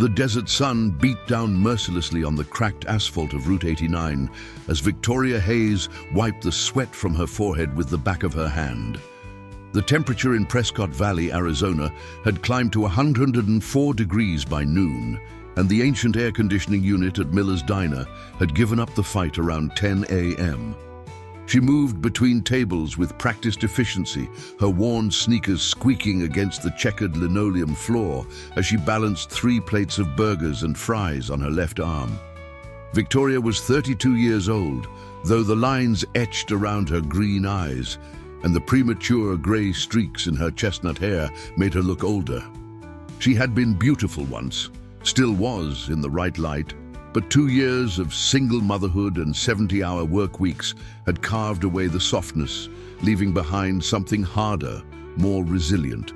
The desert sun beat down mercilessly on the cracked asphalt of Route 89 as Victoria Hayes wiped the sweat from her forehead with the back of her hand. The temperature in Prescott Valley, Arizona, had climbed to 104 degrees by noon, and the ancient air conditioning unit at Miller's Diner had given up the fight around 10 a.m. She moved between tables with practiced efficiency, her worn sneakers squeaking against the checkered linoleum floor as she balanced 3 plates of burgers and fries on her left arm. Victoria was 32 years old, though the lines etched around her green eyes and the premature gray streaks in her chestnut hair made her look older. She had been beautiful once, still was in the right light, but 2 years of single motherhood and 70-hour work weeks had carved away the softness, leaving behind something harder, more resilient.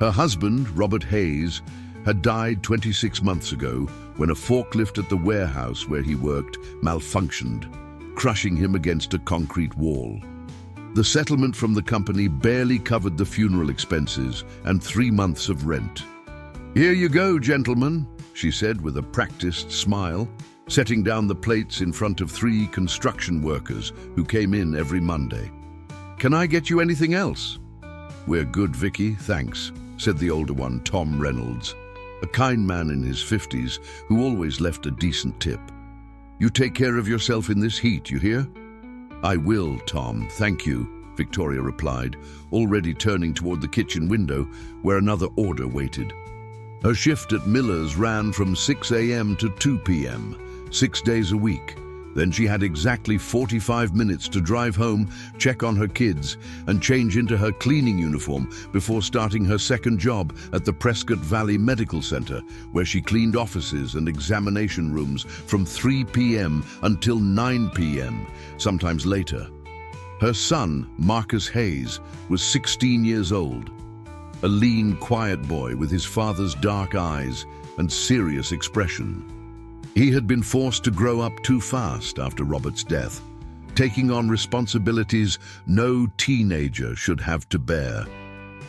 Her husband, Robert Hayes, had died 26 months ago when a forklift at the warehouse where he worked malfunctioned, crushing him against a concrete wall. The settlement from the company barely covered the funeral expenses and 3 months of rent. "Here you go, gentlemen," she said with a practiced smile, setting down the plates in front of 3 construction workers who came in every Monday. "Can I get you anything else?" "We're good, Vicky, thanks," said the older one, Tom Reynolds, a kind man in his 50s who always left a decent tip. "You take care of yourself in this heat, you hear?" "I will, Tom, thank you," Victoria replied, already turning toward the kitchen window where another order waited. Her shift at Miller's ran from 6 a.m. to 2 p.m., 6 days a week. Then she had exactly 45 minutes to drive home, check on her kids, and change into her cleaning uniform before starting her second job at the Prescott Valley Medical Center, where she cleaned offices and examination rooms from 3 p.m. until 9 p.m., sometimes later. Her son, Marcus Hayes, was 16 years old. A lean, quiet boy with his father's dark eyes and serious expression. He had been forced to grow up too fast after Robert's death, taking on responsibilities no teenager should have to bear.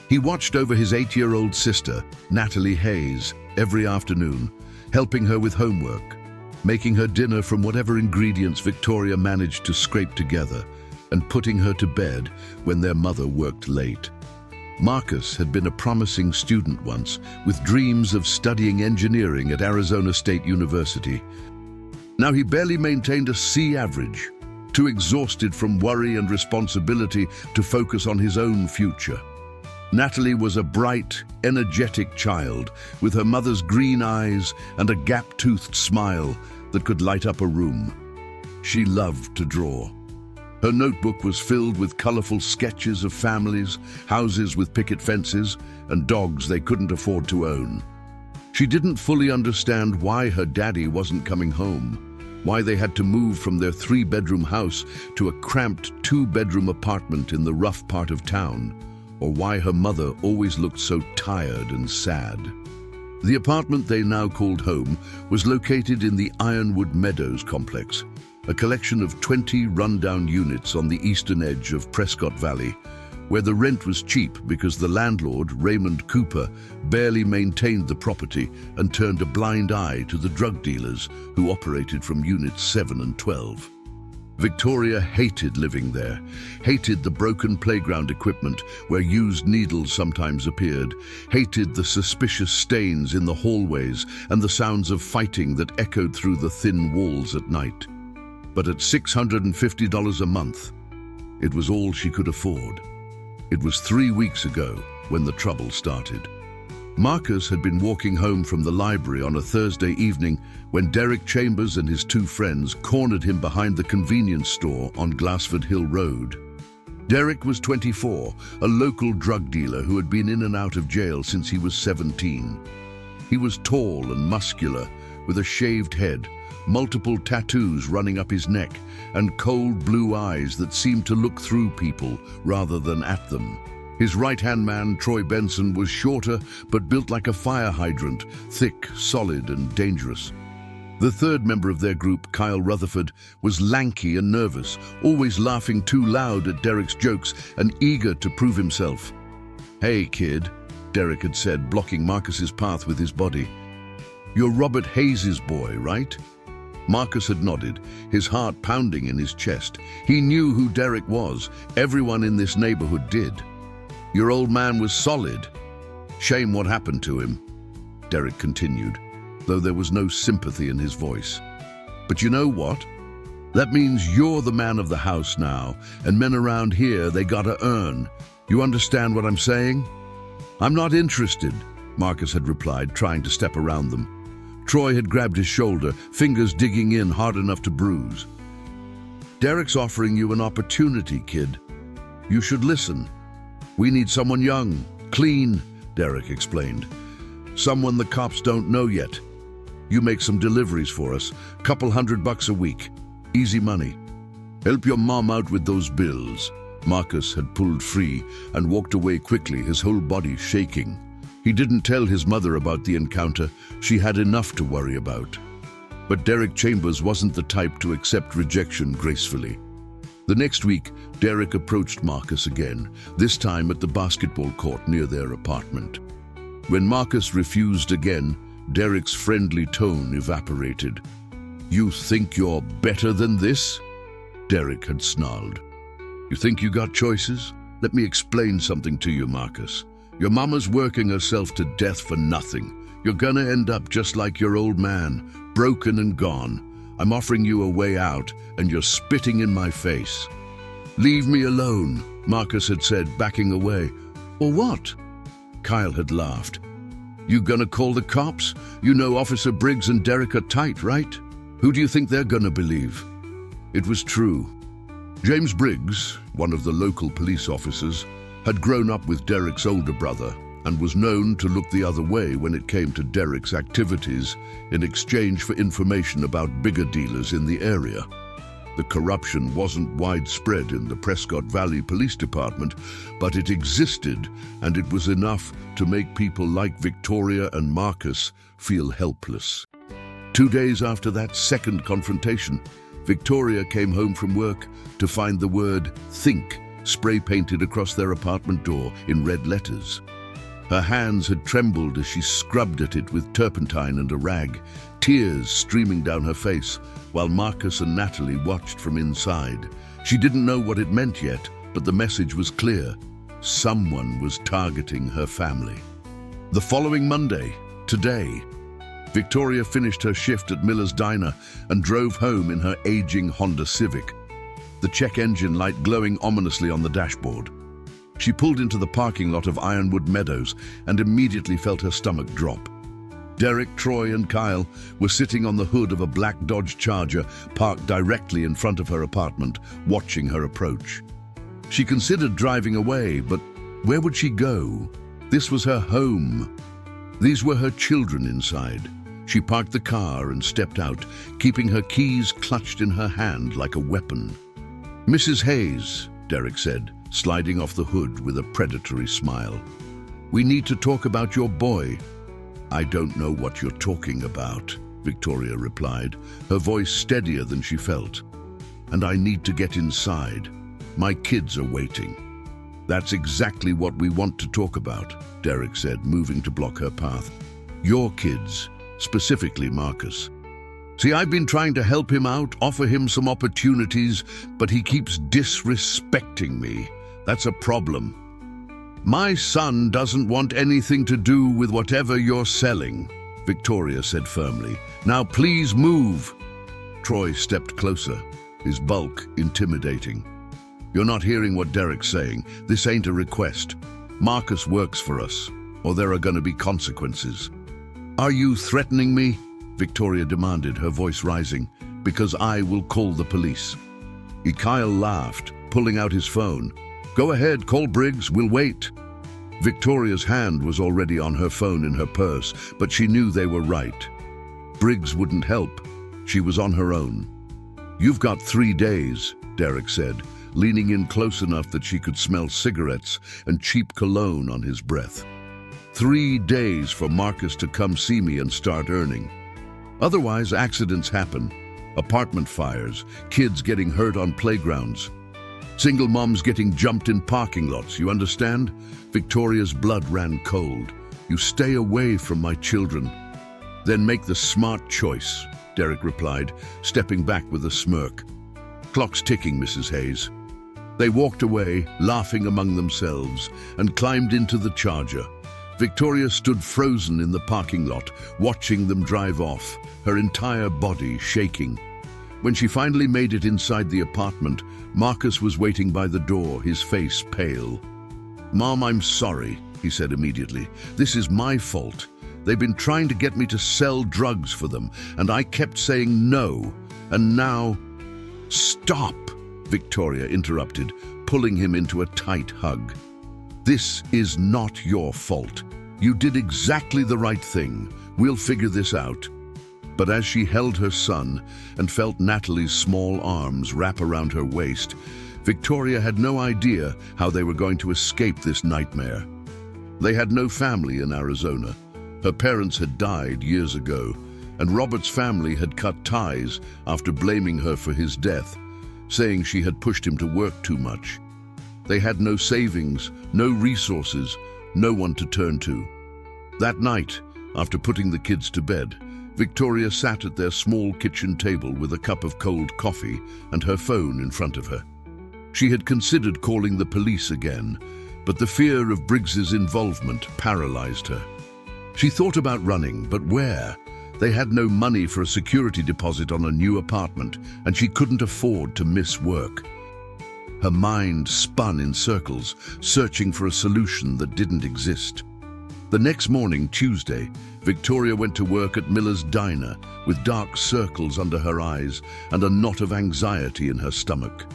He watched over his 8-year-old sister, Natalie Hayes, every afternoon, helping her with homework, making her dinner from whatever ingredients Victoria managed to scrape together, and putting her to bed when their mother worked late. Marcus had been a promising student once, with dreams of studying engineering at Arizona State University. Now he barely maintained a C average, too exhausted from worry and responsibility to focus on his own future. Natalie was a bright, energetic child, with her mother's green eyes and a gap-toothed smile that could light up a room. She loved to draw. Her notebook was filled with colorful sketches of families, houses with picket fences, and dogs they couldn't afford to own. She didn't fully understand why her daddy wasn't coming home, why they had to move from their 3-bedroom house to a cramped 2-bedroom apartment in the rough part of town, or why her mother always looked so tired and sad. The apartment they now called home was located in the Ironwood Meadows complex, a collection of 20 rundown units on the eastern edge of Prescott Valley, where the rent was cheap because the landlord, Raymond Cooper, barely maintained the property and turned a blind eye to the drug dealers who operated from Units 7 and 12. Victoria hated living there, hated the broken playground equipment where used needles sometimes appeared, hated the suspicious stains in the hallways and the sounds of fighting that echoed through the thin walls at night. But at $650 a month, it was all she could afford. It was 3 weeks ago when the trouble started. Marcus had been walking home from the library on a Thursday evening when Derek Chambers and his 2 friends cornered him behind the convenience store on Glassford Hill Road. Derek was 24, a local drug dealer who had been in and out of jail since he was 17. He was tall and muscular, with a shaved head, multiple tattoos running up his neck, and cold blue eyes that seemed to look through people rather than at them. His right-hand man, Troy Benson, was shorter but built like a fire hydrant, thick, solid, and dangerous. The third member of their group, Kyle Rutherford, was lanky and nervous, always laughing too loud at Derek's jokes and eager to prove himself. "Hey, kid," Derek had said, blocking Marcus's path with his body. You're Robert Hayes's boy, right? Marcus had nodded, his heart pounding in his chest. He knew who Derek was. Everyone in this neighborhood did. Your old man was solid. Shame what happened to him, Derek continued, though there was no sympathy in his voice. But you know what? That means you're the man of the house now, and men around here, they gotta earn. You understand what I'm saying? I'm not interested, Marcus had replied, trying to step around them. Troy had grabbed his shoulder, fingers digging in hard enough to bruise. Derek's offering you an opportunity, kid. You should listen. We need someone young, clean, Derek explained. Someone the cops don't know yet. You make some deliveries for us, couple $100 a week. Easy money. Help your mom out with those bills. Marcus had pulled free and walked away quickly, his whole body shaking. He didn't tell his mother about the encounter. She had enough to worry about. But Derek Chambers wasn't the type to accept rejection gracefully. The next week, Derek approached Marcus again, this time at the basketball court near their apartment. When Marcus refused again, Derek's friendly tone evaporated. You think you're better than this? Derek had snarled. You think you got choices? Let me explain something to you, Marcus. Your mama's working herself to death for nothing. You're gonna end up just like your old man, broken and gone. I'm offering you a way out, and you're spitting in my face. Leave me alone, Marcus had said, backing away. Or what? Kyle had laughed. You gonna call the cops? You know Officer Briggs and Derek are tight, right? Who do you think they're gonna believe? It was true. James Briggs, one of the local police officers, had grown up with Derek's older brother and was known to look the other way when it came to Derek's activities in exchange for information about bigger dealers in the area. The corruption wasn't widespread in the Prescott Valley Police Department, but it existed, and it was enough to make people like Victoria and Marcus feel helpless. 2 days after that second confrontation, Victoria came home from work to find the word "think" spray-painted across their apartment door in red letters. Her hands had trembled as she scrubbed at it with turpentine and a rag, tears streaming down her face, while Marcus and Natalie watched from inside. She didn't know what it meant yet, but the message was clear. Someone was targeting her family. The following Monday, today, Victoria finished her shift at Miller's Diner and drove home in her aging Honda Civic, the check engine light glowing ominously on the dashboard. She pulled into the parking lot of Ironwood Meadows and immediately felt her stomach drop. Derek, Troy, and Kyle were sitting on the hood of a black Dodge Charger parked directly in front of her apartment, watching her approach. She considered driving away, but where would she go? This was her home. These were her children inside. She parked the car and stepped out, keeping her keys clutched in her hand like a weapon. Mrs. Hayes, Derek said, sliding off the hood with a predatory smile. We need to talk about your boy. I don't know what you're talking about, Victoria replied, her voice steadier than she felt. And I need to get inside. My kids are waiting. That's exactly what we want to talk about, Derek said, moving to block her path. Your kids, specifically Marcus. See, I've been trying to help him out, offer him some opportunities, but he keeps disrespecting me. That's a problem. My son doesn't want anything to do with whatever you're selling, Victoria said firmly. Now please move. Troy stepped closer, his bulk intimidating. You're not hearing what Derek's saying. This ain't a request. Marcus works for us, or there are going to be consequences. Are you threatening me? Victoria demanded, her voice rising. Because I will call the police. Kyle laughed, pulling out his phone. Go ahead, call Briggs, we'll wait. Victoria's hand was already on her phone in her purse, but she knew they were right. Briggs wouldn't help. She was on her own. You've got 3 days, Derek said, leaning in close enough that she could smell cigarettes and cheap cologne on his breath. 3 days for Marcus to come see me and start earning. Otherwise, accidents happen. Apartment fires, kids getting hurt on playgrounds. Single moms getting jumped in parking lots, you understand? Victoria's blood ran cold. You stay away from my children. Then make the smart choice, Derek replied, stepping back with a smirk. Clock's ticking, Mrs. Hayes. They walked away, laughing among themselves, and climbed into the Charger. Victoria stood frozen in the parking lot, watching them drive off, her entire body shaking. When she finally made it inside the apartment, Marcus was waiting by the door, his face pale. "Mom, I'm sorry," he said immediately. "This is my fault. They've been trying to get me to sell drugs for them, and I kept saying no. And now—" "Stop!" Victoria interrupted, pulling him into a tight hug. "This is not your fault. You did exactly the right thing. We'll figure this out." But as she held her son and felt Natalie's small arms wrap around her waist, Victoria had no idea how they were going to escape this nightmare. They had no family in Arizona. Her parents had died years ago, and Robert's family had cut ties after blaming her for his death, saying she had pushed him to work too much. They had no savings, no resources, no one to turn to. That night, after putting the kids to bed, Victoria sat at their small kitchen table with a cup of cold coffee and her phone in front of her. She had considered calling the police again, but the fear of Briggs's involvement paralyzed her. She thought about running, but where? They had no money for a security deposit on a new apartment, and she couldn't afford to miss work. Her mind spun in circles, searching for a solution that didn't exist. The next morning, Tuesday, Victoria went to work at Miller's Diner with dark circles under her eyes and a knot of anxiety in her stomach.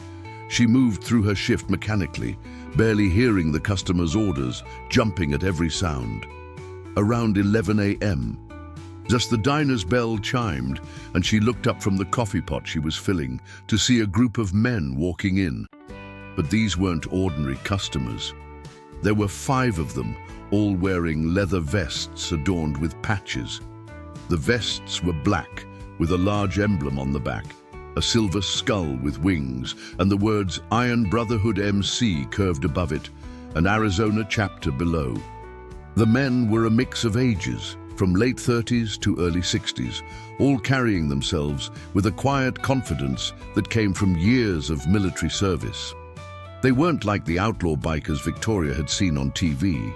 She moved through her shift mechanically, barely hearing the customers' orders, jumping at every sound. Around 11 a.m., just the diner's bell chimed, and she looked up from the coffee pot she was filling to see a group of men walking in. But these weren't ordinary customers. There were 5 of them, all wearing leather vests adorned with patches. The vests were black, with a large emblem on the back, a silver skull with wings, and the words Iron Brotherhood MC curved above it, an Arizona chapter below. The men were a mix of ages, from late 30s to early 60s, all carrying themselves with a quiet confidence that came from years of military service. They weren't like the outlaw bikers Victoria had seen on TV.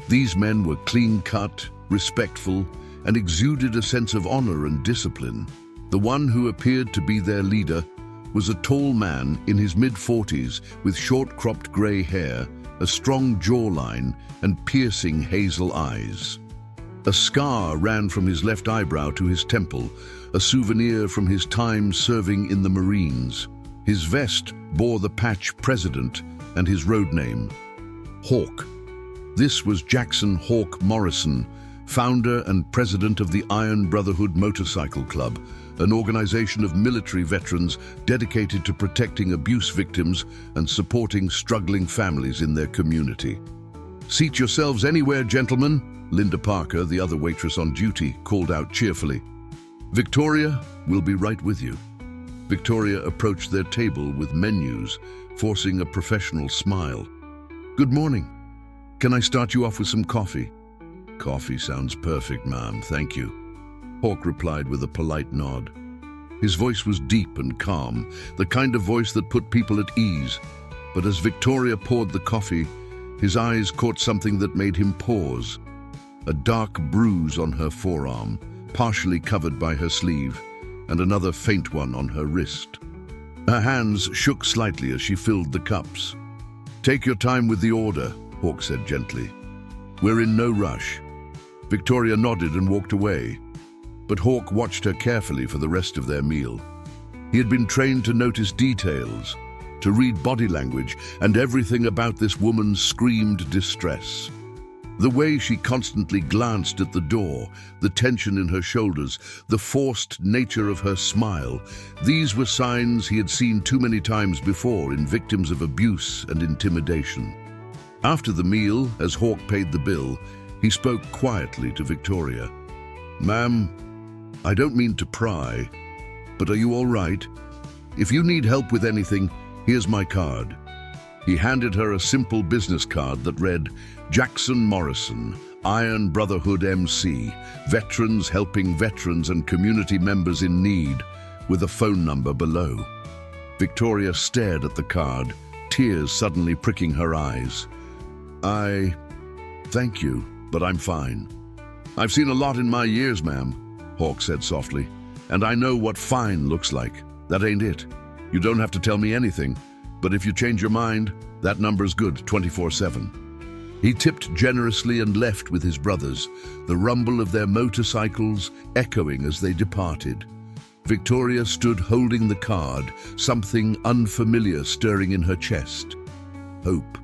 These men were clean-cut, respectful, and exuded a sense of honor and discipline. The one who appeared to be their leader was a tall man in his mid-40s with short-cropped gray hair, a strong jawline, and piercing hazel eyes. A scar ran from his left eyebrow to his temple, a souvenir from his time serving in the Marines. His vest bore the patch President and his road name, Hawk. This was Jackson Hawk Morrison, founder and president of the Iron Brotherhood Motorcycle Club, an organization of military veterans dedicated to protecting abuse victims and supporting struggling families in their community. "Seat yourselves anywhere, gentlemen," Linda Parker, the other waitress on duty, called out cheerfully. "Victoria, we'll be right with you." Victoria approached their table with menus, forcing a professional smile. "Good morning. Can I start you off with some coffee?" "Coffee sounds perfect, ma'am, thank you." Hawk replied with a polite nod. His voice was deep and calm, the kind of voice that put people at ease. But as Victoria poured the coffee, his eyes caught something that made him pause. A dark bruise on her forearm, partially covered by her sleeve, and another faint one on her wrist. Her hands shook slightly as she filled the cups. "Take your time with the order," Hawk said gently. "We're in no rush." Victoria nodded and walked away, but Hawk watched her carefully for the rest of their meal. He had been trained to notice details, to read body language, and everything about this woman screamed distress. The way she constantly glanced at the door, the tension in her shoulders, the forced nature of her smile, these were signs he had seen too many times before in victims of abuse and intimidation. After the meal, as Hawk paid the bill, he spoke quietly to Victoria. "Ma'am, I don't mean to pry, but are you all right? If you need help with anything, here's my card." He handed her a simple business card that read, "Jackson Morrison, Iron Brotherhood MC, veterans helping veterans and community members in need, with a phone number below. Victoria stared at the card, tears suddenly pricking her eyes. Thank you, but I'm fine. I've seen a lot in my years, ma'am, Hawk said softly, and I know what fine looks like. That ain't it. You don't have to tell me anything, but if you change your mind, that number's good 24/7. He tipped generously and left with his brothers, the rumble of their motorcycles echoing as they departed. Victoria stood holding the card, something unfamiliar stirring in her chest. Hope.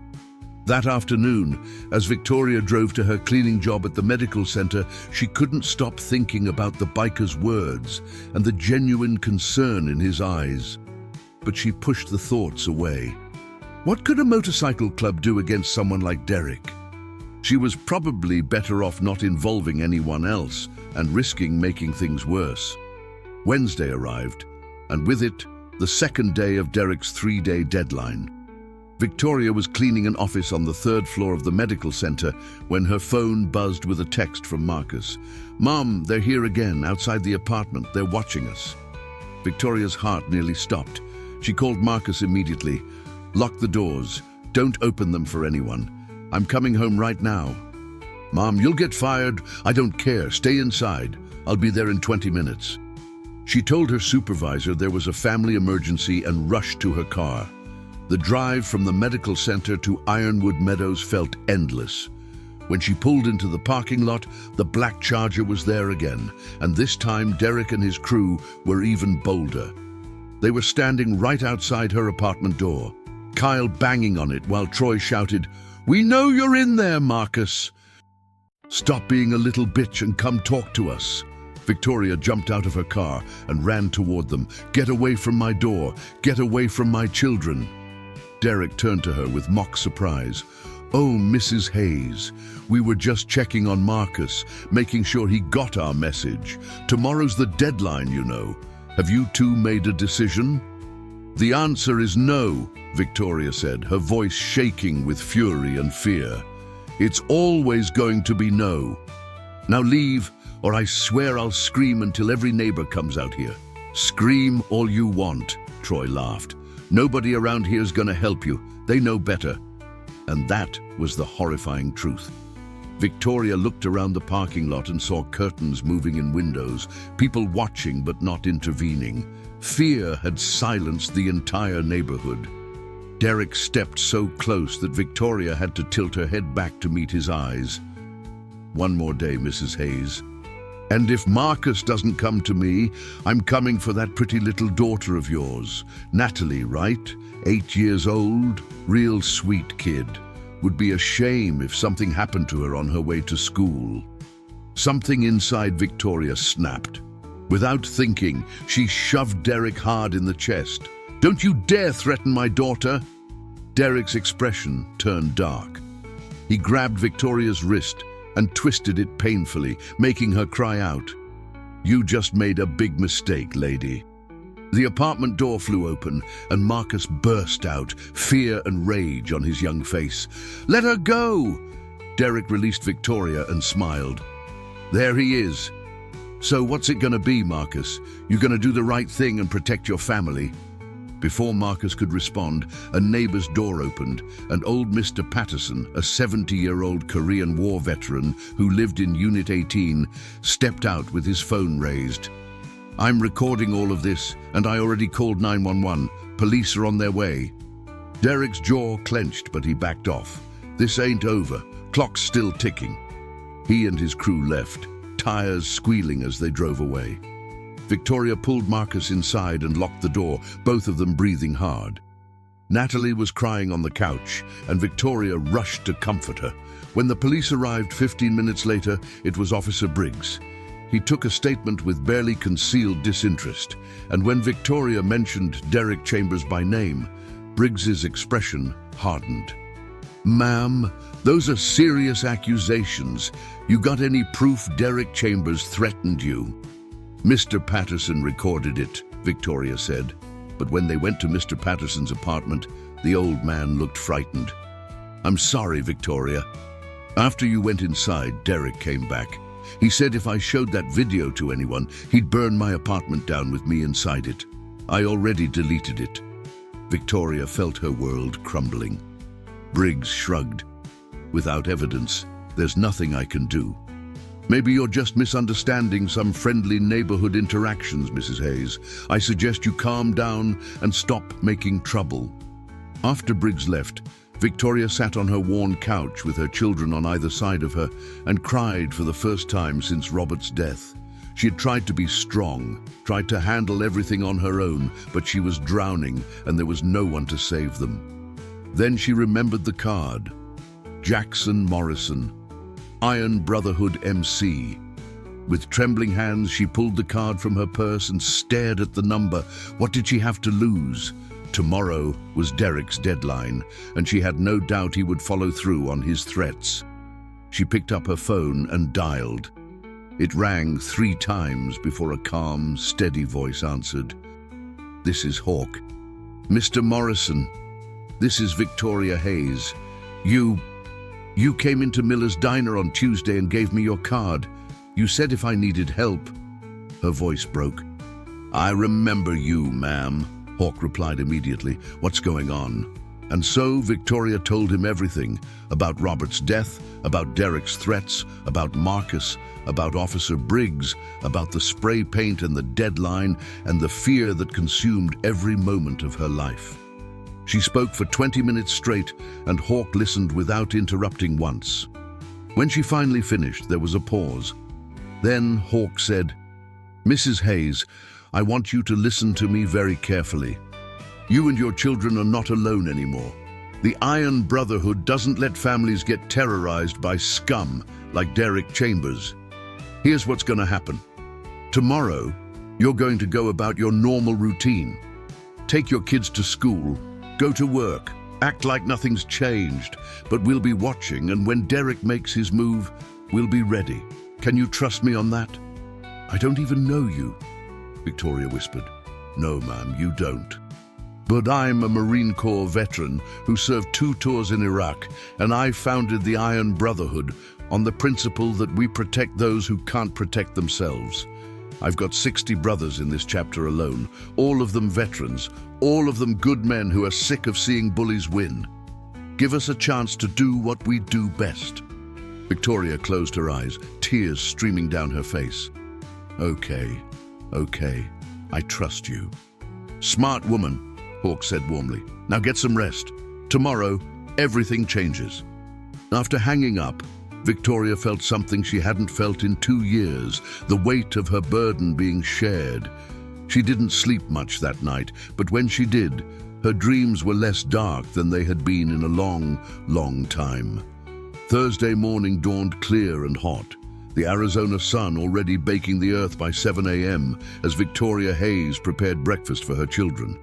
That afternoon, as Victoria drove to her cleaning job at the medical center, she couldn't stop thinking about the biker's words and the genuine concern in his eyes. But she pushed the thoughts away. What could a motorcycle club do against someone like Derek? She was probably better off not involving anyone else and risking making things worse. Wednesday arrived, and with it, the second day of Derek's 3-day deadline. Victoria was cleaning an office on the 3rd floor of the medical center when her phone buzzed with a text from Marcus. "Mom, they're here again, outside the apartment. They're watching us." Victoria's heart nearly stopped. She called Marcus immediately. "Lock the doors. Don't open them for anyone. I'm coming home right now." "Mom, you'll get fired. I don't care. Stay inside. I'll be there in 20 minutes. She told her supervisor there was a family emergency and rushed to her car. The drive from the medical center to Ironwood Meadows felt endless. When she pulled into the parking lot, the black Charger was there again, and this time Derek and his crew were even bolder. They were standing right outside her apartment door, Kyle banging on it while Troy shouted, "We know you're in there, Marcus! Stop being a little bitch and come talk to us." Victoria jumped out of her car and ran toward them. "Get away from my door! Get away from my children!" Derek turned to her with mock surprise. "Oh, Mrs. Hayes, we were just checking on Marcus, making sure he got our message. Tomorrow's the deadline, you know. Have you two made a decision?" "The answer is no," Victoria said, her voice shaking with fury and fear. "It's always going to be no. Now leave, or I swear I'll scream until every neighbor comes out here." "Scream all you want," Troy laughed. "Nobody around here's gonna help you. They know better." And that was the horrifying truth. Victoria looked around the parking lot and saw curtains moving in windows, people watching but not intervening. Fear had silenced the entire neighborhood. Derek stepped so close that Victoria had to tilt her head back to meet his eyes. "One more day, Mrs. Hayes. And if Marcus doesn't come to me, I'm coming for that pretty little daughter of yours. Natalie, right? 8 years old, real sweet kid. Would be a shame if something happened to her on her way to school." Something inside Victoria snapped. Without thinking, she shoved Derek hard in the chest. "Don't you dare threaten my daughter!" Derek's expression turned dark. He grabbed Victoria's wrist and twisted it painfully, making her cry out. "You just made a big mistake, lady." The apartment door flew open, and Marcus burst out, fear and rage on his young face. "Let her go!" Derek released Victoria and smiled. "There he is. So what's it gonna be, Marcus? You gonna do the right thing and protect your family?" Before Marcus could respond, a neighbor's door opened, and old Mr. Patterson, a 70-year-old Korean War veteran who lived in Unit 18, stepped out with his phone raised. "I'm recording all of this, and I already called 911. Police are on their way." Derek's jaw clenched, but he backed off. "This ain't over. Clock's still ticking." He and his crew left, tires squealing as they drove away. Victoria pulled Marcus inside and locked the door, both of them breathing hard. Natalie was crying on the couch, and Victoria rushed to comfort her. When the police arrived 15 minutes later, it was Officer Briggs. He took a statement with barely concealed disinterest, and when Victoria mentioned Derek Chambers by name, Briggs's expression hardened. "Ma'am, those are serious accusations. You got any proof Derek Chambers threatened you?" "Mr. Patterson recorded it," Victoria said. But when they went to Mr. Patterson's apartment, the old man looked frightened. "I'm sorry, Victoria. After you went inside, Derek came back. He said if I showed that video to anyone, he'd burn my apartment down with me inside it. I already deleted it." Victoria felt her world crumbling. Briggs shrugged. "Without evidence, there's nothing I can do." "Maybe you're just misunderstanding some friendly neighborhood interactions, Mrs. Hayes. I suggest you calm down and stop making trouble." After Briggs left, Victoria sat on her worn couch with her children on either side of her and cried for the first time since Robert's death. She had tried to be strong, tried to handle everything on her own, but she was drowning and there was no one to save them. Then she remembered the card. Jackson Morrison, Iron Brotherhood MC. With trembling hands, she pulled the card from her purse and stared at the number. What did she have to lose? Tomorrow was Derek's deadline, and she had no doubt he would follow through on his threats. She picked up her phone and dialed. It rang 3 times before a calm, steady voice answered. "This is Hawk." "Mr. Morrison, this is Victoria Hayes. You came into Miller's Diner on Tuesday and gave me your card. You said if I needed help." Her voice broke. "I remember you, ma'am," Hawk replied immediately. "What's going on?" And so Victoria told him everything, about Robert's death, about Derek's threats, about Marcus, about Officer Briggs, about the spray paint and the deadline, and the fear that consumed every moment of her life. She spoke for 20 minutes straight, and Hawk listened without interrupting once. When she finally finished, there was a pause. Then Hawk said, "Mrs. Hayes, I want you to listen to me very carefully. You and your children are not alone anymore. The Iron Brotherhood doesn't let families get terrorized by scum like Derek Chambers. Here's what's going to happen. Tomorrow, you're going to go about your normal routine. Take your kids to school, go to work, act like nothing's changed, but we'll be watching, and when Derek makes his move, we'll be ready. Can you trust me on that?" "I don't even know you," Victoria whispered. "No, ma'am, you don't. But I'm a Marine Corps veteran who served 2 tours in Iraq, and I founded the Iron Brotherhood on the principle that we protect those who can't protect themselves. I've got 60 brothers in this chapter alone, all of them veterans, all of them good men who are sick of seeing bullies win. Give us a chance to do what we do best." Victoria closed her eyes, tears streaming down her face. Okay, I trust you." "Smart woman," Hawk said warmly. "Now get some rest. Tomorrow, everything changes." After hanging up, Victoria felt something she hadn't felt in 2 years, the weight of her burden being shared. She didn't sleep much that night, but when she did, her dreams were less dark than they had been in a long, long time. Thursday morning dawned clear and hot, the Arizona sun already baking the earth by 7 a.m. as Victoria Hayes prepared breakfast for her children.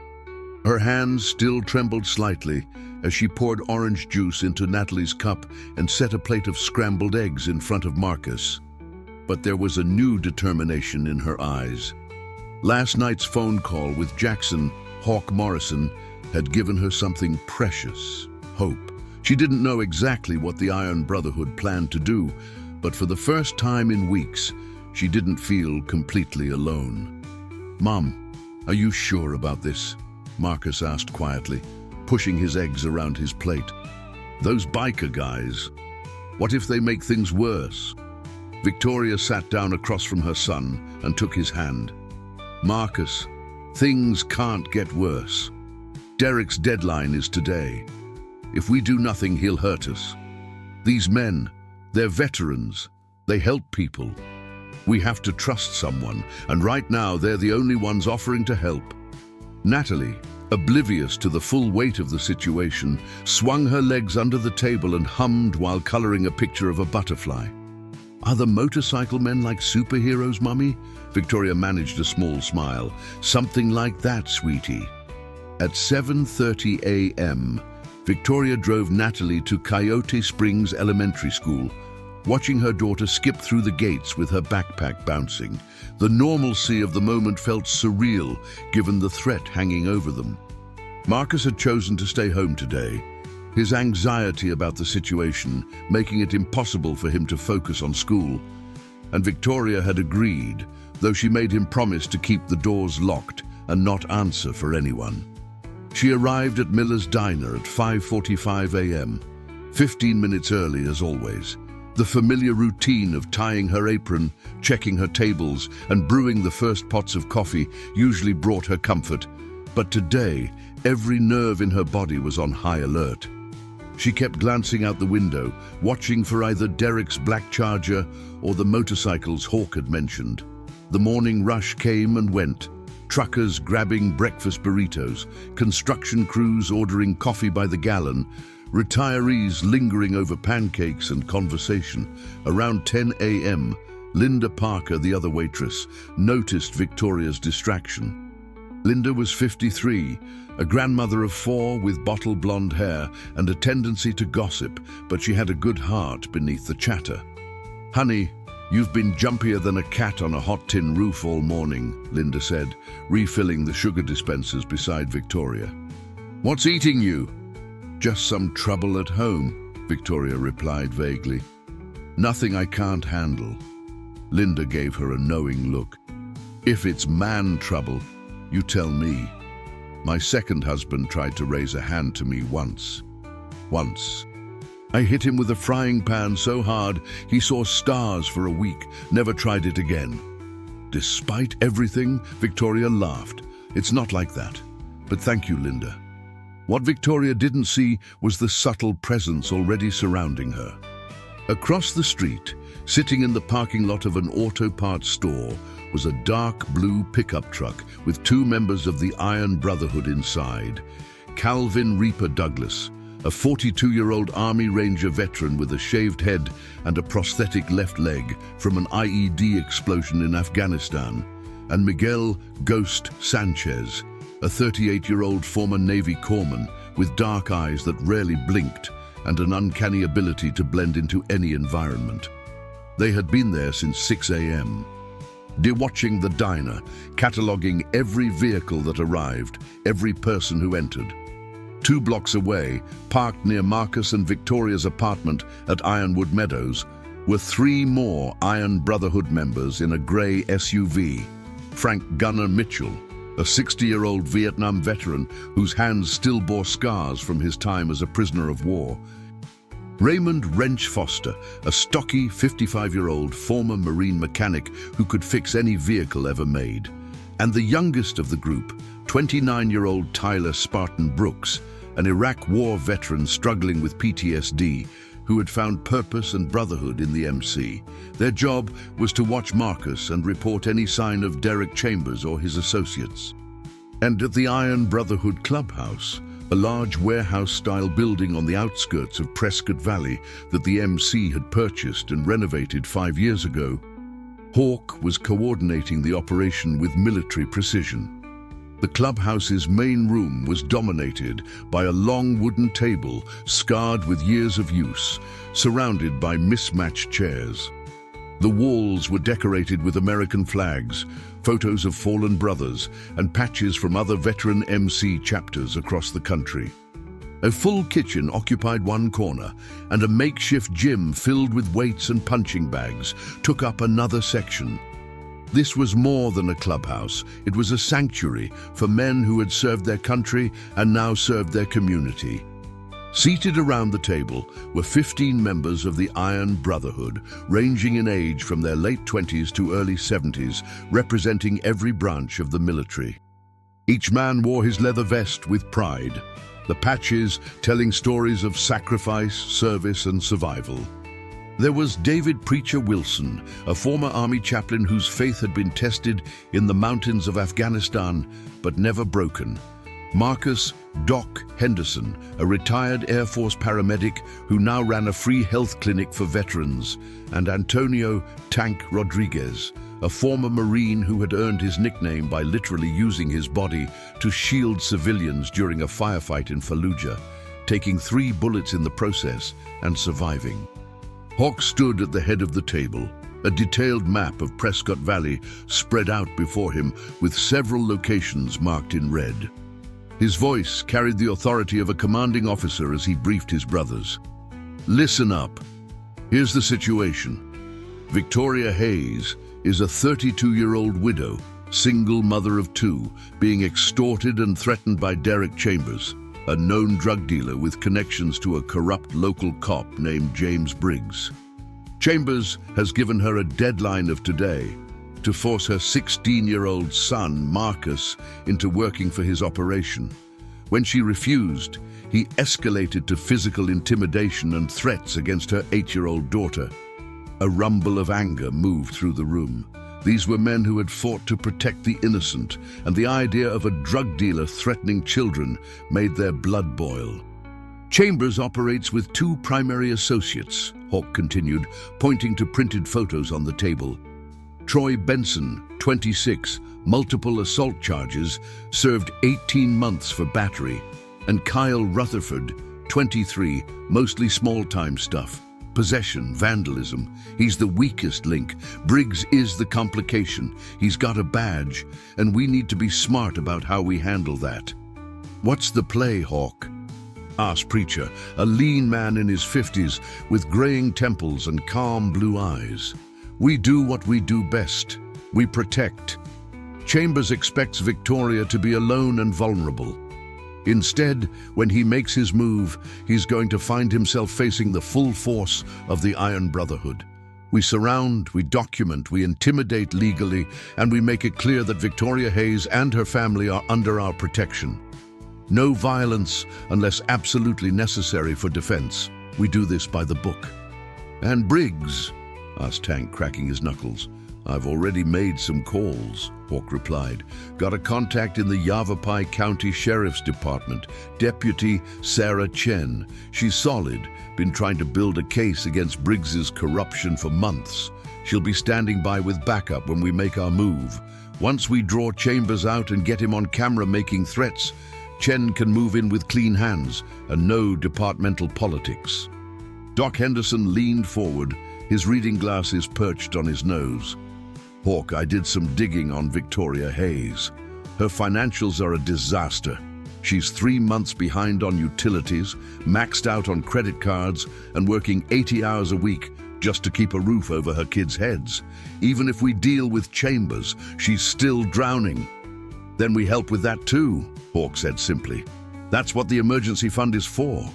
Her hands still trembled slightly as she poured orange juice into Natalie's cup and set a plate of scrambled eggs in front of Marcus. But there was a new determination in her eyes. Last night's phone call with Jackson, Hawk Morrison, had given her something precious, hope. She didn't know exactly what the Iron Brotherhood planned to do, but for the first time in weeks, she didn't feel completely alone. "Mom, are you sure about this?" Marcus asked quietly, pushing his eggs around his plate. "Those biker guys, what if they make things worse?" Victoria sat down across from her son and took his hand. "Marcus, things can't get worse. Derek's deadline is today. If we do nothing, he'll hurt us. These men, they're veterans. They help people. We have to trust someone, and right now they're the only ones offering to help." Natalie, oblivious to the full weight of the situation, swung her legs under the table and hummed while coloring a picture of a butterfly. "Are the motorcycle men like superheroes, Mummy?" Victoria managed a small smile. "Something like that, sweetie." At 7:30 a.m., Victoria drove Natalie to Coyote Springs Elementary School, watching her daughter skip through the gates with her backpack bouncing. The normalcy of the moment felt surreal, given the threat hanging over them. Marcus had chosen to stay home today. his anxiety about the situation making it impossible for him to focus on school. And Victoria had agreed, though she made him promise to keep the doors locked and not answer for anyone. She arrived at Miller's Diner at 5:45 a.m., 15 minutes early as always. The familiar routine of tying her apron, checking her tables, and brewing the first pots of coffee usually brought her comfort. But today, every nerve in her body was on high alert. She kept glancing out the window, watching for either Derek's black Charger or the motorcycles Hawk had mentioned. The morning rush came and went. Truckers grabbing breakfast burritos, construction crews ordering coffee by the gallon, retirees lingering over pancakes and conversation. Around 10 a.m., Linda Parker, the other waitress, noticed Victoria's distraction. Linda was 53, a grandmother of 4 with bottle blonde hair and a tendency to gossip, but she had a good heart beneath the chatter. "Honey, you've been jumpier than a cat on a hot tin roof all morning," Linda said, refilling the sugar dispensers beside Victoria. "What's eating you?" "Just some trouble at home," Victoria replied vaguely. "Nothing I can't handle." Linda gave her a knowing look. "If it's man trouble, you tell me. My second husband tried to raise a hand to me once. I hit him with a frying pan so hard he saw stars for a week, never tried it again." Despite everything, Victoria laughed. "It's not like that. But thank you, Linda." What Victoria didn't see was the subtle presence already surrounding her. Across the street, sitting in the parking lot of an auto parts store, was a dark blue pickup truck with 2 members of the Iron Brotherhood inside. Calvin Reaper Douglas, a 42-year-old Army Ranger veteran with a shaved head and a prosthetic left leg from an IED explosion in Afghanistan, and Miguel Ghost Sanchez, a 38-year-old former Navy corpsman with dark eyes that rarely blinked and an uncanny ability to blend into any environment. They had been there since 6 a.m., watching the diner, cataloging every vehicle that arrived, every person who entered. 2 blocks away, parked near Marcus and Victoria's apartment at Ironwood Meadows, were 3 more Iron Brotherhood members in a grey SUV. Frank Gunner Mitchell, a 60-year-old Vietnam veteran whose hands still bore scars from his time as a prisoner of war. Raymond Wrench Foster, a stocky 55-year-old former Marine mechanic who could fix any vehicle ever made. And the youngest of the group, 29-year-old Tyler Spartan Brooks, an Iraq War veteran struggling with PTSD, who had found purpose and brotherhood in the MC. Their job was to watch Marcus and report any sign of Derek Chambers or his associates. And at the Iron Brotherhood Clubhouse, a large warehouse-style building on the outskirts of Prescott Valley that the MC had purchased and renovated 5 years ago, Hawk was coordinating the operation with military precision. The clubhouse's main room was dominated by a long wooden table scarred with years of use, surrounded by mismatched chairs. The walls were decorated with American flags, photos of fallen brothers, and patches from other veteran MC chapters across the country. A full kitchen occupied one corner, and a makeshift gym filled with weights and punching bags took up another section. This was more than a clubhouse. It was a sanctuary for men who had served their country and now served their community. Seated around the table were 15 members of the Iron Brotherhood, ranging in age from their late 20s to early 70s, representing every branch of the military. Each man wore his leather vest with pride, the patches telling stories of sacrifice, service, and survival. There was David Preacher Wilson, a former Army chaplain whose faith had been tested in the mountains of Afghanistan, but never broken. Marcus Doc Henderson, a retired Air Force paramedic who now ran a free health clinic for veterans, and Antonio Tank Rodriguez, a former Marine who had earned his nickname by literally using his body to shield civilians during a firefight in Fallujah, taking 3 bullets in the process and surviving. Hawk stood at the head of the table, a detailed map of Prescott Valley spread out before him with several locations marked in red. His voice carried the authority of a commanding officer as he briefed his brothers. Listen up. Here's the situation. Victoria Hayes is a 32-year-old widow, single mother of two, being extorted and threatened by Derek Chambers, a known drug dealer with connections to a corrupt local cop named James Briggs. Chambers has given her a deadline of today to force her 16-year-old son, Marcus, into working for his operation. When she refused, he escalated to physical intimidation and threats against her 8-year-old daughter. A rumble of anger moved through the room. These were men who had fought to protect the innocent, and the idea of a drug dealer threatening children made their blood boil. Chambers operates with two primary associates, Hawk continued, pointing to printed photos on the table. Troy Benson, 26, multiple assault charges, served 18 months for battery, and Kyle Rutherford, 23, mostly small-time stuff. Possession, vandalism. He's the weakest link. Briggs is the complication. He's got a badge, and we need to be smart about how we handle that. What's the play, Hawk? Asked Preacher, a lean man in his 50s with graying temples and calm blue eyes. We do what we do best. We protect. Chambers expects Victoria to be alone and vulnerable. Instead, when he makes his move, he's going to find himself facing the full force of the Iron Brotherhood. We surround, we document, we intimidate legally, and we make it clear that Victoria Hayes and her family are under our protection. No violence unless absolutely necessary for defense. We do this by the book. And Briggs? Asked Tank, cracking his knuckles. I've already made some calls, Hawk replied. Got a contact in the Yavapai County Sheriff's Department, Deputy Sarah Chen. She's solid, been trying to build a case against Briggs's corruption for months. She'll be standing by with backup when we make our move. Once we draw Chambers out and get him on camera making threats, Chen can move in with clean hands and no departmental politics. Doc Henderson leaned forward, his reading glasses perched on his nose. Hawk, I did some digging on Victoria Hayes. Her financials are a disaster. She's 3 months behind on utilities, maxed out on credit cards, and working 80 hours a week just to keep a roof over her kids' heads. Even if we deal with Chambers, she's still drowning. Then we help with that too, Hawk said simply. That's what the emergency fund is for.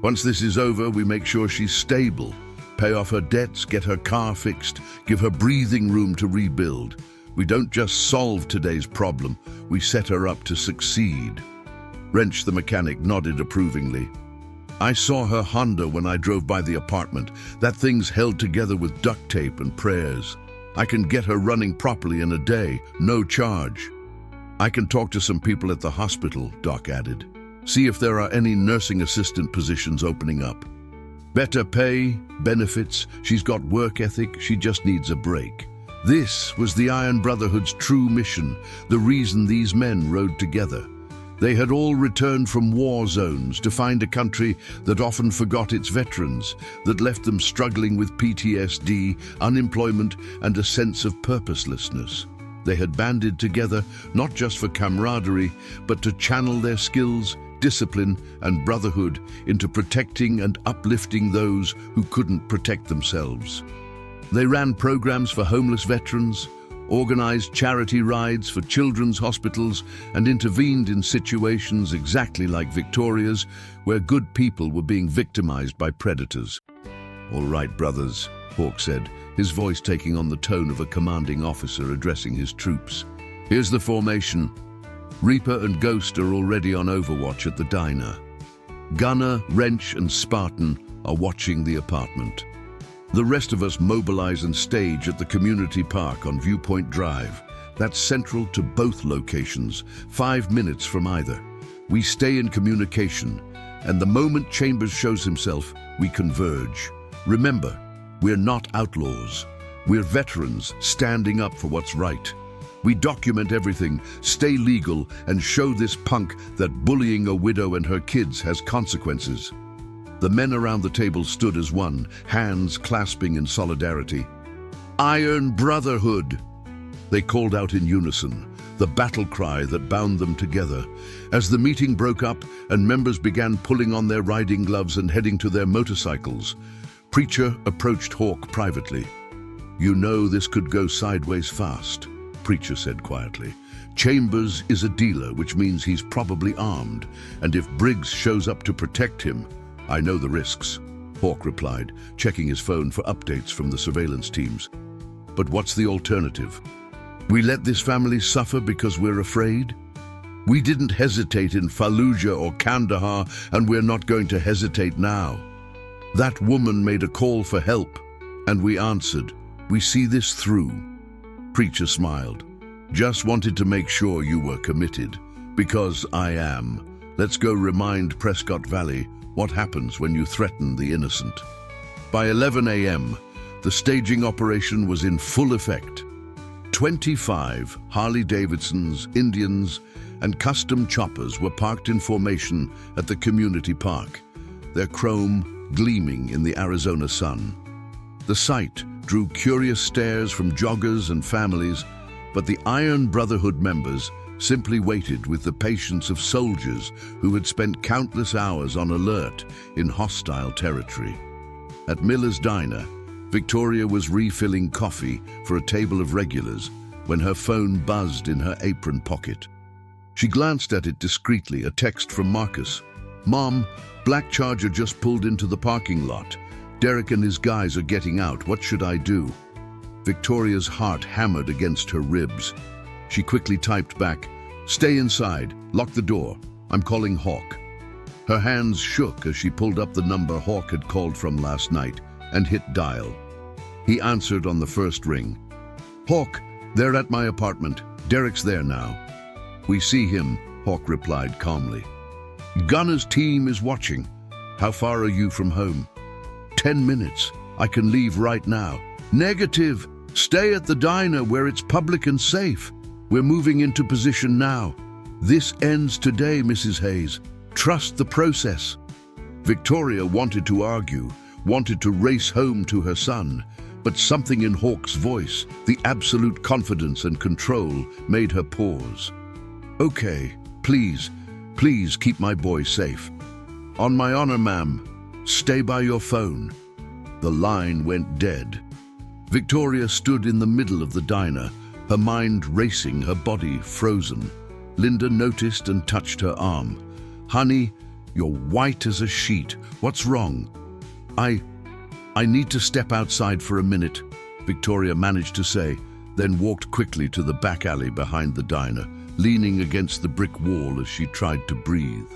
Once this is over, we make sure she's stable. Pay off her debts, get her car fixed, give her breathing room to rebuild. We don't just solve today's problem, we set her up to succeed. Wrench the mechanic nodded approvingly. I saw her Honda when I drove by the apartment. That thing's held together with duct tape and prayers. I can get her running properly in a day, no charge. I can talk to some people at the hospital, Doc added. See if there are any nursing assistant positions opening up. Better pay, benefits, she's got work ethic, she just needs a break. This was the Iron Brotherhood's true mission, the reason these men rode together. They had all returned from war zones to find a country that often forgot its veterans, that left them struggling with PTSD, unemployment, and a sense of purposelessness. They had banded together not just for camaraderie, but to channel their skills, discipline, and brotherhood into protecting and uplifting those who couldn't protect themselves. They ran programs for homeless veterans, organized charity rides for children's hospitals, and intervened in situations exactly like Victoria's, where good people were being victimized by predators. All right, brothers, Hawk said, his voice taking on the tone of a commanding officer addressing his troops. Here's the formation. Reaper and Ghost are already on overwatch at the diner. Gunner, Wrench, and Spartan are watching the apartment. The rest of us mobilize and stage at the community park on Viewpoint Drive. That's central to both locations, 5 minutes from either. We stay in communication, and the moment Chambers shows himself, we converge. Remember, we're not outlaws. We're veterans standing up for what's right. We document everything, stay legal, and show this punk that bullying a widow and her kids has consequences. The men around the table stood as one, hands clasping in solidarity. Iron Brotherhood! They called out in unison. the battle cry that bound them together. As the meeting broke up and members began pulling on their riding gloves and heading to their motorcycles, Preacher approached Hawk privately. "You know this could go sideways fast," Preacher said quietly. "Chambers is a dealer, which means he's probably armed, and if Briggs shows up to protect him, I know the risks," Hawk replied, checking his phone for updates from the surveillance teams. "But what's the alternative? We let this family suffer because we're afraid? We didn't hesitate in Fallujah or Kandahar, and we're not going to hesitate now. That woman made a call for help, and we answered. We see this through." Preacher smiled. "Just wanted to make sure you were committed, because I am. Let's go remind Prescott Valley what happens when you threaten the innocent." By 11 a.m., the staging operation was in full effect. 25 Harley-Davidsons, Indians, and custom choppers were parked in formation at the community park, their chrome gleaming in the Arizona sun. The sight drew curious stares from joggers and families, but the Iron Brotherhood members simply waited with the patience of soldiers who had spent countless hours on alert in hostile territory. At Miller's Diner, Victoria was refilling coffee for a table of regulars when her phone buzzed in her apron pocket. She glanced at it discreetly, a text from Marcus. "Mom, Black Charger just pulled into the parking lot. Derek and his guys are getting out. What should I do?" Victoria's heart hammered against her ribs. She quickly typed back, "Stay inside. Lock the door. I'm calling Hawk." Her hands shook as she pulled up the number Hawk had called from last night and hit dial. He answered on the first ring. "Hawk, they're at my apartment. Derek's there now." "We see him," Hawk replied calmly. "Gunner's team is watching. How far are you from home?" 10 minutes. I can leave right now." "Negative. Stay at the diner where it's public and safe. We're moving into position now. This ends today, Mrs. Hayes. Trust the process." Victoria wanted to argue, wanted to race home to her son, but something in Hawk's voice, the absolute confidence and control, made her pause. "Okay, please keep my boy safe." "On my honor, ma'am. Stay by your phone." The line went dead. Victoria stood in the middle of the diner, her mind racing, her body frozen. Linda noticed and touched her arm. "Honey, you're white as a sheet. What's wrong?" I need to step outside for a minute," Victoria managed to say, then walked quickly to the back alley behind the diner, leaning against the brick wall as she tried to breathe.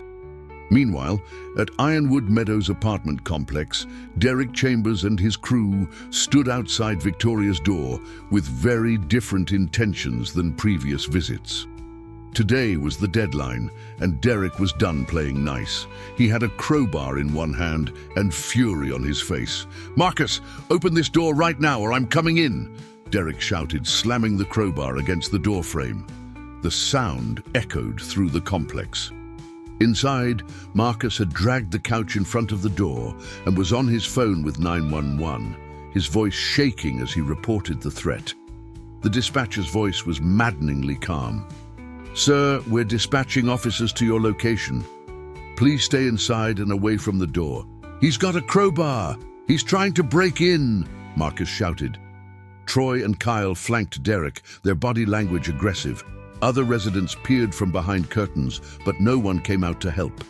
Meanwhile, at Ironwood Meadows apartment complex, Derek Chambers and his crew stood outside Victoria's door with very different intentions than previous visits. Today was the deadline, and Derek was done playing nice. He had a crowbar in one hand and fury on his face. "Marcus, open this door right now or I'm coming in!" Derek shouted, slamming the crowbar against the doorframe. The sound echoed through the complex. Inside, Marcus had dragged the couch in front of the door and was on his phone with 911, his voice shaking as he reported the threat. The dispatcher's voice was maddeningly calm. "Sir, we're dispatching officers to your location. Please stay inside and away from the door." "He's got a crowbar! He's trying to break in!" Marcus shouted. Troy and Kyle flanked Derek, their body language aggressive. Other residents peered from behind curtains, but no one came out to help.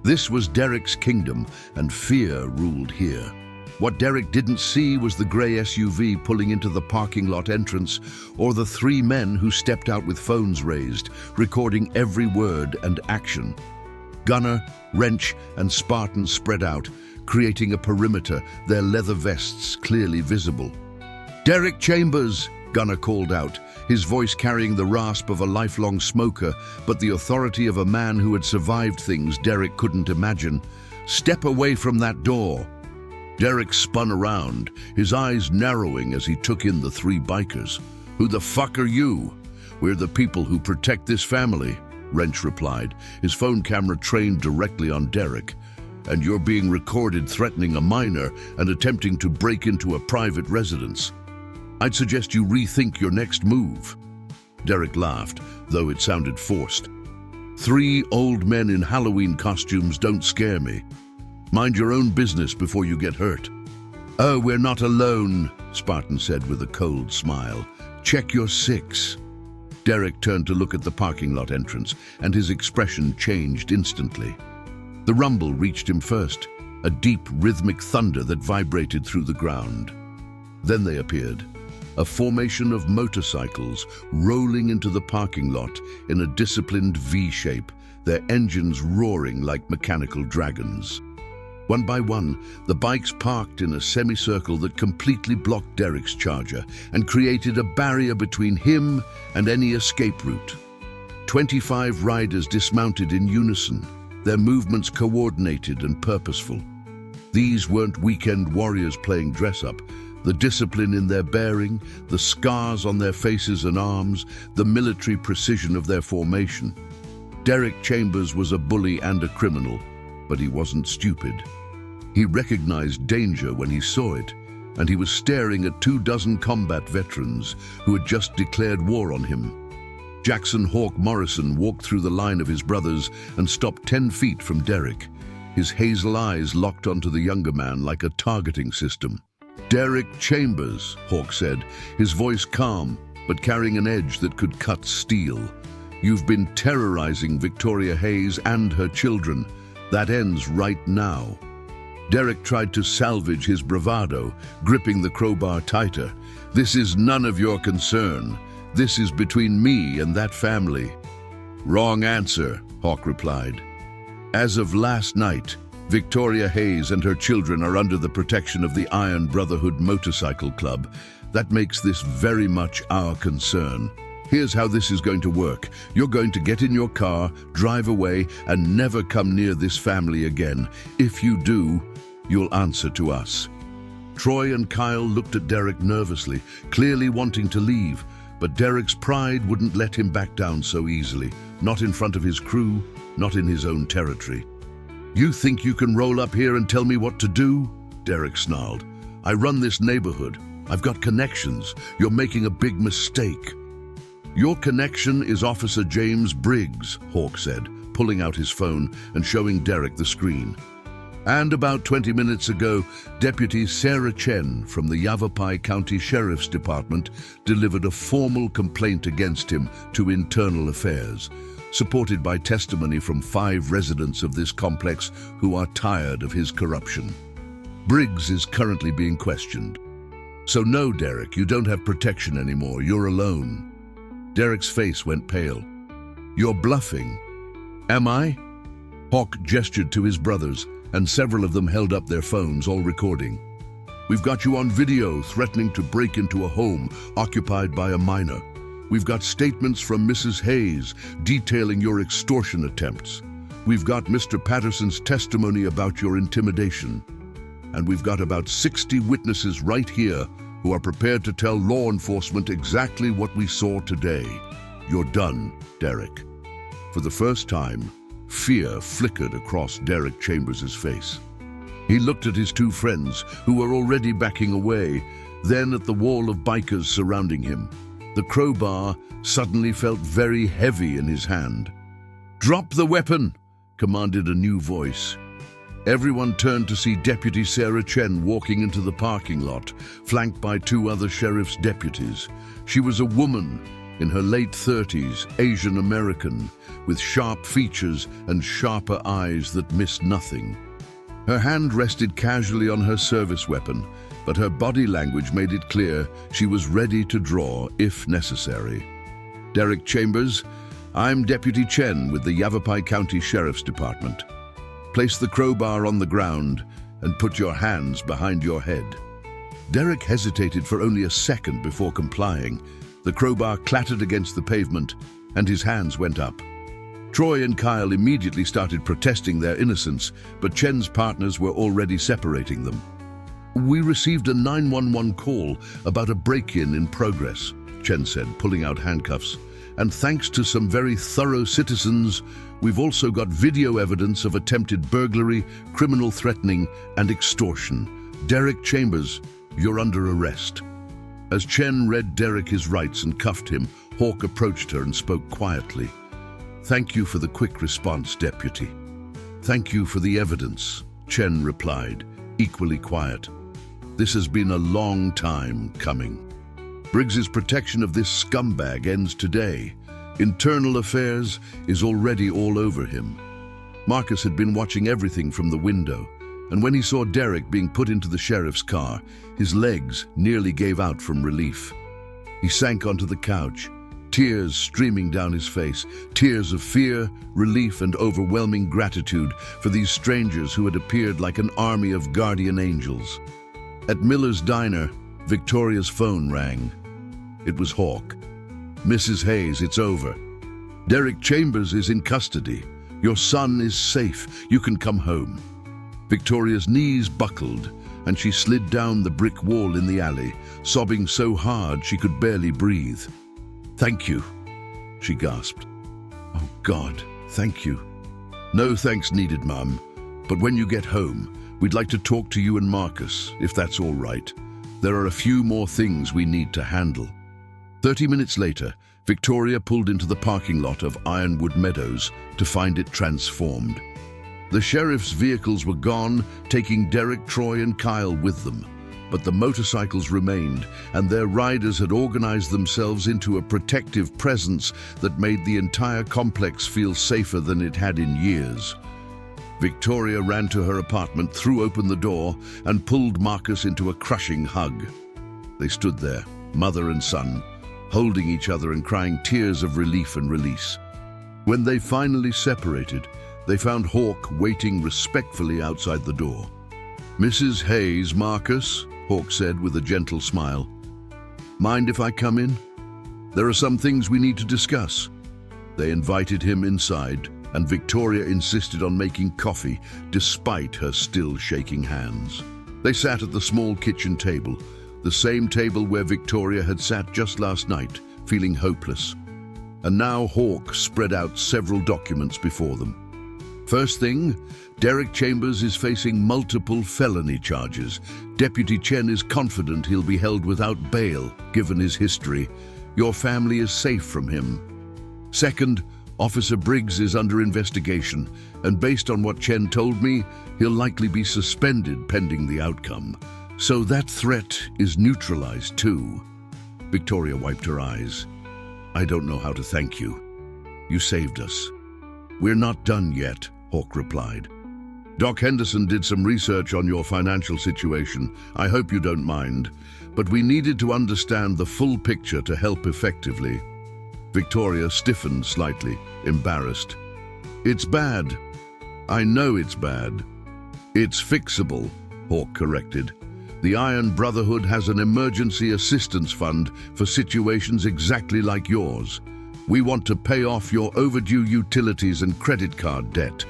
This was Derek's kingdom, and fear ruled here. What Derek didn't see was the grey SUV pulling into the parking lot entrance, or the 3 men who stepped out with phones raised, recording every word and action. Gunner, Wrench, and Spartan spread out, creating a perimeter, their leather vests clearly visible. "Derek Chambers!" Gunner called out, his voice carrying the rasp of a lifelong smoker, but the authority of a man who had survived things Derek couldn't imagine. "Step away from that door!" Derek spun around, his eyes narrowing as he took in the 3 bikers. "Who the fuck are you?" "We're the people who protect this family," Wrench replied, his phone camera trained directly on Derek. "And you're being recorded threatening a minor and attempting to break into a private residence. I'd suggest you rethink your next move." Derek laughed, though it sounded forced. 3 old men in Halloween costumes don't scare me. Mind your own business before you get hurt. Oh, we're not alone, Spartan said with a cold smile. Check your 6. Derek turned to look at the parking lot entrance, and his expression changed instantly. The rumble reached him first, a deep, rhythmic thunder that vibrated through the ground. Then they appeared, a formation of motorcycles rolling into the parking lot in a disciplined V-shape, their engines roaring like mechanical dragons. One by one, the bikes parked in a semicircle that completely blocked Derek's charger and created a barrier between him and any escape route. 25 riders dismounted in unison, their movements coordinated and purposeful. These weren't weekend warriors playing dress-up. The discipline in their bearing, the scars on their faces and arms, the military precision of their formation. Derek Chambers was a bully and a criminal, but he wasn't stupid. He recognized danger when he saw it, and he was staring at 24 combat veterans who had just declared war on him. Jackson Hawk Morrison walked through the line of his brothers and stopped 10 feet from Derek, his hazel eyes locked onto the younger man like a targeting system. Derek Chambers, Hawk said, his voice calm, but carrying an edge that could cut steel. You've been terrorizing Victoria Hayes and her children. That ends right now. Derek tried to salvage his bravado, gripping the crowbar tighter. This is none of your concern. This is between me and that family. Wrong answer, Hawk replied. As of last night, Victoria Hayes and her children are under the protection of the Iron Brotherhood Motorcycle Club. That makes this very much our concern. Here's how this is going to work. You're going to get in your car, drive away, and never come near this family again. If you do, you'll answer to us. Troy and Kyle looked at Derek nervously, clearly wanting to leave, but Derek's pride wouldn't let him back down so easily. Not in front of his crew, not in his own territory. You think you can roll up here and tell me what to do? Derek snarled. I run this neighborhood. I've got connections. You're making a big mistake. Your connection is Officer James Briggs, Hawk said, pulling out his phone and showing Derek the screen. And about 20 minutes ago, Deputy Sarah Chen from the Yavapai County Sheriff's Department delivered a formal complaint against him to Internal Affairs, supported by testimony from 5 residents of this complex who are tired of his corruption. Briggs is currently being questioned. So no, Derek, you don't have protection anymore. You're alone. Derek's face went pale. You're bluffing. Am I? Hawk gestured to his brothers, and several of them held up their phones, all recording. We've got you on video threatening to break into a home occupied by a minor. We've got statements from Mrs. Hayes detailing your extortion attempts. We've got Mr. Patterson's testimony about your intimidation. And we've got about 60 witnesses right here who are prepared to tell law enforcement exactly what we saw today. You're done, Derek. For the first time, fear flickered across Derek Chambers' face. He looked at his 2 friends, who were already backing away, then at the wall of bikers surrounding him. The crowbar suddenly felt very heavy in his hand. Drop the weapon, commanded a new voice. Everyone turned to see Deputy Sarah Chen walking into the parking lot, flanked by 2 other sheriff's deputies. She was a woman in her late 30s, Asian American, with sharp features and sharper eyes that missed nothing. Her hand rested casually on her service weapon, but her body language made it clear she was ready to draw if necessary. Derek Chambers, I'm Deputy Chen with the Yavapai County Sheriff's Department. Place the crowbar on the ground and put your hands behind your head. Derek hesitated for only a second before complying. The crowbar clattered against the pavement and his hands went up. Troy and Kyle immediately started protesting their innocence, but Chen's partners were already separating them. We received a 911 call about a break-in in progress, Chen said, pulling out handcuffs. And thanks to some very thorough citizens, we've also got video evidence of attempted burglary, criminal threatening, and extortion. Derek Chambers, you're under arrest. As Chen read Derek his rights and cuffed him, Hawk approached her and spoke quietly. "Thank you for the quick response, Deputy." "Thank you for the evidence," Chen replied, equally quiet. "This has been a long time coming. Briggs's protection of this scumbag ends today. Internal affairs is already all over him." Marcus had been watching everything from the window, and when he saw Derek being put into the sheriff's car, his legs nearly gave out from relief. He sank onto the couch, tears streaming down his face, tears of fear, relief, and overwhelming gratitude for these strangers who had appeared like an army of guardian angels. At Miller's diner, Victoria's phone rang. It was Hawk. "Mrs. Hayes, it's over. Derek Chambers is in custody. Your son is safe. You can come home." Victoria's knees buckled, and she slid down the brick wall in the alley, sobbing so hard she could barely breathe. "Thank you," she gasped. "Oh God, thank you." "No thanks needed, Mum. But when you get home, we'd like to talk to you and Marcus, if that's all right. There are a few more things we need to handle." 30 minutes later, Victoria pulled into the parking lot of Ironwood Meadows to find it transformed. The sheriff's vehicles were gone, taking Derek, Troy, and Kyle with them. But the motorcycles remained, and their riders had organized themselves into a protective presence that made the entire complex feel safer than it had in years. Victoria ran to her apartment, threw open the door, and pulled Marcus into a crushing hug. They stood there, mother and son, holding each other and crying tears of relief and release. When they finally separated, they found Hawk waiting respectfully outside the door. "Mrs. Hayes, Marcus," Hawk said with a gentle smile. "Mind if I come in? There are some things we need to discuss." They invited him inside, and Victoria insisted on making coffee, despite her still shaking hands. They sat at the small kitchen table, the same table where Victoria had sat just last night, feeling hopeless. And now Hawk spread out several documents before them. First thing, Derek Chambers is facing multiple felony charges. Deputy Chen is confident he'll be held without bail, given his history. Your family is safe from him. Second, Officer Briggs is under investigation, and based on what Chen told me, he'll likely be suspended pending the outcome. So that threat is neutralized too. Victoria wiped her eyes. "I don't know how to thank you. You saved us." "We're not done yet," Hawk replied. "Doc Henderson did some research on your financial situation. I hope you don't mind. But we needed to understand the full picture to help effectively." Victoria stiffened slightly, embarrassed. "It's bad. I know it's bad." "It's fixable," Hawk corrected. "The Iron Brotherhood has an emergency assistance fund for situations exactly like yours. We want to pay off your overdue utilities and credit card debt.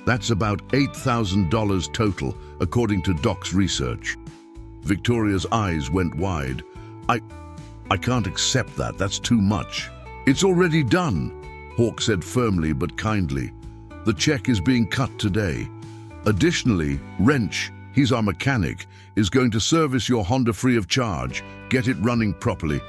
That's about $8,000 total, according to Doc's research." Victoria's eyes went wide. I can't accept that. That's too much." "It's already done," Hawk said firmly but kindly. "The check is being cut today. Additionally, Wrench, he's our mechanic, is going to service your Honda free of charge, get it running properly.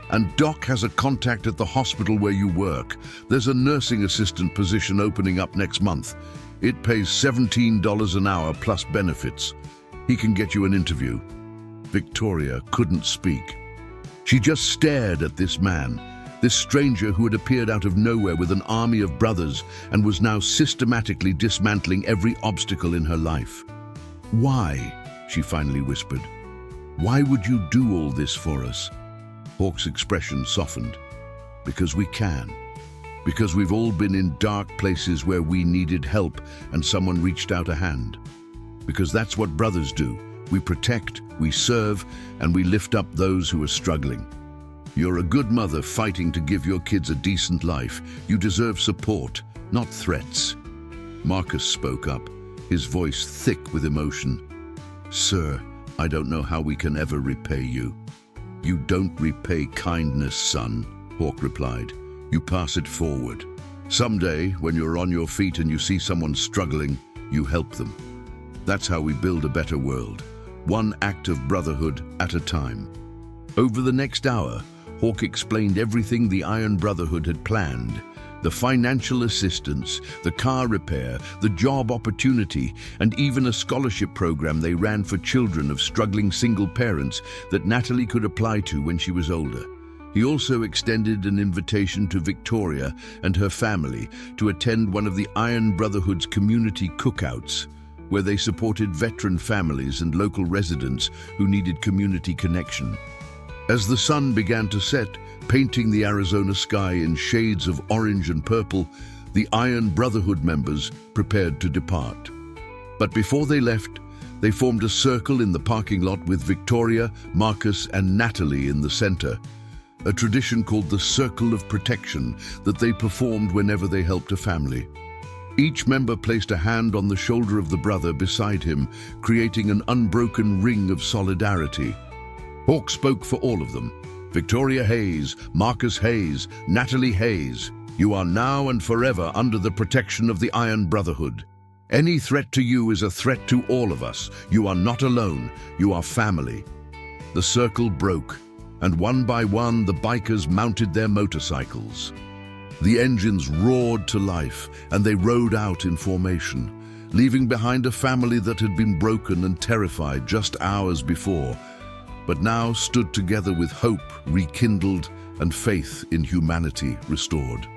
And Doc has a contact at the hospital where you work. There's a nursing assistant position opening up next month. It pays $17 an hour plus benefits. He can get you an interview." Victoria couldn't speak. She just stared at this man, this stranger who had appeared out of nowhere with an army of brothers and was now systematically dismantling every obstacle in her life. "Why?" she finally whispered. "Why would you do all this for us?" Hawk's expression softened. "Because we can. Because we've all been in dark places where we needed help and someone reached out a hand. Because that's what brothers do. We protect, we serve, and we lift up those who are struggling. You're a good mother fighting to give your kids a decent life. You deserve support, not threats." Marcus spoke up, his voice thick with emotion. "Sir, I don't know how we can ever repay you." "You don't repay kindness, son," Hawk replied. "You pass it forward. Someday, when you're on your feet and you see someone struggling, you help them. That's how we build a better world, one act of brotherhood at a time." Over the next hour, Hawk explained everything the Iron Brotherhood had planned. The financial assistance, the car repair, the job opportunity, and even a scholarship program they ran for children of struggling single parents that Natalie could apply to when she was older. He also extended an invitation to Victoria and her family to attend one of the Iron Brotherhood's community cookouts, where they supported veteran families and local residents who needed community connection. As the sun began to set, painting the Arizona sky in shades of orange and purple, the Iron Brotherhood members prepared to depart. But before they left, they formed a circle in the parking lot with Victoria, Marcus, and Natalie in the center, a tradition called the Circle of Protection that they performed whenever they helped a family. Each member placed a hand on the shoulder of the brother beside him, creating an unbroken ring of solidarity. Hawk spoke for all of them. Victoria Hayes, Marcus Hayes, Natalie Hayes, you are now and forever under the protection of the Iron Brotherhood. Any threat to you is a threat to all of us. You are not alone. You are family. The circle broke, and one by one the bikers mounted their motorcycles. The engines roared to life, and they rode out in formation, leaving behind a family that had been broken and terrified just hours before, but now stood together with hope rekindled and faith in humanity restored.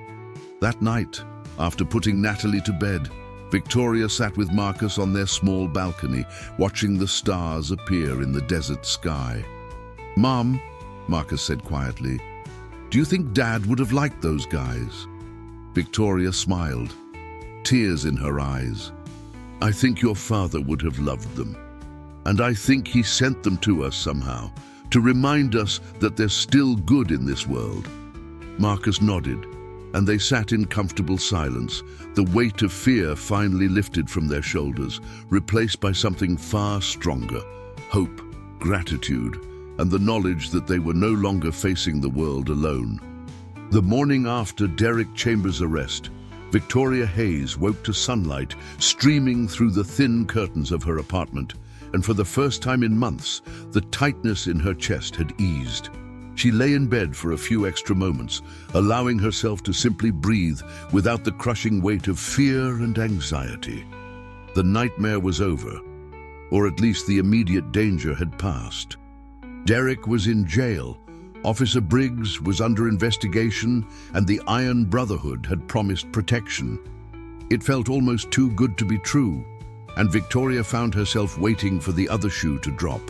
That night, after putting Natalie to bed, Victoria sat with Marcus on their small balcony, watching the stars appear in the desert sky. "Mom," Marcus said quietly, "do you think Dad would have liked those guys?" Victoria smiled, tears in her eyes. "I think your father would have loved them. And I think he sent them to us somehow, to remind us that there's still good in this world." Marcus nodded, and they sat in comfortable silence, the weight of fear finally lifted from their shoulders, replaced by something far stronger: hope, gratitude, and the knowledge that they were no longer facing the world alone. The morning after Derek Chambers' arrest, Victoria Hayes woke to sunlight streaming through the thin curtains of her apartment, and for the first time in months, the tightness in her chest had eased. She lay in bed for a few extra moments, allowing herself to simply breathe without the crushing weight of fear and anxiety. The nightmare was over, or at least the immediate danger had passed. Derek was in jail, Officer Briggs was under investigation, and the Iron Brotherhood had promised protection. It felt almost too good to be true, and Victoria found herself waiting for the other shoe to drop.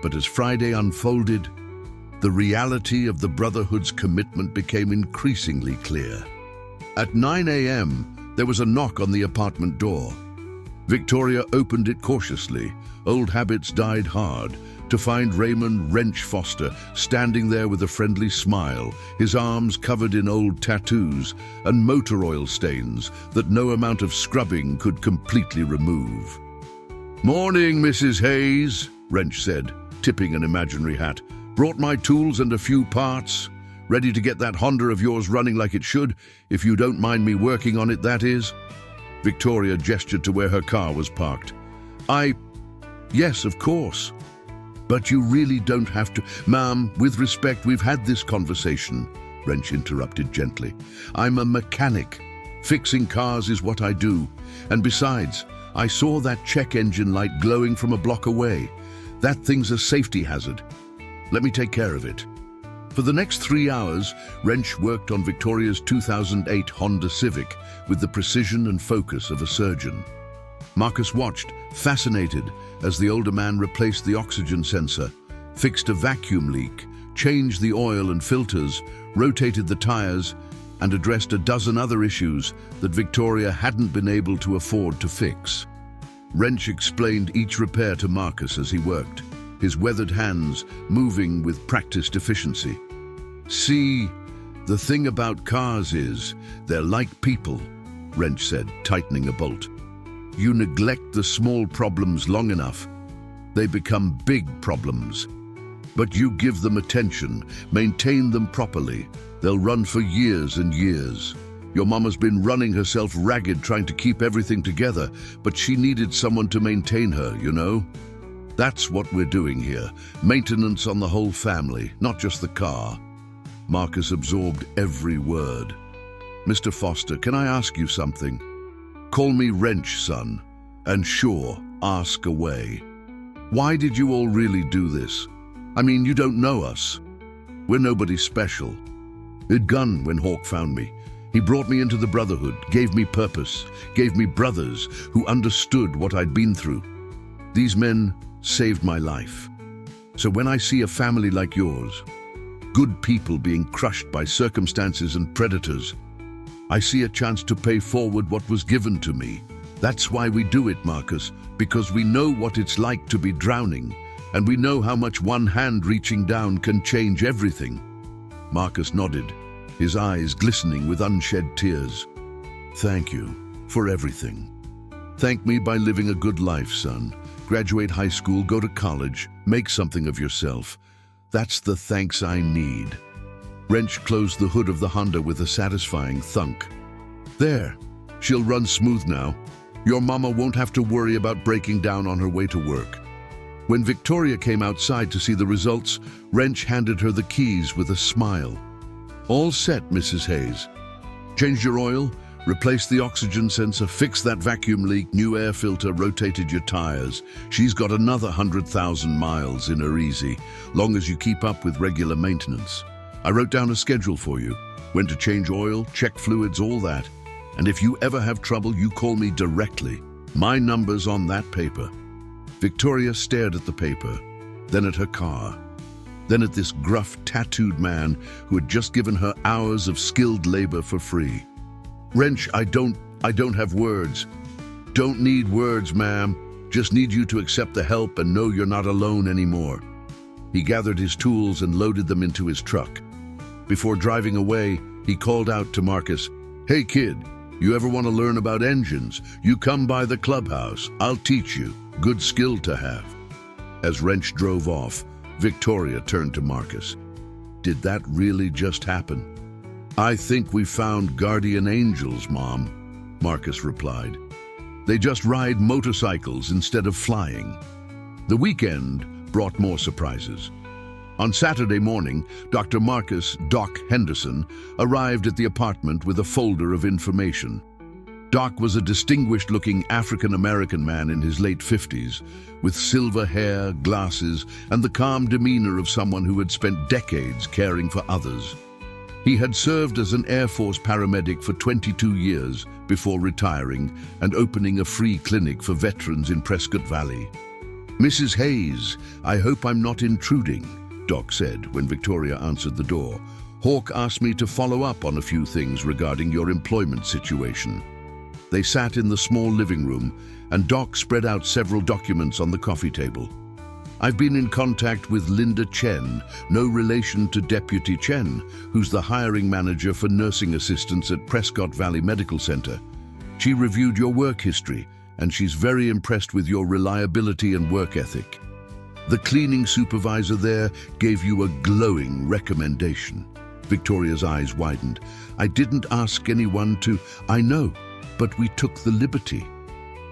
But as Friday unfolded, the reality of the Brotherhood's commitment became increasingly clear. At 9 a.m., there was a knock on the apartment door. Victoria opened it cautiously. Old habits died hard, to find Raymond Wrench Foster standing there with a friendly smile, his arms covered in old tattoos and motor oil stains that no amount of scrubbing could completely remove. "Morning, Mrs. Hayes," Wrench said, tipping an imaginary hat. "Brought my tools and a few parts. Ready to get that Honda of yours running like it should, if you don't mind me working on it, that is." Victoria gestured to where her car was parked. Yes, of course. But you really don't have to." "Ma'am, with respect, we've had this conversation," Wrench interrupted gently. "I'm a mechanic. Fixing cars is what I do. And besides, I saw that check engine light glowing from a block away. That thing's a safety hazard. Let me take care of it." For the next 3 hours, Wrench worked on Victoria's 2008 Honda Civic with the precision and focus of a surgeon. Marcus watched, fascinated, as the older man replaced the oxygen sensor, fixed a vacuum leak, changed the oil and filters, rotated the tires, and addressed a dozen other issues that Victoria hadn't been able to afford to fix. Wrench explained each repair to Marcus as he worked, his weathered hands moving with practiced efficiency. "See, the thing about cars is, they're like people," Wrench said, tightening a bolt. "You neglect the small problems long enough, they become big problems. But you give them attention, maintain them properly, they'll run for years and years. Your mama's been running herself ragged trying to keep everything together, but she needed someone to maintain her, you know? That's what we're doing here, maintenance on the whole family, not just the car." Marcus absorbed every word. "Mr. Foster, can I ask you something? Call me Wrench, son, and sure, ask away. Why did you all really do this? I mean, you don't know us. We're nobody special. It'd gone when Hawk found me. He brought me into the Brotherhood, gave me purpose, gave me brothers who understood what I'd been through. These men saved my life. So when I see a family like yours, good people being crushed by circumstances and predators, I see a chance to pay forward what was given to me. That's why we do it, Marcus, because we know what it's like to be drowning, and we know how much one hand reaching down can change everything." Marcus nodded, his eyes glistening with unshed tears. "Thank you for everything. Thank me by living a good life, son. Graduate high school, go to college, make something of yourself. That's the thanks I need." Wrench closed the hood of the Honda with a satisfying thunk. "There, she'll run smooth now. Your mama won't have to worry about breaking down on her way to work." When Victoria came outside to see the results, Wrench handed her the keys with a smile. "All set, Mrs. Hayes. Changed your oil, replaced the oxygen sensor, fixed that vacuum leak, new air filter, rotated your tires. She's got another 100,000 miles in her easy, long as you keep up with regular maintenance. I wrote down a schedule for you. When to change oil, check fluids, all that. And if you ever have trouble, you call me directly. My number's on that paper." Victoria stared at the paper, then at her car, then at this gruff, tattooed man who had just given her hours of skilled labor for free. "Wrench, I don't have words." "Don't need words, ma'am. Just need you to accept the help and know you're not alone anymore." He gathered his tools and loaded them into his truck. Before driving away, he called out to Marcus, "Hey kid, you ever want to learn about engines? You come by the clubhouse. I'll teach you. Good skill to have." As Wrench drove off, Victoria turned to Marcus. "Did that really just happen?" "I think we found guardian angels, Mom," Marcus replied. "They just ride motorcycles instead of flying." The weekend brought more surprises. On Saturday morning, Dr. Marcus "Doc" Henderson arrived at the apartment with a folder of information. Doc was a distinguished-looking African-American man in his late 50s, with silver hair, glasses, and the calm demeanor of someone who had spent decades caring for others. He had served as an Air Force paramedic for 22 years before retiring and opening a free clinic for veterans in Prescott Valley. "Mrs. Hayes, I hope I'm not intruding," Doc said when Victoria answered the door. "Hawk asked me to follow up on a few things regarding your employment situation." They sat in the small living room, and Doc spread out several documents on the coffee table. "I've been in contact with Linda Chen, no relation to Deputy Chen, who's the hiring manager for nursing assistants at Prescott Valley Medical Center. She reviewed your work history, and she's very impressed with your reliability and work ethic. The cleaning supervisor there gave you a glowing recommendation." Victoria's eyes widened. "I didn't ask anyone to..." "I know, but we took the liberty.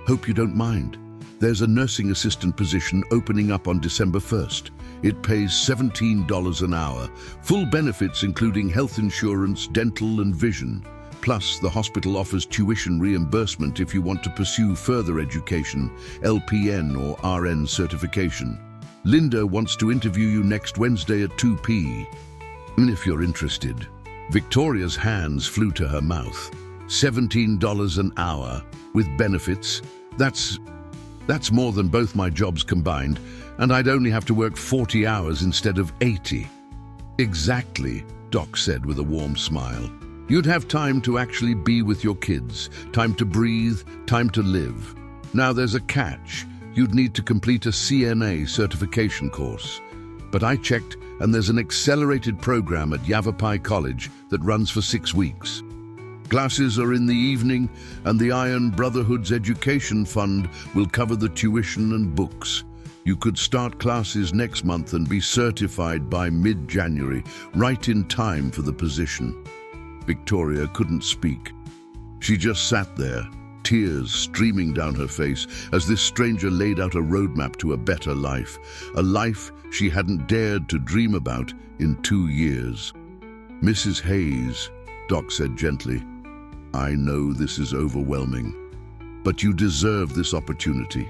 Hope you don't mind. There's a nursing assistant position opening up on December 1st. It pays $17 an hour, full benefits including health insurance, dental and vision. Plus, the hospital offers tuition reimbursement if you want to pursue further education, LPN or RN certification. Linda wants to interview you next Wednesday at 2 p.m. if you're interested." Victoria's hands flew to her mouth. $17 an hour, with benefits? That's more than both my jobs combined, and I'd only have to work 40 hours instead of 80. "Exactly," Doc said with a warm smile. "You'd have time to actually be with your kids, time to breathe, time to live. Now there's a catch. You'd need to complete a CNA certification course. But I checked, and there's an accelerated program at Yavapai College that runs for 6 weeks. Classes are in the evening, and the Iron Brotherhood's Education Fund will cover the tuition and books. You could start classes next month and be certified by mid-January, right in time for the position." Victoria couldn't speak. She just sat there, tears streaming down her face as this stranger laid out a roadmap to a better life, a life she hadn't dared to dream about in 2 years. "Mrs. Hayes," Doc said gently, "I know this is overwhelming, but you deserve this opportunity.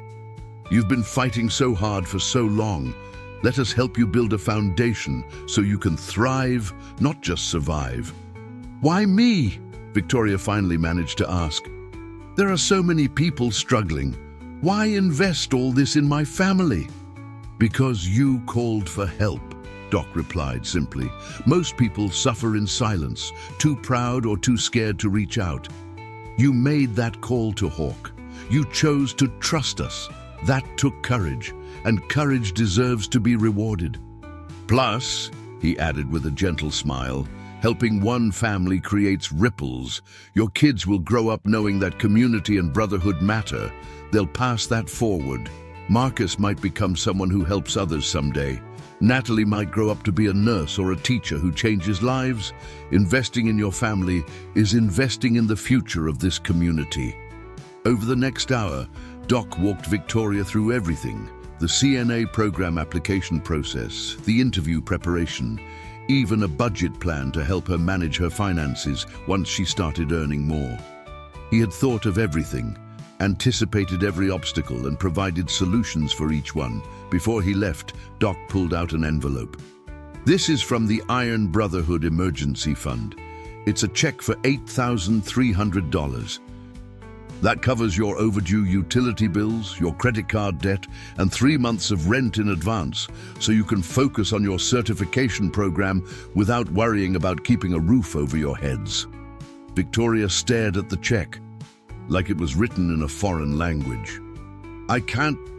You've been fighting so hard for so long. Let us help you build a foundation so you can thrive, not just survive." "Why me?" Victoria finally managed to ask. "There are so many people struggling. Why invest all this in my family?" "Because you called for help," Doc replied simply. "Most people suffer in silence, too proud or too scared to reach out. You made that call to Hawk. You chose to trust us. That took courage, and courage deserves to be rewarded. Plus," he added with a gentle smile, "helping one family creates ripples. Your kids will grow up knowing that community and brotherhood matter. They'll pass that forward. Marcus might become someone who helps others someday. Natalie might grow up to be a nurse or a teacher who changes lives. Investing in your family is investing in the future of this community." Over the next hour, Doc walked Victoria through everything: the CNA program application process, the interview preparation, even a budget plan to help her manage her finances once she started earning more. He had thought of everything, anticipated every obstacle, and provided solutions for each one. Before he left, Doc pulled out an envelope. "This is from the Iron Brotherhood Emergency Fund. It's a check for $8,300. That covers your overdue utility bills, your credit card debt, and 3 months of rent in advance, so you can focus on your certification program without worrying about keeping a roof over your heads." Victoria stared at the check, like it was written in a foreign language.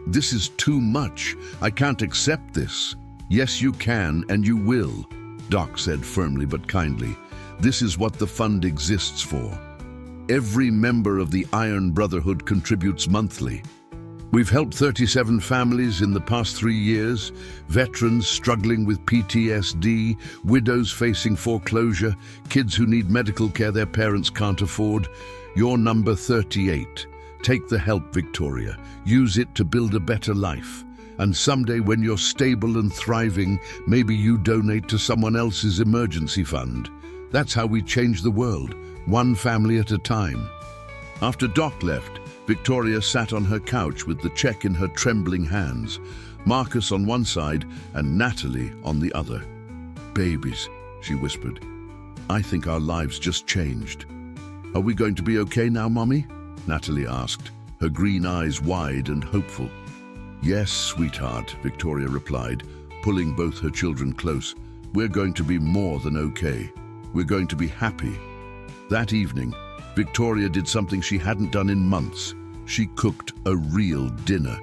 This is too much. I can't accept this." "Yes, you can, and you will," Doc said firmly but kindly. "This is what the fund exists for. Every member of the Iron Brotherhood contributes monthly. We've helped 37 families in the past 3 years, veterans struggling with PTSD, widows facing foreclosure, kids who need medical care their parents can't afford. You're number 38. Take the help, Victoria. Use it to build a better life. And someday when you're stable and thriving, maybe you donate to someone else's emergency fund. That's how we change the world, one family at a time." After Doc left, Victoria sat on her couch with the check in her trembling hands, Marcus on one side and Natalie on the other. "Babies," she whispered. "I think our lives just changed." "Are we going to be okay now, Mommy?" Natalie asked, her green eyes wide and hopeful. "Yes, sweetheart," Victoria replied, pulling both her children close. "We're going to be more than okay. We're going to be happy." That evening, Victoria did something she hadn't done in months. She cooked a real dinner.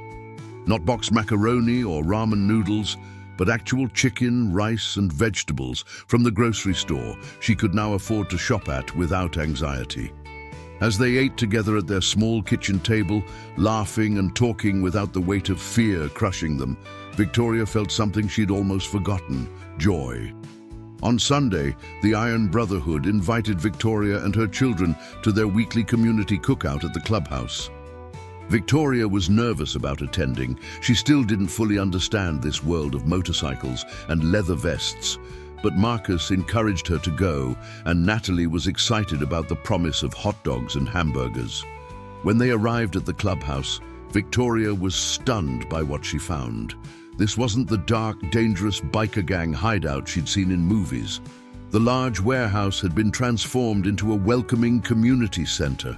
Not boxed macaroni or ramen noodles, but actual chicken, rice, and vegetables from the grocery store she could now afford to shop at without anxiety. As they ate together at their small kitchen table, laughing and talking without the weight of fear crushing them, Victoria felt something she'd almost forgotten: joy. On Sunday, the Iron Brotherhood invited Victoria and her children to their weekly community cookout at the clubhouse. Victoria was nervous about attending. She still didn't fully understand this world of motorcycles and leather vests, but Marcus encouraged her to go, and Natalie was excited about the promise of hot dogs and hamburgers. When they arrived at the clubhouse, Victoria was stunned by what she found. This wasn't the dark, dangerous biker gang hideout she'd seen in movies. The large warehouse had been transformed into a welcoming community center.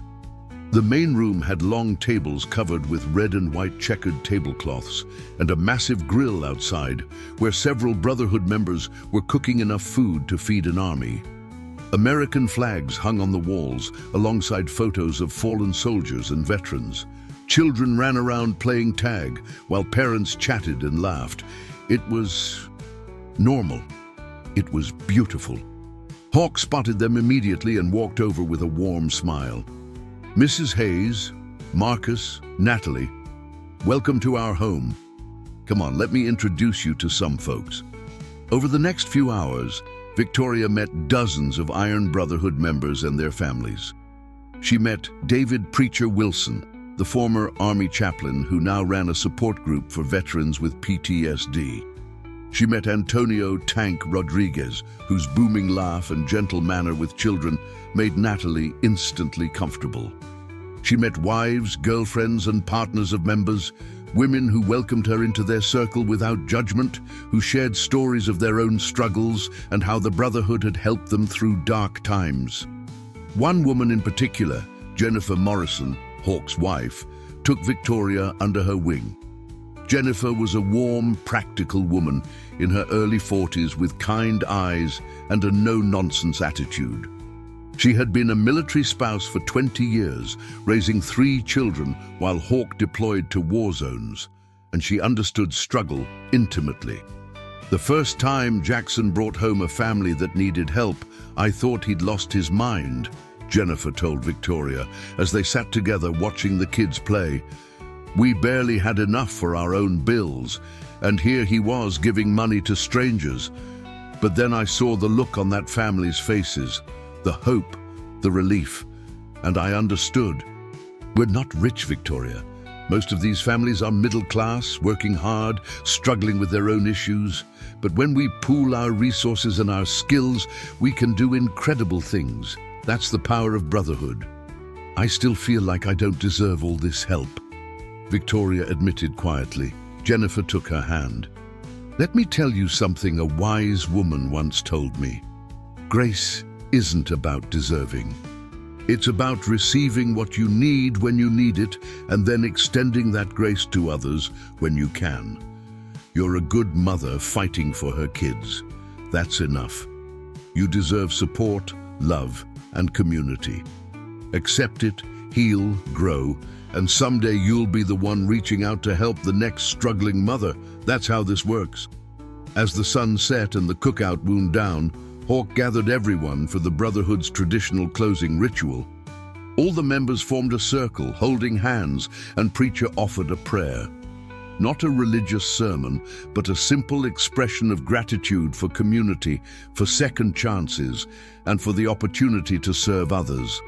The main room had long tables covered with red and white checkered tablecloths and a massive grill outside where several Brotherhood members were cooking enough food to feed an army. American flags hung on the walls alongside photos of fallen soldiers and veterans. Children ran around playing tag while parents chatted and laughed. It was normal. It was beautiful. Hawk spotted them immediately and walked over with a warm smile. "Mrs. Hayes, Marcus, Natalie, welcome to our home. Come on, let me introduce you to some folks." Over the next few hours, Victoria met dozens of Iron Brotherhood members and their families. She met David Preacher Wilson, the former Army chaplain who now ran a support group for veterans with PTSD. She met Antonio "Tank" Rodriguez, whose booming laugh and gentle manner with children made Natalie instantly comfortable. She met wives, girlfriends, and partners of members, women who welcomed her into their circle without judgment, who shared stories of their own struggles and how the brotherhood had helped them through dark times. One woman in particular, Jennifer Morrison, Hawk's wife, took Victoria under her wing. Jennifer was a warm, practical woman in her early 40s with kind eyes and a no-nonsense attitude. She had been a military spouse for 20 years, raising 3 children while Hawk deployed to war zones, and she understood struggle intimately. "The first time Jackson brought home a family that needed help, I thought he'd lost his mind," Jennifer told Victoria as they sat together watching the kids play. "We barely had enough for our own bills, and here he was giving money to strangers. But then I saw the look on that family's faces, the hope, the relief, and I understood. We're not rich, Victoria. Most of these families are middle class, working hard, struggling with their own issues. But when we pool our resources and our skills, we can do incredible things. That's the power of brotherhood. I still feel like I don't deserve all this help," Victoria admitted quietly. Jennifer took her hand. "Let me tell you something a wise woman once told me. Grace isn't about deserving. It's about receiving what you need when you need it and then extending that grace to others when you can. You're a good mother fighting for her kids. That's enough. You deserve support, love, and community. Accept it, heal, grow, and someday you'll be the one reaching out to help the next struggling mother. That's how this works." As the sun set and the cookout wound down, Hawk gathered everyone for the Brotherhood's traditional closing ritual. All the members formed a circle, holding hands, and preacher offered a prayer. Not a religious sermon, but a simple expression of gratitude for community, for second chances, and for the opportunity to serve others.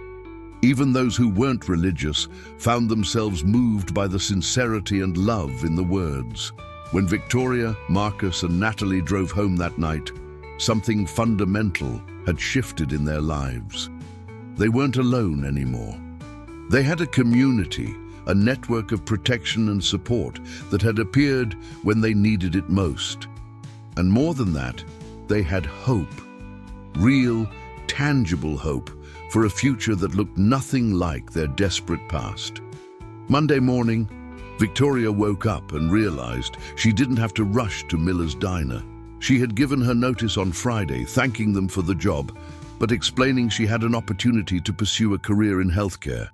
Even those who weren't religious found themselves moved by the sincerity and love in the words. When Victoria, Marcus, and Natalie drove home that night, something fundamental had shifted in their lives. They weren't alone anymore. They had a community, a network of protection and support that had appeared when they needed it most. And more than that, they had hope. Real, tangible hope for a future that looked nothing like their desperate past. Monday morning, Victoria woke up and realized she didn't have to rush to Miller's Diner. She had given her notice on Friday, thanking them for the job, but explaining she had an opportunity to pursue a career in healthcare.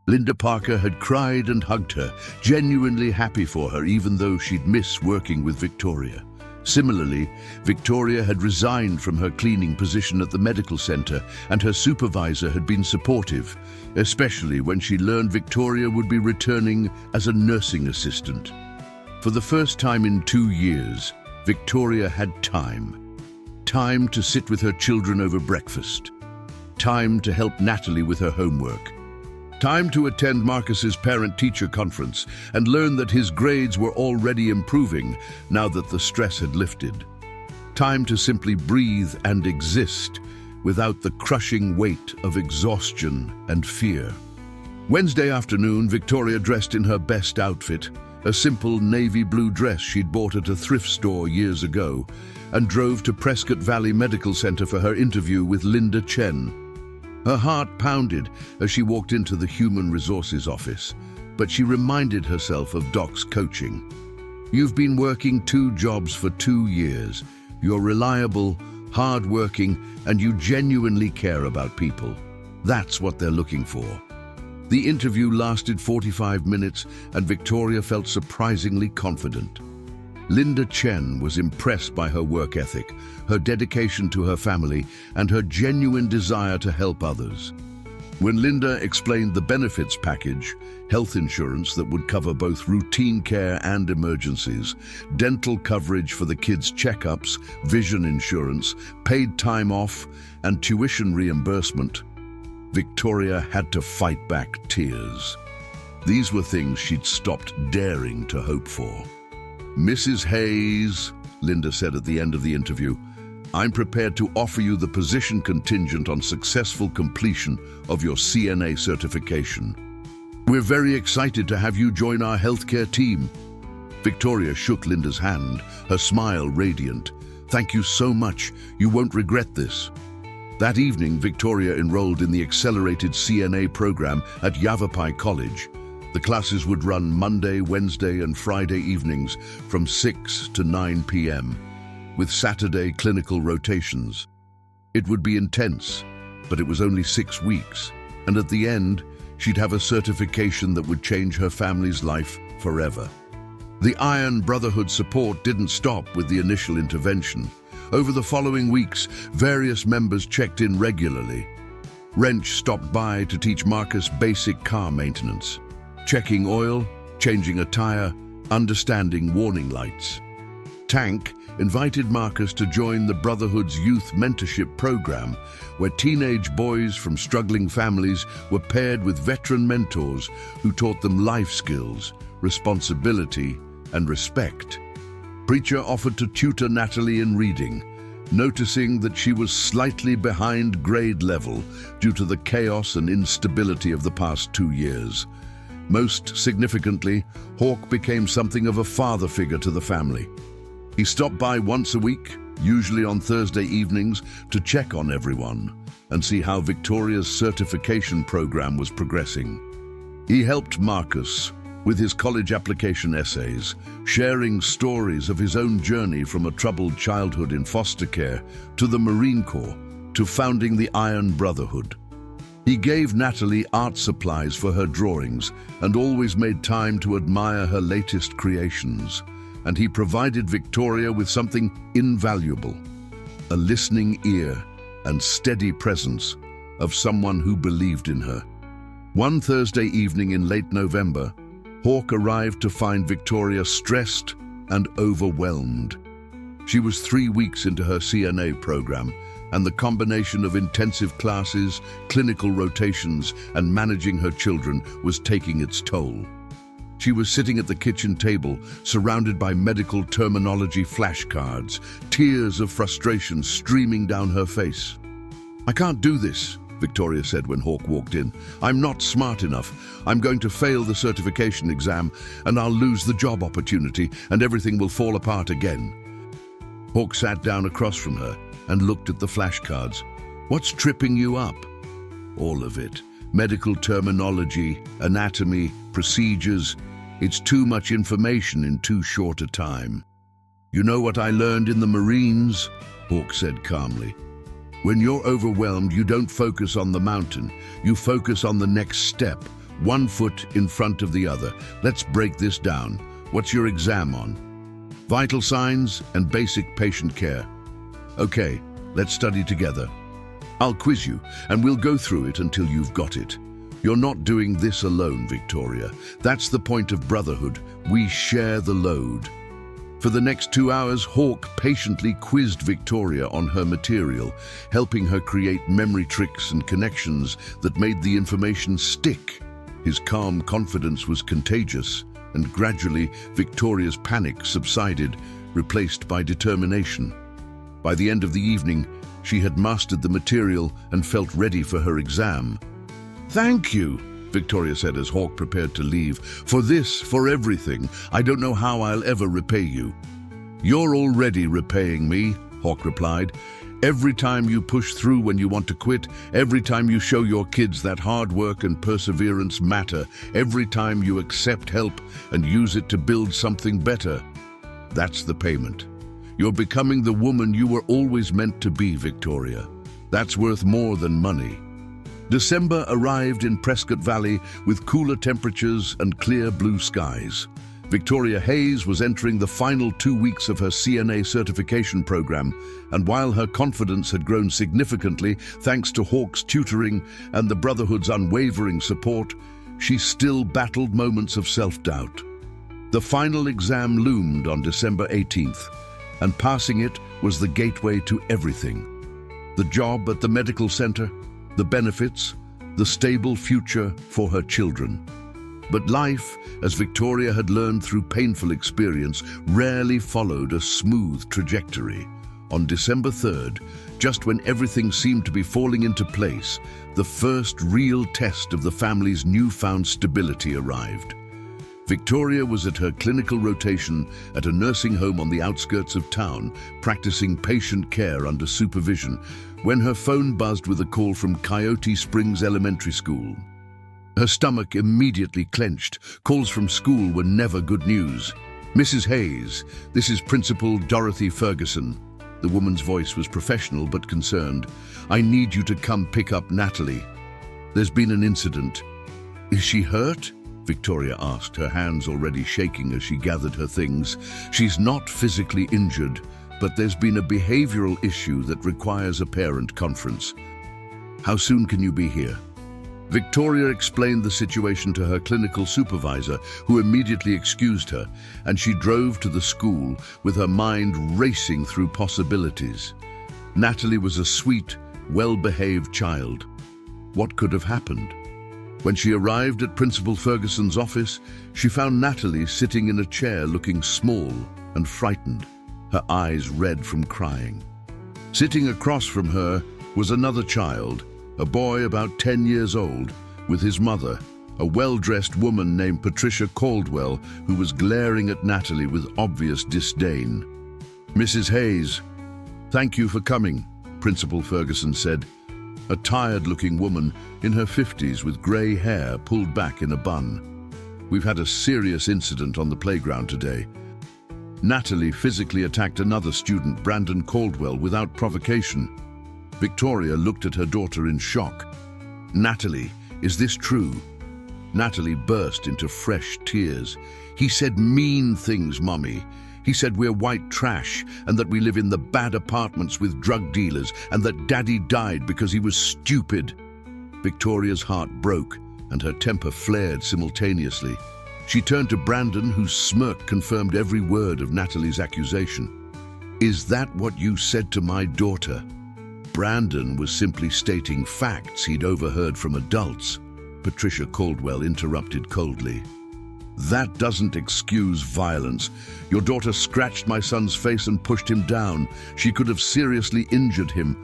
Linda Parker had cried and hugged her, genuinely happy for her even though she'd miss working with Victoria. Similarly, Victoria had resigned from her cleaning position at the medical center, and her supervisor had been supportive, especially when she learned Victoria would be returning as a nursing assistant. For the first time in 2 years, Victoria had time. Time to sit with her children over breakfast. Time to help Natalie with her homework. Time to attend Marcus's parent-teacher conference and learn that his grades were already improving now that the stress had lifted. Time to simply breathe and exist without the crushing weight of exhaustion and fear. Wednesday afternoon, Victoria dressed in her best outfit, a simple navy blue dress she'd bought at a thrift store years ago, and drove to Prescott Valley Medical Center for her interview with Linda Chen. Her heart pounded as she walked into the Human Resources office, but she reminded herself of Doc's coaching. "You've been working 2 jobs for 2 years. You're reliable, hard-working, and you genuinely care about people. That's what they're looking for." The interview lasted 45 minutes, and Victoria felt surprisingly confident. Linda Chen was impressed by her work ethic, her dedication to her family, and her genuine desire to help others. When Linda explained the benefits package, health insurance that would cover both routine care and emergencies, dental coverage for the kids' checkups, vision insurance, paid time off, and tuition reimbursement, Victoria had to fight back tears. These were things she'd stopped daring to hope for. Mrs. Hayes, Linda said at the end of the interview. "I'm prepared to offer you the position contingent on successful completion of your CNA certification. We're very excited to have you join our healthcare team." Victoria shook Linda's hand, her smile radiant. "Thank you so much. You won't regret this." That evening, Victoria enrolled in the accelerated CNA program at Yavapai College. The classes would run Monday, Wednesday, and Friday evenings from 6 to 9 p.m., with Saturday clinical rotations. It would be intense, but it was only 6 weeks, and at the end, she'd have a certification that would change her family's life forever. The Iron Brotherhood support didn't stop with the initial intervention. Over the following weeks, various members checked in regularly. Wrench stopped by to teach Marcus basic car maintenance, checking oil, changing a tire, understanding warning lights. Tank invited Marcus to join the Brotherhood's youth mentorship program, where teenage boys from struggling families were paired with veteran mentors who taught them life skills, responsibility, and respect. Preacher offered to tutor Natalie in reading, noticing that she was slightly behind grade level due to the chaos and instability of the past 2 years. Most significantly, Hawk became something of a father figure to the family. He stopped by once a week, usually on Thursday evenings, to check on everyone and see how Victoria's certification program was progressing. He helped Marcus with his college application essays, sharing stories of his own journey from a troubled childhood in foster care to the Marine Corps to founding the Iron Brotherhood. He gave Natalie art supplies for her drawings and always made time to admire her latest creations. And he provided Victoria with something invaluable, a listening ear and steady presence of someone who believed in her. One Thursday evening in late November, Hawk arrived to find Victoria stressed and overwhelmed. She was 3 weeks into her CNA program, and the combination of intensive classes, clinical rotations, and managing her children was taking its toll. She was sitting at the kitchen table, surrounded by medical terminology flashcards, tears of frustration streaming down her face. "I can't do this," Victoria said when Hawk walked in. "I'm not smart enough. I'm going to fail the certification exam, and I'll lose the job opportunity, and everything will fall apart again." Hawk sat down across from her and looked at the flashcards. "What's tripping you up?" "All of it. Medical terminology, anatomy, procedures. It's too much information in too short a time." "You know what I learned in the Marines?" Hawk said calmly. "When you're overwhelmed, you don't focus on the mountain. You focus on the next step, one foot in front of the other. Let's break this down. What's your exam on?" "Vital signs and basic patient care." "Okay, let's study together. I'll quiz you, and we'll go through it until you've got it. You're not doing this alone, Victoria. That's the point of brotherhood. We share the load." For the next 2 hours, Hawk patiently quizzed Victoria on her material, helping her create memory tricks and connections that made the information stick. His calm confidence was contagious, and gradually Victoria's panic subsided, replaced by determination. By the end of the evening, she had mastered the material and felt ready for her exam. "Thank you," Victoria said as Hawk prepared to leave. "For this, for everything. I don't know how I'll ever repay you." "You're already repaying me," Hawk replied. "Every time you push through when you want to quit, every time you show your kids that hard work and perseverance matter, every time you accept help and use it to build something better. That's the payment. You're becoming the woman you were always meant to be, Victoria. That's worth more than money." December arrived in Prescott Valley with cooler temperatures and clear blue skies. Victoria Hayes was entering the final 2 weeks of her CNA certification program, and while her confidence had grown significantly thanks to Hawk's tutoring and the Brotherhood's unwavering support, she still battled moments of self-doubt. The final exam loomed on December 18th, and passing it was the gateway to everything. The job at the medical center, the benefits, the stable future for her children. But life, as Victoria had learned through painful experience, rarely followed a smooth trajectory. On December 3rd, just when everything seemed to be falling into place, the first real test of the family's newfound stability arrived. Victoria was at her clinical rotation at a nursing home on the outskirts of town, practicing patient care under supervision, when her phone buzzed with a call from Coyote Springs Elementary School. Her stomach immediately clenched. Calls from school were never good news. "Mrs. Hayes, this is Principal Dorothy Ferguson." The woman's voice was professional but concerned. "I need you to come pick up Natalie. There's been an incident." "Is she hurt?" Victoria asked, her hands already shaking as she gathered her things. "She's not physically injured, but there's been a behavioral issue that requires a parent conference. How soon can you be here?" Victoria explained the situation to her clinical supervisor, who immediately excused her, and she drove to the school with her mind racing through possibilities. Natalie was a sweet, well-behaved child. What could have happened? When she arrived at Principal Ferguson's office, she found Natalie sitting in a chair looking small and frightened, her eyes red from crying. Sitting across from her was another child, a boy about 10 years old, with his mother, a well-dressed woman named Patricia Caldwell, who was glaring at Natalie with obvious disdain. "Mrs. Hayes, thank you for coming," Principal Ferguson said. A tired-looking woman in her 50s with grey hair pulled back in a bun. "We've had a serious incident on the playground today. Natalie physically attacked another student, Brandon Caldwell, without provocation." Victoria looked at her daughter in shock. "Natalie, is this true?" Natalie burst into fresh tears. "He said mean things, Mommy. He said we're white trash and that we live in the bad apartments with drug dealers and that Daddy died because he was stupid." Victoria's heart broke and her temper flared simultaneously. She turned to Brandon, whose smirk confirmed every word of Natalie's accusation. "Is that what you said to my daughter?" Brandon was simply stating facts he'd overheard from adults. Patricia Caldwell interrupted coldly. "That doesn't excuse violence. Your daughter scratched my son's face and pushed him down. She could have seriously injured him.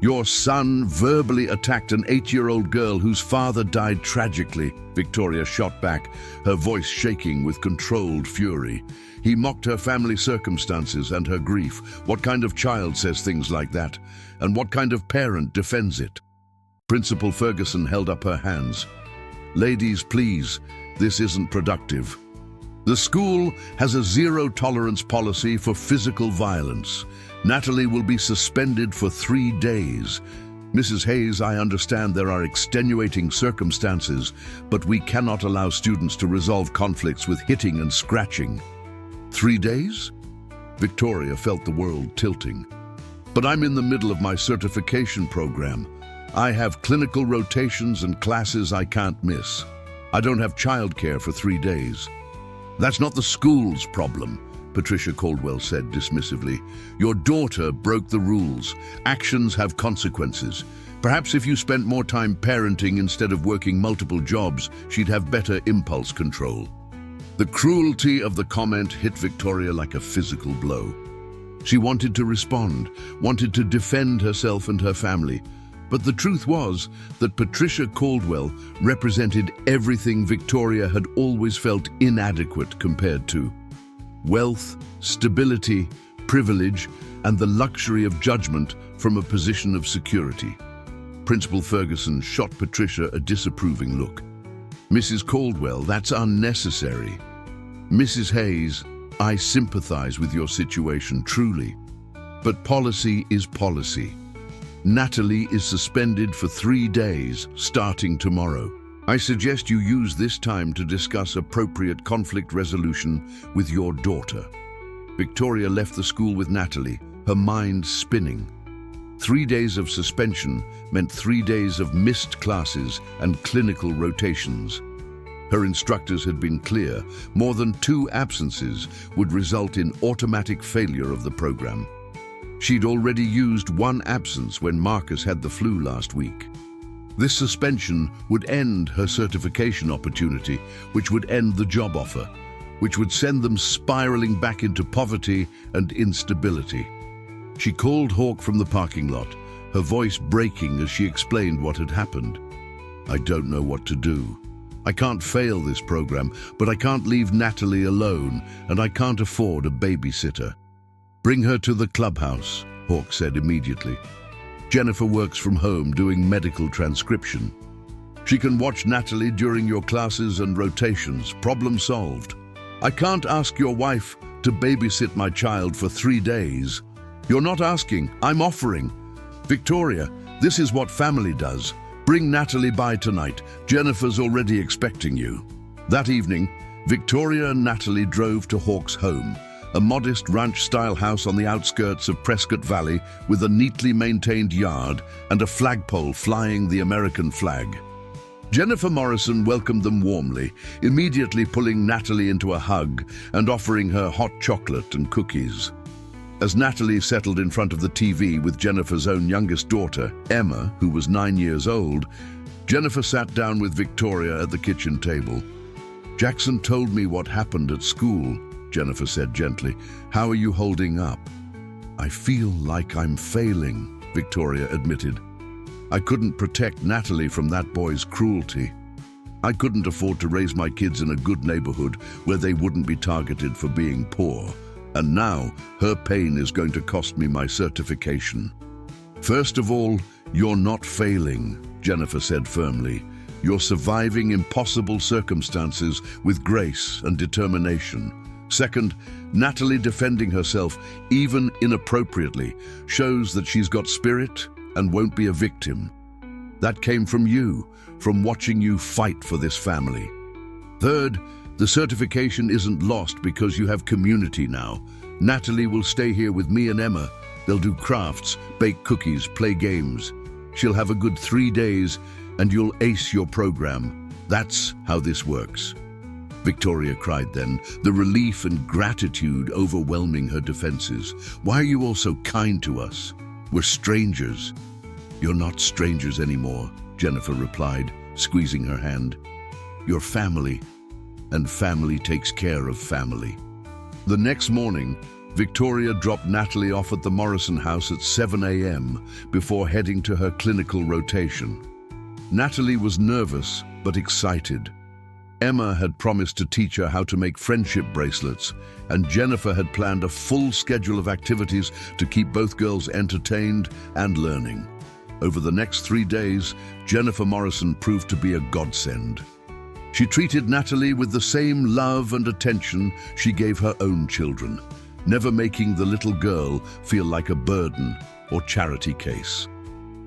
Your son verbally attacked an 8-year-old girl whose father died tragically," Victoria shot back, her voice shaking with controlled fury. "He mocked her family circumstances and her grief. What kind of child says things like that? And what kind of parent defends it?" Principal Ferguson held up her hands. "Ladies, please. This isn't productive. The school has a zero-tolerance policy for physical violence. Natalie will be suspended for 3 days. Mrs. Hayes, I understand there are extenuating circumstances, but we cannot allow students to resolve conflicts with hitting and scratching." 3 days? Victoria felt the world tilting. "But I'm in the middle of my certification program. I have clinical rotations and classes I can't miss. I don't have childcare for 3 days." "That's not the school's problem," Patricia Caldwell said dismissively. "Your daughter broke the rules. Actions have consequences. Perhaps if you spent more time parenting instead of working multiple jobs, she'd have better impulse control." The cruelty of the comment hit Victoria like a physical blow. She wanted to respond, wanted to defend herself and her family. But the truth was that Patricia Caldwell represented everything Victoria had always felt inadequate compared to: wealth, stability, privilege, and the luxury of judgment from a position of security. Principal Ferguson shot Patricia a disapproving look. "Mrs. Caldwell, that's unnecessary. Mrs. Hayes, I sympathize with your situation, truly. But policy is policy. Natalie is suspended for 3 days, starting tomorrow. I suggest you use this time to discuss appropriate conflict resolution with your daughter." Victoria left the school with Natalie, her mind spinning. 3 days of suspension meant 3 days of missed classes and clinical rotations. Her instructors had been clear: more than 2 absences would result in automatic failure of the program. She'd already used 1 absence when Marcus had the flu last week. This suspension would end her certification opportunity, which would end the job offer, which would send them spiraling back into poverty and instability. She called Hawk from the parking lot, her voice breaking as she explained what had happened. "I don't know what to do. I can't fail this program, but I can't leave Natalie alone, and I can't afford a babysitter." "Bring her to the clubhouse," Hawk said immediately. "Jennifer works from home doing medical transcription. She can watch Natalie during your classes and rotations. Problem solved." "I can't ask your wife to babysit my child for 3 days." "You're not asking, I'm offering." "Victoria, this is what family does. Bring Natalie by tonight. Jennifer's already expecting you." That evening, Victoria and Natalie drove to Hawk's home, a modest ranch-style house on the outskirts of Prescott Valley with a neatly maintained yard and a flagpole flying the American flag. Jennifer Morrison welcomed them warmly, immediately pulling Natalie into a hug and offering her hot chocolate and cookies. As Natalie settled in front of the TV with Jennifer's own youngest daughter, Emma, who was 9 years old, Jennifer sat down with Victoria at the kitchen table. "Jackson told me what happened at school," Jennifer said gently. "How are you holding up?" "I feel like I'm failing," Victoria admitted. "I couldn't protect Natalie from that boy's cruelty. I couldn't afford to raise my kids in a good neighborhood where they wouldn't be targeted for being poor. And now, her pain is going to cost me my certification." "First of all, you're not failing," Jennifer said firmly. "You're surviving impossible circumstances with grace and determination. Second, Natalie defending herself, even inappropriately, shows that she's got spirit and won't be a victim. That came from you, from watching you fight for this family. Third, the certification isn't lost because you have community now. Natalie will stay here with me and Emma. They'll do crafts, bake cookies, play games. She'll have a good 3 days and you'll ace your program. That's how this works." Victoria cried then, the relief and gratitude overwhelming her defenses. "Why are you all so kind to us? We're strangers." "You're not strangers anymore," Jennifer replied, squeezing her hand. "You're family, and family takes care of family." The next morning, Victoria dropped Natalie off at the Morrison house at 7 a.m. before heading to her clinical rotation. Natalie was nervous but excited. Emma had promised to teach her how to make friendship bracelets, and Jennifer had planned a full schedule of activities to keep both girls entertained and learning. Over the next 3 days, Jennifer Morrison proved to be a godsend. She treated Natalie with the same love and attention she gave her own children, never making the little girl feel like a burden or charity case.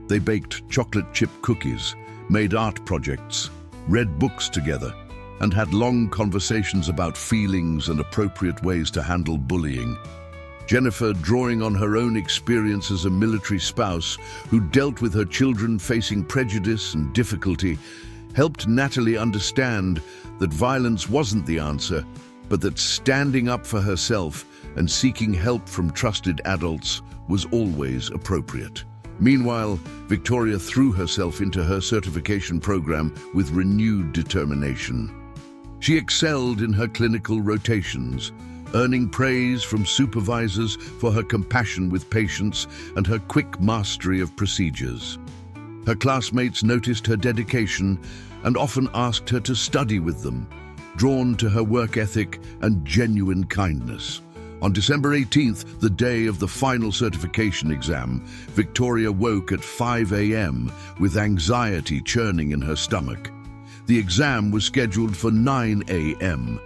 They baked chocolate chip cookies, made art projects, read books together, and had long conversations about feelings and appropriate ways to handle bullying. Jennifer, drawing on her own experience as a military spouse who dealt with her children facing prejudice and difficulty, helped Natalie understand that violence wasn't the answer, but that standing up for herself and seeking help from trusted adults was always appropriate. Meanwhile, Victoria threw herself into her certification program with renewed determination. She excelled in her clinical rotations, earning praise from supervisors for her compassion with patients and her quick mastery of procedures. Her classmates noticed her dedication and often asked her to study with them, drawn to her work ethic and genuine kindness. On December 18th, the day of the final certification exam, Victoria woke at 5 a.m. with anxiety churning in her stomach. The exam was scheduled for 9 a.m.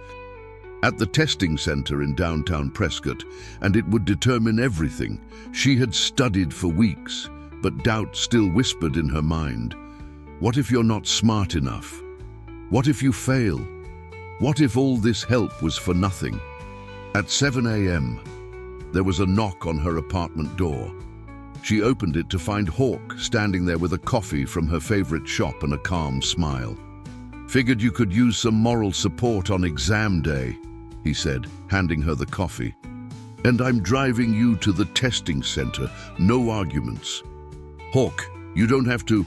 at the testing center in downtown Prescott, and it would determine everything. She had studied for weeks, but doubt still whispered in her mind. What if you're not smart enough? What if you fail? What if all this help was for nothing? At 7 a.m., there was a knock on her apartment door. She opened it to find Hawk standing there with a coffee from her favorite shop and a calm smile. "Figured you could use some moral support on exam day," he said, handing her the coffee. "And I'm driving you to the testing center. No arguments." "Hawk, you don't have to..."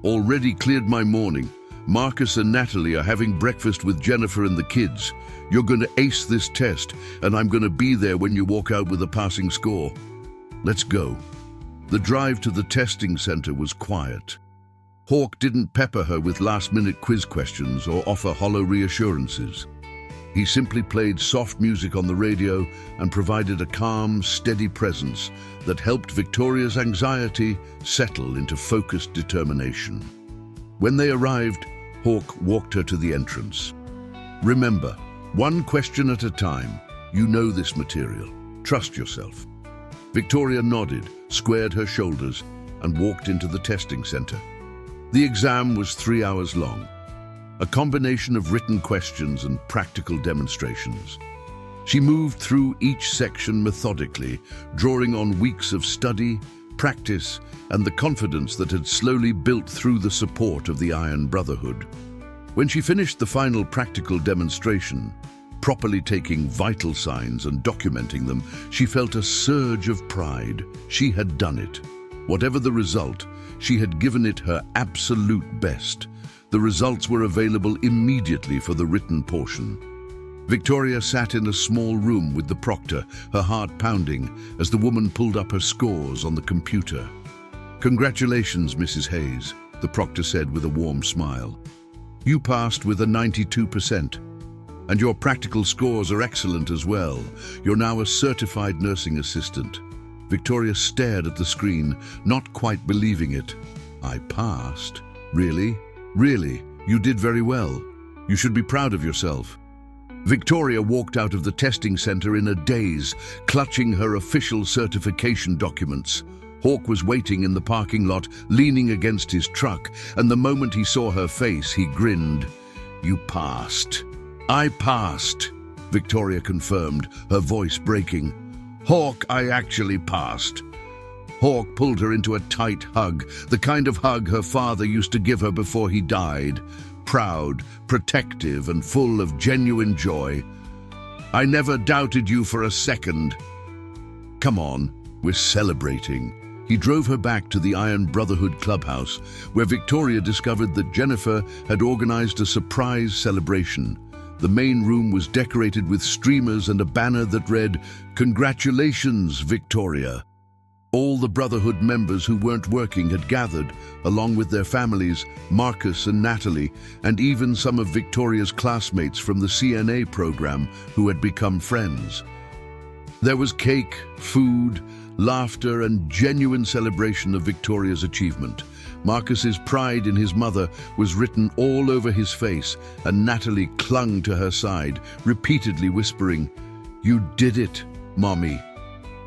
Already cleared my morning. Marcus and Natalie are having breakfast with Jennifer and the kids. You're going to ace this test, and I'm going to be there when you walk out with a passing score. Let's go. The drive to the testing center was quiet. Hawk didn't pepper her with last-minute quiz questions or offer hollow reassurances. He simply played soft music on the radio and provided a calm, steady presence that helped Victoria's anxiety settle into focused determination. When they arrived, Hawk walked her to the entrance. Remember, one question at a time. You know this material. Trust yourself. Victoria nodded, squared her shoulders, and walked into the testing center. The exam was 3 hours long, a combination of written questions and practical demonstrations. She moved through each section methodically, drawing on weeks of study, practice, and the confidence that had slowly built through the support of the Iron Brotherhood. When she finished the final practical demonstration, properly taking vital signs and documenting them, she felt a surge of pride. She had done it. Whatever the result, she had given it her absolute best. The results were available immediately for the written portion. Victoria sat in a small room with the proctor, her heart pounding as the woman pulled up her scores on the computer. "Congratulations, Mrs. Hayes," the proctor said with a warm smile. "You passed with a 92%. And your practical scores are excellent as well. You're now a certified nursing assistant." Victoria stared at the screen, not quite believing it. "I passed? Really? Really? You did very well. You should be proud of yourself." Victoria walked out of the testing center in a daze, clutching her official certification documents. Hawk was waiting in the parking lot, leaning against his truck, and the moment he saw her face, he grinned. "You passed." "I passed," Victoria confirmed, her voice breaking. "Hawk, I actually passed." Hawk pulled her into a tight hug, the kind of hug her father used to give her before he died. Proud, protective, and full of genuine joy. "I never doubted you for a second." "Come on, we're celebrating." He drove her back to the Iron Brotherhood clubhouse, where Victoria discovered that Jennifer had organized a surprise celebration. The main room was decorated with streamers and a banner that read, "Congratulations, Victoria." All the Brotherhood members who weren't working had gathered, along with their families, Marcus and Natalie, and even some of Victoria's classmates from the CNA program who had become friends. There was cake, food, laughter, and genuine celebration of Victoria's achievement. Marcus's pride in his mother was written all over his face, and Natalie clung to her side, repeatedly whispering, "You did it, Mommy."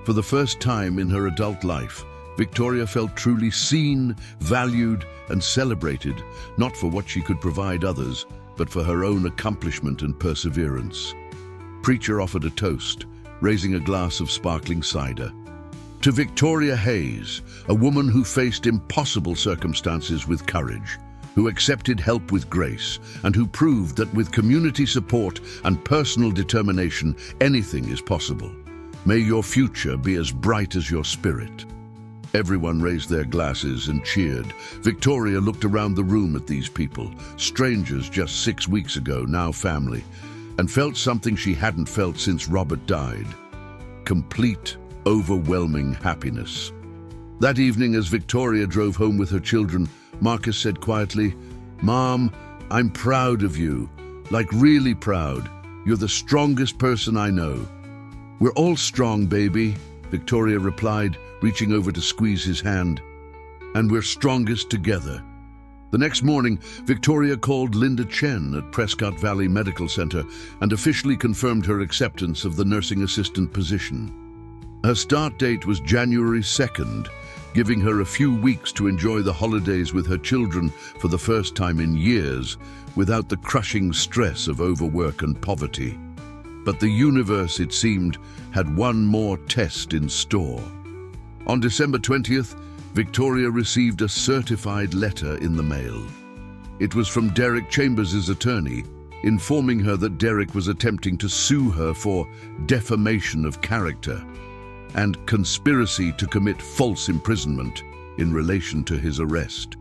For the first time in her adult life, Victoria felt truly seen, valued, and celebrated, not for what she could provide others, but for her own accomplishment and perseverance. Preacher offered a toast, raising a glass of sparkling cider. To Victoria Hayes, a woman who faced impossible circumstances with courage, who accepted help with grace, and who proved that with community support and personal determination, anything is possible. May your future be as bright as your spirit. Everyone raised their glasses and cheered. Victoria looked around the room at these people, strangers just 6 weeks ago, now family, and felt something she hadn't felt since Robert died. Complete, overwhelming happiness. That evening, as Victoria drove home with her children, Marcus said quietly, "Mom, I'm proud of you. Like really proud. You're the strongest person I know." "We're all strong, baby," Victoria replied, reaching over to squeeze his hand. "And we're strongest together." The next morning, Victoria called Linda Chen at Prescott Valley Medical Center and officially confirmed her acceptance of the nursing assistant position. Her start date was January 2nd, giving her a few weeks to enjoy the holidays with her children for the first time in years, without the crushing stress of overwork and poverty. But the universe, it seemed, had one more test in store. On December 20th, Victoria received a certified letter in the mail. It was from Derek Chambers' attorney, informing her that Derek was attempting to sue her for defamation of character and conspiracy to commit false imprisonment in relation to his arrest.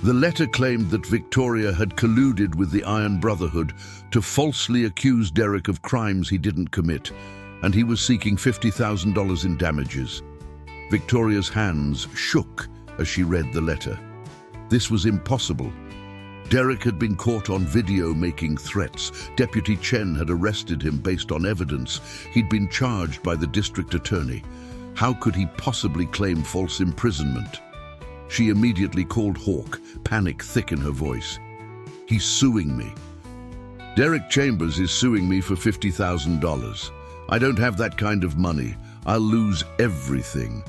The letter claimed that Victoria had colluded with the Iron Brotherhood to falsely accuse Derek of crimes he didn't commit, and he was seeking $50,000 in damages. Victoria's hands shook as she read the letter. This was impossible. Derek had been caught on video making threats. Deputy Chen had arrested him based on evidence. He'd been charged by the district attorney. How could he possibly claim false imprisonment? She immediately called Hawk, panic thick in her voice. "He's suing me. Derek Chambers is suing me for $50,000. I don't have that kind of money. I'll lose everything."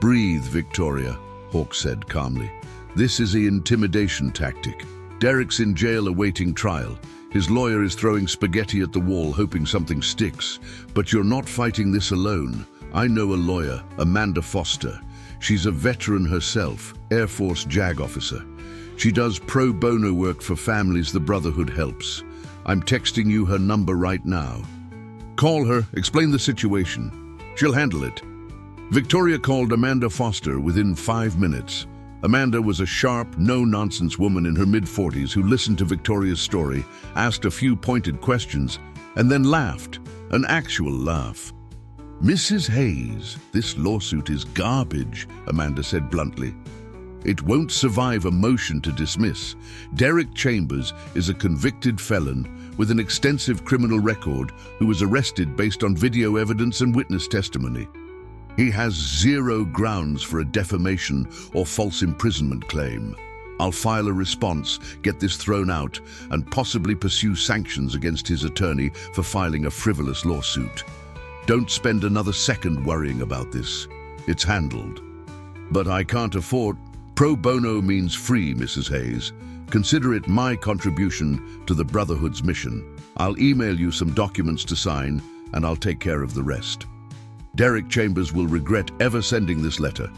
"Breathe, Victoria," Hawk said calmly. "This is an intimidation tactic. Derek's in jail awaiting trial. His lawyer is throwing spaghetti at the wall, hoping something sticks. But you're not fighting this alone. I know a lawyer, Amanda Foster. She's a veteran herself, Air Force JAG officer. She does pro bono work for families the Brotherhood helps. I'm texting you her number right now. Call her, explain the situation. She'll handle it." Victoria called Amanda Foster within 5 minutes. Amanda was a sharp, no-nonsense woman in her mid-40s who listened to Victoria's story, asked a few pointed questions, and then laughed, an actual laugh. "Mrs. Hayes, this lawsuit is garbage," Amanda said bluntly. "It won't survive a motion to dismiss. Derek Chambers is a convicted felon with an extensive criminal record who was arrested based on video evidence and witness testimony. He has zero grounds for a defamation or false imprisonment claim. I'll file a response, get this thrown out, and possibly pursue sanctions against his attorney for filing a frivolous lawsuit. Don't spend another second worrying about this. It's handled." "But I can't afford..." "Pro bono means free, Mrs. Hayes. Consider it my contribution to the Brotherhood's mission. I'll email you some documents to sign, and I'll take care of the rest." Derek Chambers will regret ever sending this letter.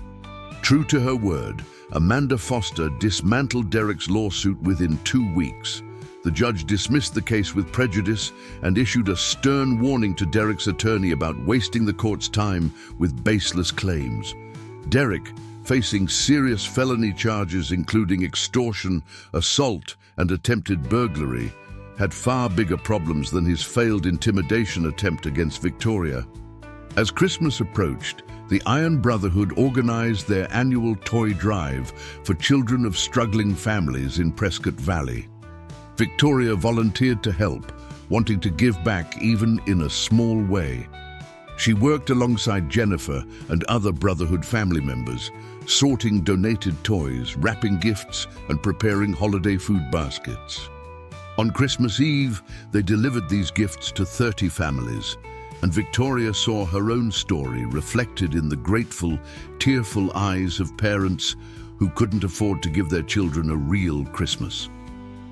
True to her word, Amanda Foster dismantled Derek's lawsuit within 2 weeks. The judge dismissed the case with prejudice and issued a stern warning to Derek's attorney about wasting the court's time with baseless claims. Derek, facing serious felony charges including extortion, assault, and attempted burglary, had far bigger problems than his failed intimidation attempt against Victoria. As Christmas approached, the Iron Brotherhood organized their annual toy drive for children of struggling families in Prescott Valley. Victoria volunteered to help, wanting to give back even in a small way. She worked alongside Jennifer and other Brotherhood family members, sorting donated toys, wrapping gifts, and preparing holiday food baskets. On Christmas Eve, they delivered these gifts to 30 families, and Victoria saw her own story reflected in the grateful, tearful eyes of parents who couldn't afford to give their children a real Christmas.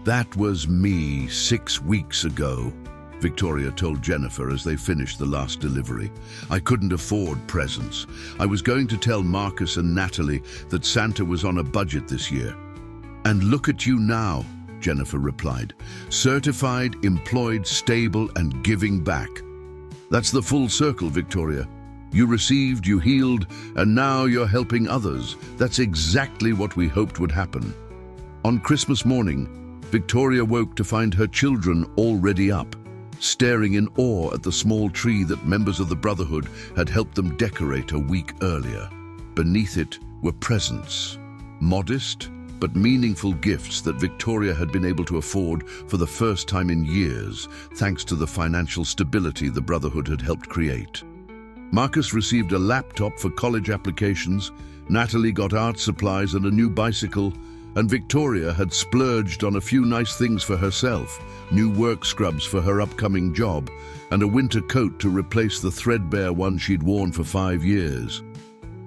"That was me 6 weeks ago," Victoria told Jennifer as they finished the last delivery. "I couldn't afford presents. I was going to tell Marcus and Natalie that Santa was on a budget this year. And look at you now," Jennifer replied. "Certified, employed, stable, and giving back. That's the full circle, Victoria. You received, you healed, and now you're helping others. That's exactly what we hoped would happen." On Christmas morning, Victoria woke to find her children already up, staring in awe at the small tree that members of the Brotherhood had helped them decorate a week earlier. Beneath it were presents, modest but meaningful gifts that Victoria had been able to afford for the first time in years, thanks to the financial stability the Brotherhood had helped create. Marcus received a laptop for college applications, Natalie got art supplies and a new bicycle, and Victoria had splurged on a few nice things for herself, new work scrubs for her upcoming job, and a winter coat to replace the threadbare one she'd worn for 5 years.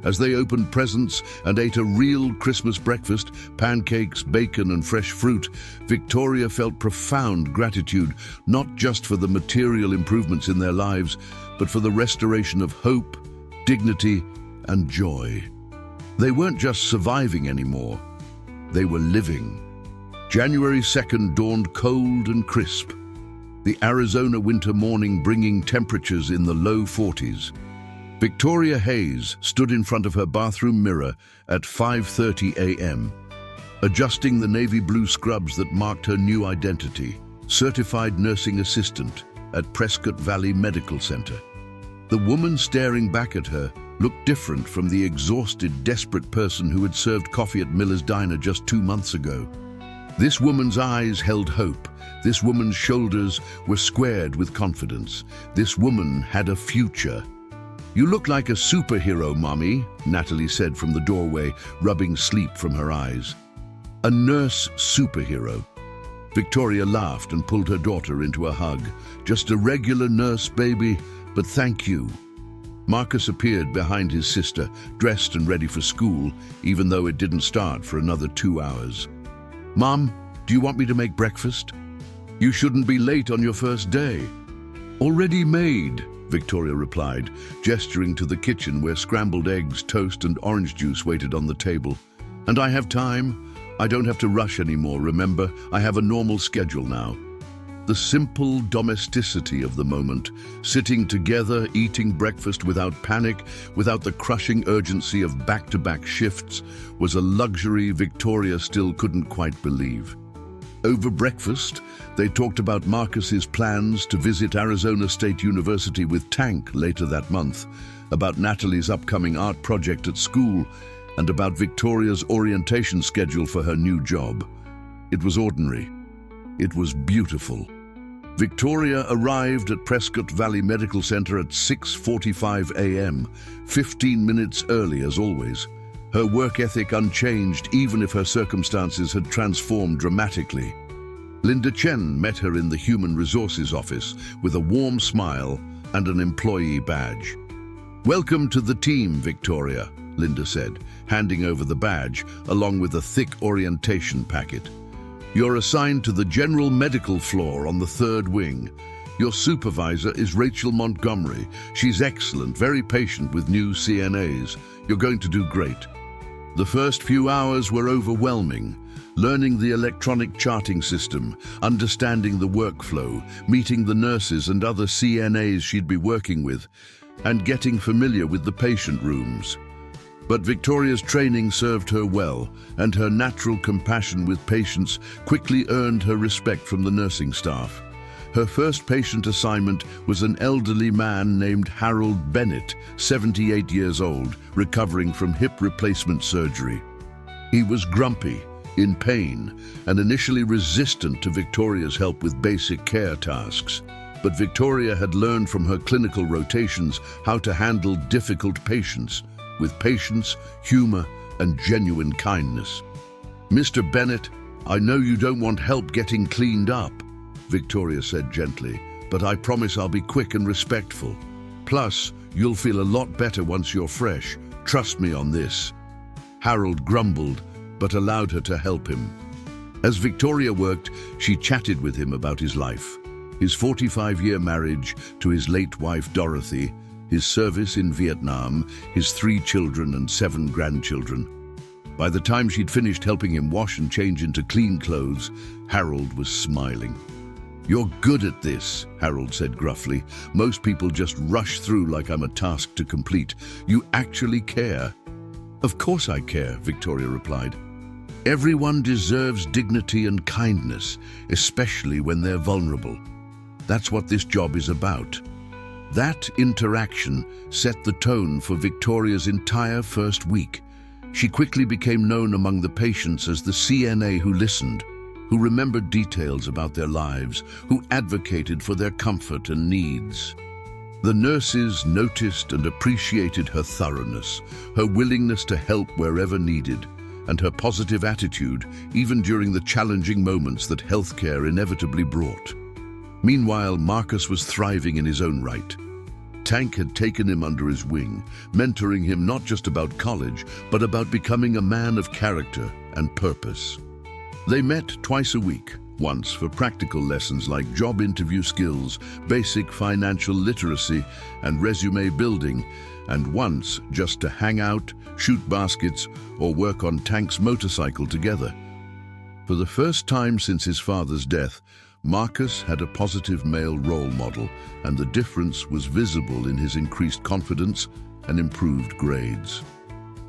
As they opened presents and ate a real Christmas breakfast, pancakes, bacon, and fresh fruit, Victoria felt profound gratitude, not just for the material improvements in their lives, but for the restoration of hope, dignity, and joy. They weren't just surviving anymore. They were living. January 2nd dawned cold and crisp, the Arizona winter morning bringing temperatures in the low 40s. Victoria Hayes stood in front of her bathroom mirror at 5:30 a.m. adjusting the navy blue scrubs that marked her new identity, certified nursing assistant at Prescott Valley Medical Center. The woman staring back at her looked different from the exhausted, desperate person who had served coffee at Miller's Diner just 2 months ago. This woman's eyes held hope. This woman's shoulders were squared with confidence. This woman had a future. "You look like a superhero, Mommy," Natalie said from the doorway, rubbing sleep from her eyes. "A nurse superhero." Victoria laughed and pulled her daughter into a hug. "Just a regular nurse, baby, but thank you." Marcus appeared behind his sister, dressed and ready for school, even though it didn't start for another 2 hours. "Mom, do you want me to make breakfast?" "You shouldn't be late on your first day." "Already made," Victoria replied, gesturing to the kitchen where scrambled eggs, toast, and orange juice waited on the table. "And I have time. I don't have to rush anymore, remember? I have a normal schedule now." The simple domesticity of the moment, sitting together, eating breakfast without panic, without the crushing urgency of back-to-back shifts, was a luxury Victoria still couldn't quite believe. Over breakfast, they talked about Marcus's plans to visit Arizona State University with Tank later that month, about Natalie's upcoming art project at school, and about Victoria's orientation schedule for her new job. It was ordinary. It was beautiful. Victoria arrived at Prescott Valley Medical Center at 6:45 a.m., 15 minutes early as always. Her work ethic unchanged even if her circumstances had transformed dramatically. Linda Chen met her in the Human Resources office with a warm smile and an employee badge. "Welcome to the team, Victoria," Linda said, handing over the badge along with a thick orientation packet. "You're assigned to the general medical floor on the 3rd wing. Your supervisor is Rachel Montgomery. She's excellent, very patient with new CNAs. You're going to do great." The first few hours were overwhelming. Learning the electronic charting system, understanding the workflow, meeting the nurses and other CNAs she'd be working with, and getting familiar with the patient rooms. But Victoria's training served her well, and her natural compassion with patients quickly earned her respect from the nursing staff. Her first patient assignment was an elderly man named Harold Bennett, 78 years old, recovering from hip replacement surgery. He was grumpy, in pain, and initially resistant to Victoria's help with basic care tasks. But Victoria had learned from her clinical rotations how to handle difficult patients, with patience, humor, and genuine kindness. "Mr. Bennett, I know you don't want help getting cleaned up," Victoria said gently, "but I promise I'll be quick and respectful. Plus, you'll feel a lot better once you're fresh. Trust me on this." Harold grumbled, but allowed her to help him. As Victoria worked, she chatted with him about his life, his 45-year marriage to his late wife Dorothy, his service in Vietnam, his 3 children and 7 grandchildren. By the time she'd finished helping him wash and change into clean clothes, Harold was smiling. "You're good at this," Harold said gruffly. "Most people just rush through like I'm a task to complete. You actually care." "Of course I care," Victoria replied. "Everyone deserves dignity and kindness, especially when they're vulnerable. That's what this job is about." That interaction set the tone for Victoria's entire first week. She quickly became known among the patients as the CNA who listened, who remembered details about their lives, who advocated for their comfort and needs. The nurses noticed and appreciated her thoroughness, her willingness to help wherever needed, and her positive attitude even during the challenging moments that healthcare inevitably brought. Meanwhile, Marcus was thriving in his own right. Tank had taken him under his wing, mentoring him not just about college, but about becoming a man of character and purpose. They met twice a week, once for practical lessons like job interview skills, basic financial literacy, and resume building, and once just to hang out, shoot baskets, or work on Tank's motorcycle together. For the first time since his father's death, Marcus had a positive male role model, and the difference was visible in his increased confidence and improved grades.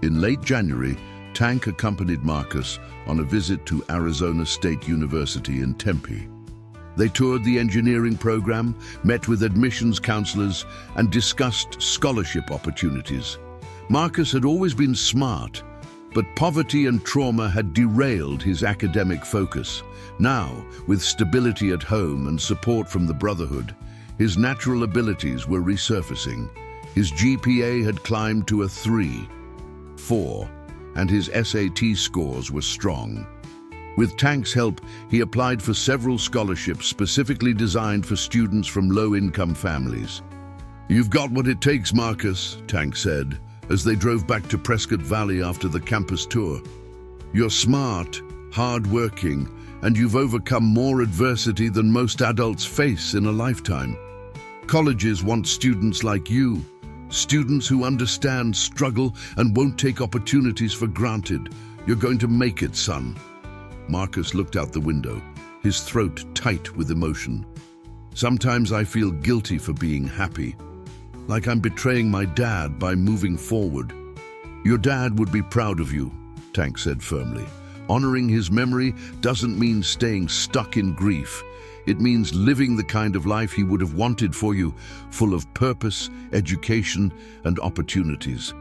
In late January, Tank accompanied Marcus on a visit to Arizona State University in Tempe. They toured the engineering program, met with admissions counselors, and discussed scholarship opportunities. Marcus had always been smart, but poverty and trauma had derailed his academic focus. Now, with stability at home and support from the Brotherhood, his natural abilities were resurfacing. His GPA had climbed to a 3.4, and his SAT scores were strong. With Tank's help, he applied for several scholarships specifically designed for students from low-income families. "You've got what it takes, Marcus," Tank said, as they drove back to Prescott Valley after the campus tour. "You're smart, hard-working, and you've overcome more adversity than most adults face in a lifetime. Colleges want students like you, students who understand struggle and won't take opportunities for granted. You're going to make it, son." Marcus looked out the window, his throat tight with emotion. "Sometimes I feel guilty for being happy, like I'm betraying my dad by moving forward." "Your dad would be proud of you," Tank said firmly. "Honoring his memory doesn't mean staying stuck in grief. It means living the kind of life he would have wanted for you, full of purpose, education, and opportunities.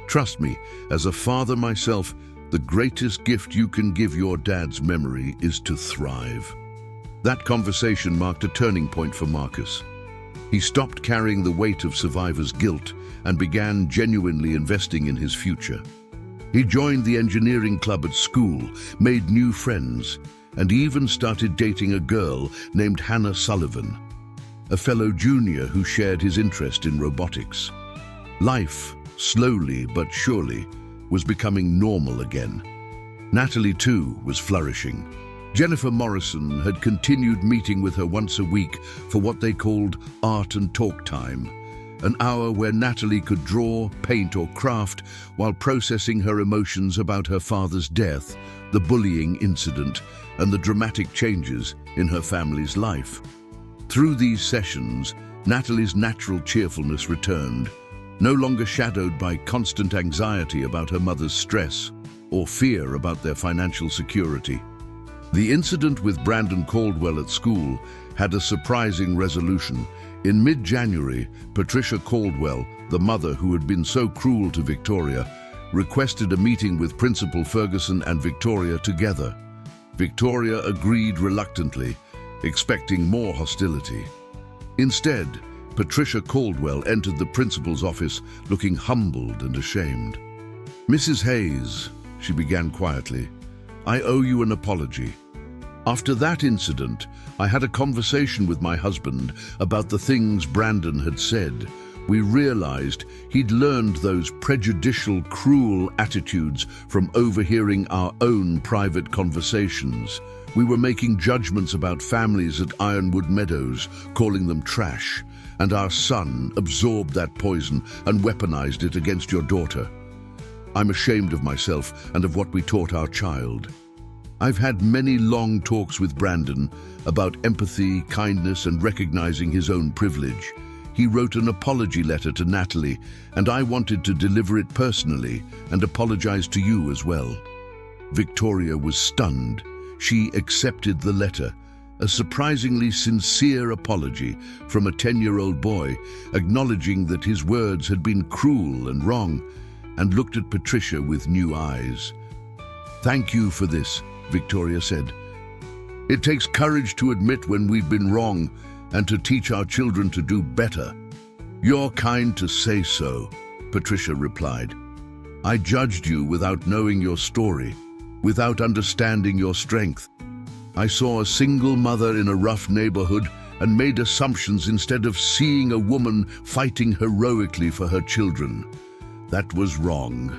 Trust me, as a father myself, the greatest gift you can give your dad's memory is to thrive." That conversation marked a turning point for Marcus. He stopped carrying the weight of survivor's guilt and began genuinely investing in his future. He joined the engineering club at school, made new friends, and even started dating a girl named Hannah Sullivan, a fellow junior who shared his interest in robotics. Life, slowly but surely, was becoming normal again. Natalie, too, was flourishing. Jennifer Morrison had continued meeting with her once a week for what they called art and talk time, an hour where Natalie could draw, paint, or craft while processing her emotions about her father's death, the bullying incident, and the dramatic changes in her family's life. Through these sessions, Natalie's natural cheerfulness returned, no longer shadowed by constant anxiety about her mother's stress or fear about their financial security. The incident with Brandon Caldwell at school had a surprising resolution. In mid-January, Patricia Caldwell, the mother who had been so cruel to Victoria, requested a meeting with Principal Ferguson and Victoria together. Victoria agreed reluctantly, expecting more hostility. Instead, Patricia Caldwell entered the principal's office looking humbled and ashamed. "Mrs. Hayes," she began quietly, "I owe you an apology. After that incident, I had a conversation with my husband about the things Brandon had said. We realized he'd learned those prejudicial, cruel attitudes from overhearing our own private conversations. We were making judgments about families at Ironwood Meadows, calling them trash, and our son absorbed that poison and weaponized it against your daughter. I'm ashamed of myself and of what we taught our child." I've had many long talks with Brandon about empathy, kindness, and recognizing his own privilege. He wrote an apology letter to Natalie, and I wanted to deliver it personally and apologize to you as well. Victoria was stunned. She accepted the letter, a surprisingly sincere apology from a 10-year-old boy, acknowledging that his words had been cruel and wrong, and looked at Patricia with new eyes. "Thank you for this," Victoria said. "It takes courage to admit when we've been wrong and to teach our children to do better." "You're kind to say so," Patricia replied. "I judged you without knowing your story, without understanding your strength. I saw a single mother in a rough neighborhood and made assumptions instead of seeing a woman fighting heroically for her children. That was wrong,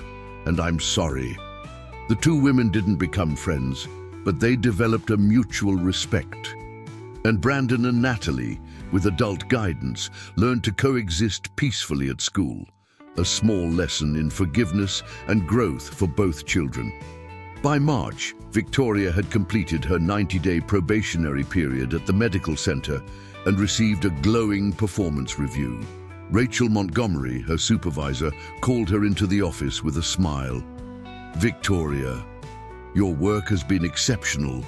and I'm sorry." The two women didn't become friends, but they developed a mutual respect. And Brandon and Natalie, with adult guidance, learned to coexist peacefully at school, a small lesson in forgiveness and growth for both children. By March, Victoria had completed her 90-day probationary period at the medical center and received a glowing performance review. Rachel Montgomery, her supervisor, called her into the office with a smile. Victoria, your work has been exceptional.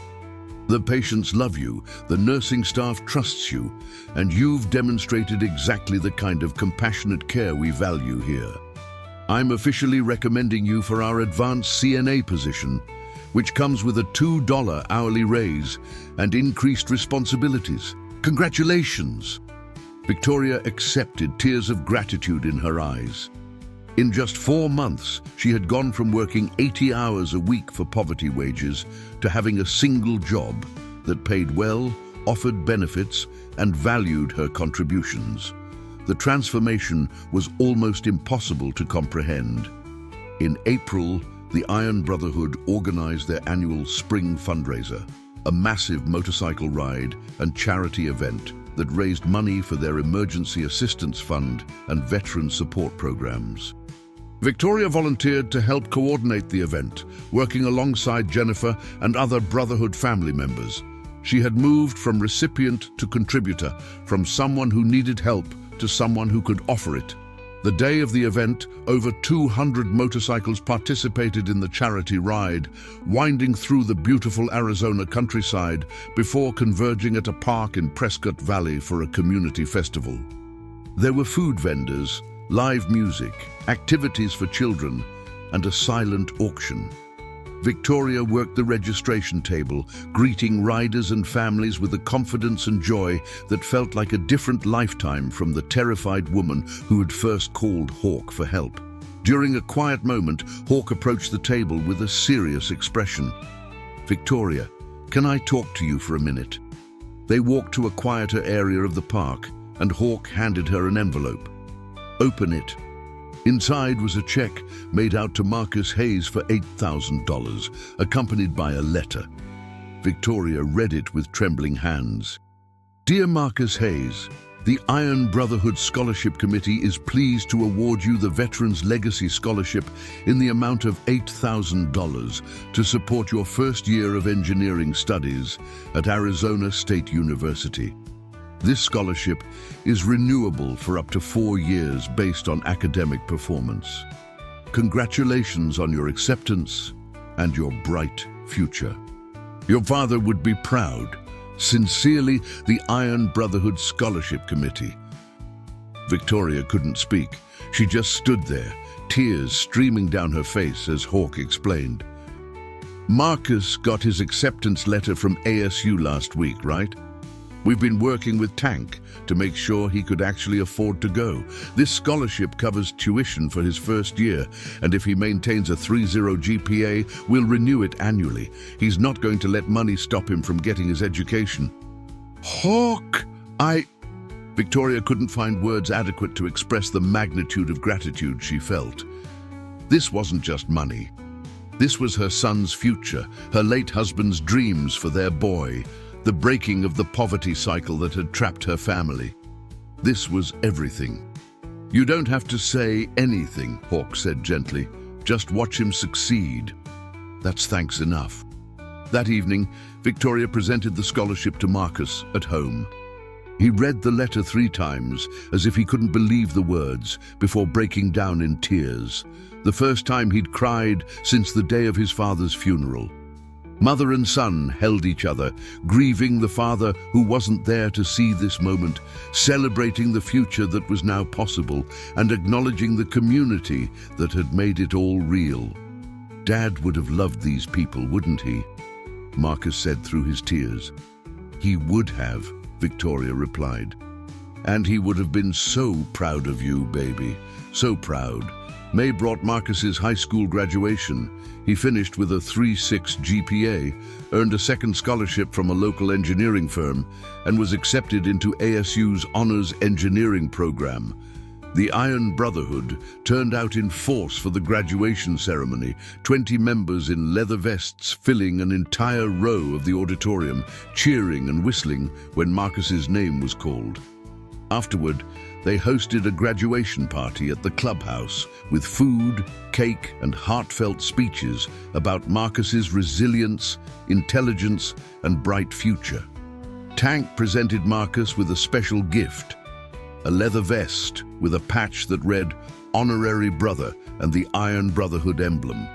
The patients love you, the nursing staff trusts you, and you've demonstrated exactly the kind of compassionate care we value here. I'm officially recommending you for our advanced CNA position, which comes with a $2 hourly raise and increased responsibilities. Congratulations! Victoria accepted, tears of gratitude in her eyes. In just 4 months, she had gone from working 80 hours a week for poverty wages to having a single job that paid well, offered benefits, and valued her contributions. The transformation was almost impossible to comprehend. In April, the Iron Brotherhood organized their annual spring fundraiser, a massive motorcycle ride and charity event that raised money for their emergency assistance fund and veteran support programs. Victoria volunteered to help coordinate the event, working alongside Jennifer and other Brotherhood family members. She had moved from recipient to contributor, from someone who needed help to someone who could offer it. The day of the event, over 200 motorcycles participated in the charity ride, winding through the beautiful Arizona countryside before converging at a park in Prescott Valley for a community festival. There were food vendors, live music, activities for children, and a silent auction. Victoria worked the registration table, greeting riders and families with a confidence and joy that felt like a different lifetime from the terrified woman who had first called Hawk for help. During a quiet moment, Hawk approached the table with a serious expression. "Victoria, can I talk to you for a minute?" They walked to a quieter area of the park, and Hawk handed her an envelope. "Open it." Inside was a check made out to Marcus Hayes for $8,000, accompanied by a letter. Victoria read it with trembling hands. "Dear Marcus Hayes, the Iron Brotherhood Scholarship Committee is pleased to award you the Veterans Legacy Scholarship in the amount of $8,000 to support your first year of engineering studies at Arizona State University. This scholarship is renewable for up to 4 years based on academic performance. Congratulations on your acceptance and your bright future. Your father would be proud. Sincerely, the Iron Brotherhood Scholarship Committee." Victoria couldn't speak. She just stood there, tears streaming down her face as Hawk explained. "Marcus got his acceptance letter from ASU last week, right? We've been working with Tank to make sure he could actually afford to go. This scholarship covers tuition for his first year, and if he maintains a 3.0 GPA, we'll renew it annually. He's not going to let money stop him from getting his education." "Hawk, Victoria couldn't find words adequate to express the magnitude of gratitude she felt. This wasn't just money. This was her son's future, her late husband's dreams for their boy, the breaking of the poverty cycle that had trapped her family. This was everything. "You don't have to say anything," Hawk said gently. "Just watch him succeed. That's thanks enough." That evening, Victoria presented the scholarship to Marcus at home. He read the letter 3 times, as if he couldn't believe the words, before breaking down in tears. The first time he'd cried since the day of his father's funeral. Mother and son held each other, grieving the father who wasn't there to see this moment, celebrating the future that was now possible, and acknowledging the community that had made it all real. "Dad would have loved these people, wouldn't he?" Marcus said through his tears. "He would have," Victoria replied. "And he would have been so proud of you, baby. So proud." May brought Marcus's high school graduation. He finished with a 3.6 GPA, earned a second scholarship from a local engineering firm, and was accepted into ASU's Honors Engineering program. The Iron Brotherhood turned out in force for the graduation ceremony, 20 members in leather vests filling an entire row of the auditorium, cheering and whistling when Marcus's name was called. Afterward, they hosted a graduation party at the clubhouse with food, cake, and heartfelt speeches about Marcus's resilience, intelligence, and bright future. Tank presented Marcus with a special gift, a leather vest with a patch that read "Honorary Brother" and the Iron Brotherhood emblem.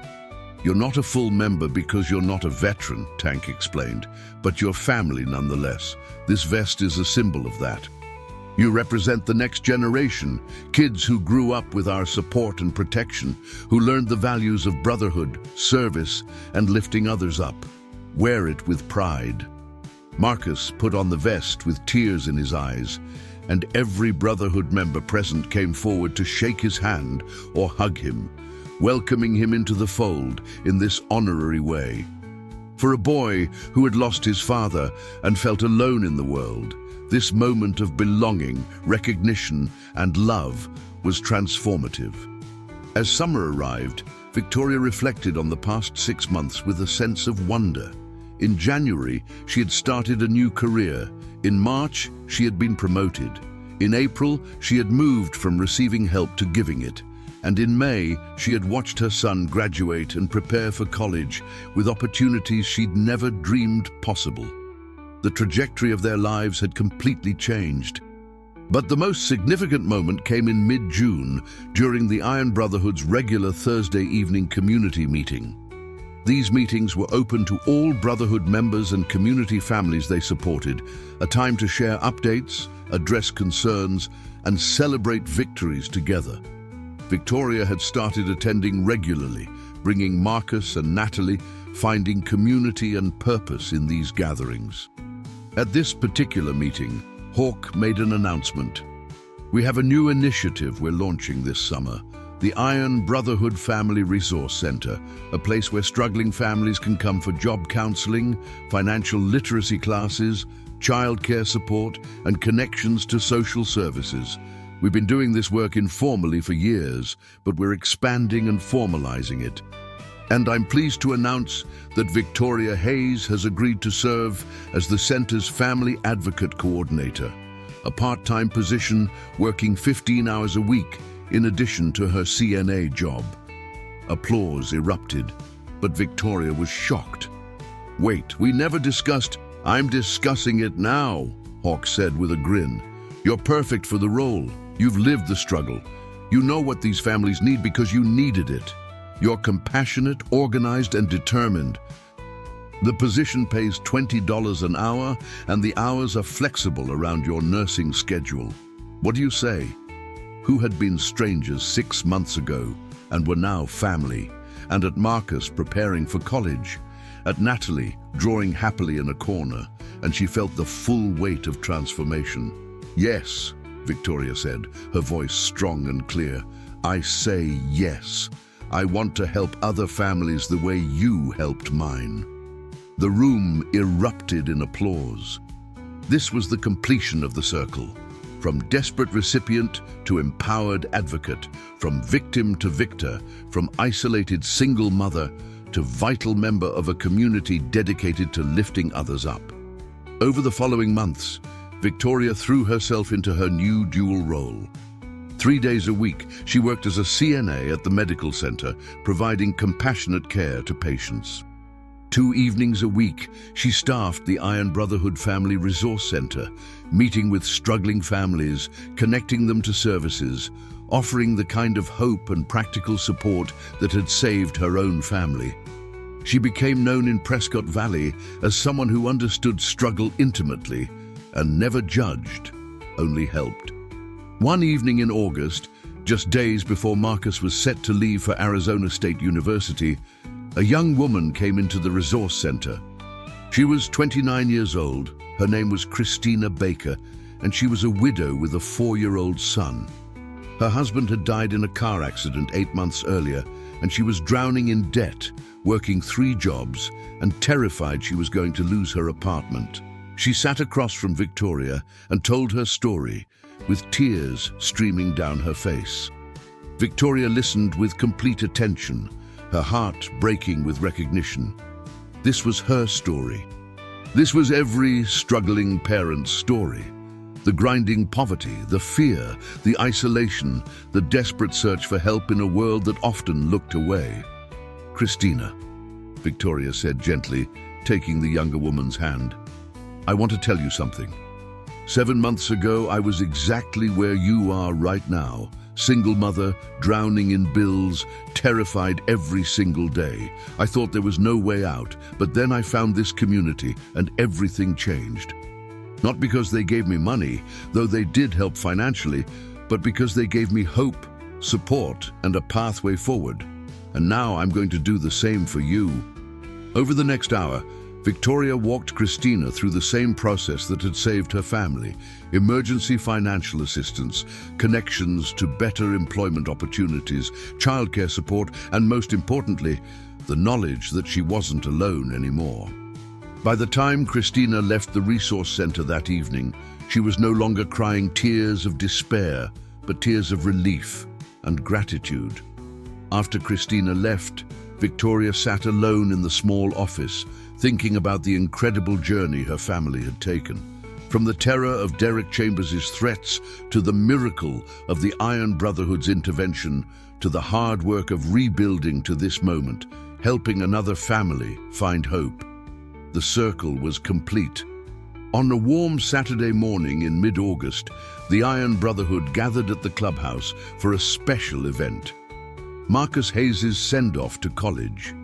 You're not a full member because you're not a veteran, Tank explained, but you're family nonetheless. This vest is a symbol of that. You represent the next generation, kids who grew up with our support and protection, who learned the values of brotherhood, service, and lifting others up. Wear it with pride. Marcus put on the vest with tears in his eyes, and every Brotherhood member present came forward to shake his hand or hug him, welcoming him into the fold in this honorary way. For a boy who had lost his father and felt alone in the world, this moment of belonging, recognition, and love was transformative. As summer arrived, Victoria reflected on the past 6 months with a sense of wonder. In January, she had started a new career. In March, she had been promoted. In April, she had moved from receiving help to giving it. And in May, she had watched her son graduate and prepare for college with opportunities she'd never dreamed possible. The trajectory of their lives had completely changed. But the most significant moment came in mid-June during the Iron Brotherhood's regular Thursday evening community meeting. These meetings were open to all Brotherhood members and community families they supported, a time to share updates, address concerns, and celebrate victories together. Victoria had started attending regularly, bringing Marcus and Natalie, finding community and purpose in these gatherings. At this particular meeting, Hawk made an announcement. We have a new initiative we're launching this summer, the Iron Brotherhood Family Resource Center, a place where struggling families can come for job counseling, financial literacy classes, childcare support, and connections to social services. We've been doing this work informally for years, but we're expanding and formalizing it. And I'm pleased to announce that Victoria Hayes has agreed to serve as the center's Family Advocate Coordinator, a part-time position working 15 hours a week in addition to her CNA job. Applause erupted, but Victoria was shocked. Wait, we never discussed. I'm discussing it now, Hawk said with a grin. You're perfect for the role. You've lived the struggle. You know what these families need because you needed it. You're compassionate, organized, and determined. The position pays $20 an hour, and the hours are flexible around your nursing schedule. What do you say? Who had been strangers 6 months ago and were now family, and at Marcus preparing for college, at Natalie drawing happily in a corner, and she felt the full weight of transformation. Yes, Victoria said, her voice strong and clear. I say yes. I want to help other families the way you helped mine. The room erupted in applause. This was the completion of the circle. From desperate recipient to empowered advocate, from victim to victor, from isolated single mother to vital member of a community dedicated to lifting others up. Over the following months, Victoria threw herself into her new dual role. 3 days a week, she worked as a CNA at the medical center, providing compassionate care to patients. 2 evenings a week, she staffed the Iron Brotherhood Family Resource Center, meeting with struggling families, connecting them to services, offering the kind of hope and practical support that had saved her own family. She became known in Prescott Valley as someone who understood struggle intimately and never judged, only helped. One evening in August, just days before Marcus was set to leave for Arizona State University, a young woman came into the resource center. She was 29 years old, her name was Christina Baker, and she was a widow with a 4-year-old son. Her husband had died in a car accident 8 months earlier, and she was drowning in debt, working 3 jobs, and terrified she was going to lose her apartment. She sat across from Victoria and told her story, with tears streaming down her face. Victoria listened with complete attention, her heart breaking with recognition. This was her story. This was every struggling parent's story. The grinding poverty, the fear, the isolation, the desperate search for help in a world that often looked away. Christina, Victoria said gently, taking the younger woman's hand. I want to tell you something. 7 months ago, I was exactly where you are right now, Single mother, drowning in bills, terrified every single day. I thought there was no way out, but then I found this community and everything changed. Not because they gave me money, though they did help financially, but because they gave me hope, support, and a pathway forward. And now I'm going to do the same for you. Over the next hour, Victoria walked Christina through the same process that had saved her family: emergency financial assistance, connections to better employment opportunities, childcare support, and most importantly, the knowledge that she wasn't alone anymore. By the time Christina left the resource center that evening, she was no longer crying tears of despair, but tears of relief and gratitude. After Christina left, Victoria sat alone in the small office, thinking about the incredible journey her family had taken. From the terror of Derek Chambers' threats, to the miracle of the Iron Brotherhood's intervention, to the hard work of rebuilding to this moment, helping another family find hope. The circle was complete. On a warm Saturday morning in mid-August, the Iron Brotherhood gathered at the clubhouse for a special event: Marcus Hayes' send-off to college.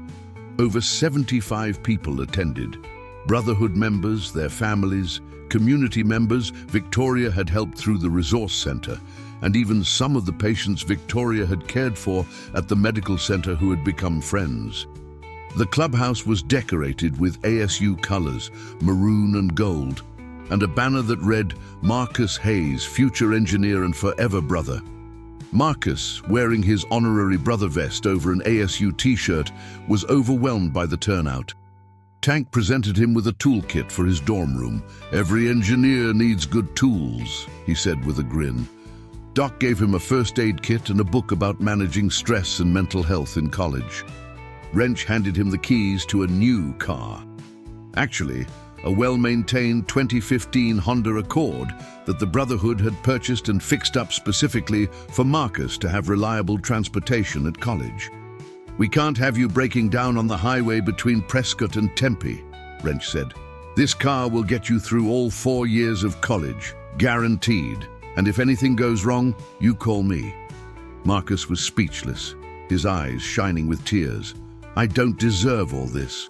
Over 75 people attended. Brotherhood members, their families, community members Victoria had helped through the resource center, and even some of the patients Victoria had cared for at the medical center who had become friends. The clubhouse was decorated with ASU colors, maroon and gold, and a banner that read, "Marcus Hayes, future engineer and forever brother." Marcus, wearing his honorary brother vest over an ASU t-shirt, was overwhelmed by the turnout. Tank presented him with a toolkit for his dorm room. "Every engineer needs good tools," he said with a grin. Doc gave him a first aid kit and a book about managing stress and mental health in college. Wrench handed him the keys to a new car. Actually, a well-maintained 2015 Honda Accord that the Brotherhood had purchased and fixed up specifically for Marcus to have reliable transportation at college. "We can't have you breaking down on the highway between Prescott and Tempe," Wrench said. "This car will get you through all 4 years of college, guaranteed. And if anything goes wrong, you call me." Marcus was speechless, his eyes shining with tears. "I don't deserve all this."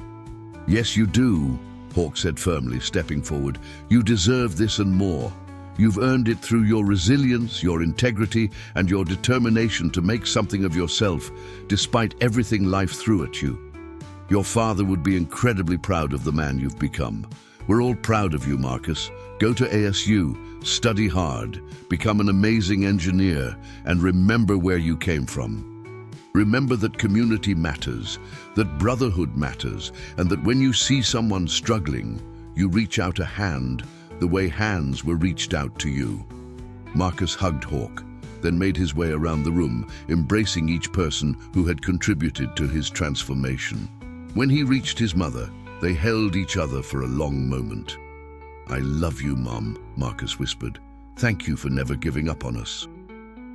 "Yes, you do," Hawk said firmly, stepping forward. "You deserve this and more. You've earned it through your resilience, your integrity, and your determination to make something of yourself, despite everything life threw at you. Your father would be incredibly proud of the man you've become. We're all proud of you, Marcus. Go to ASU, study hard, become an amazing engineer, and remember where you came from. Remember that community matters, that brotherhood matters, and that when you see someone struggling, you reach out a hand the way hands were reached out to you." Marcus hugged Hawk, then made his way around the room, embracing each person who had contributed to his transformation. When he reached his mother, they held each other for a long moment. "I love you, Mom," Marcus whispered. "Thank you for never giving up on us."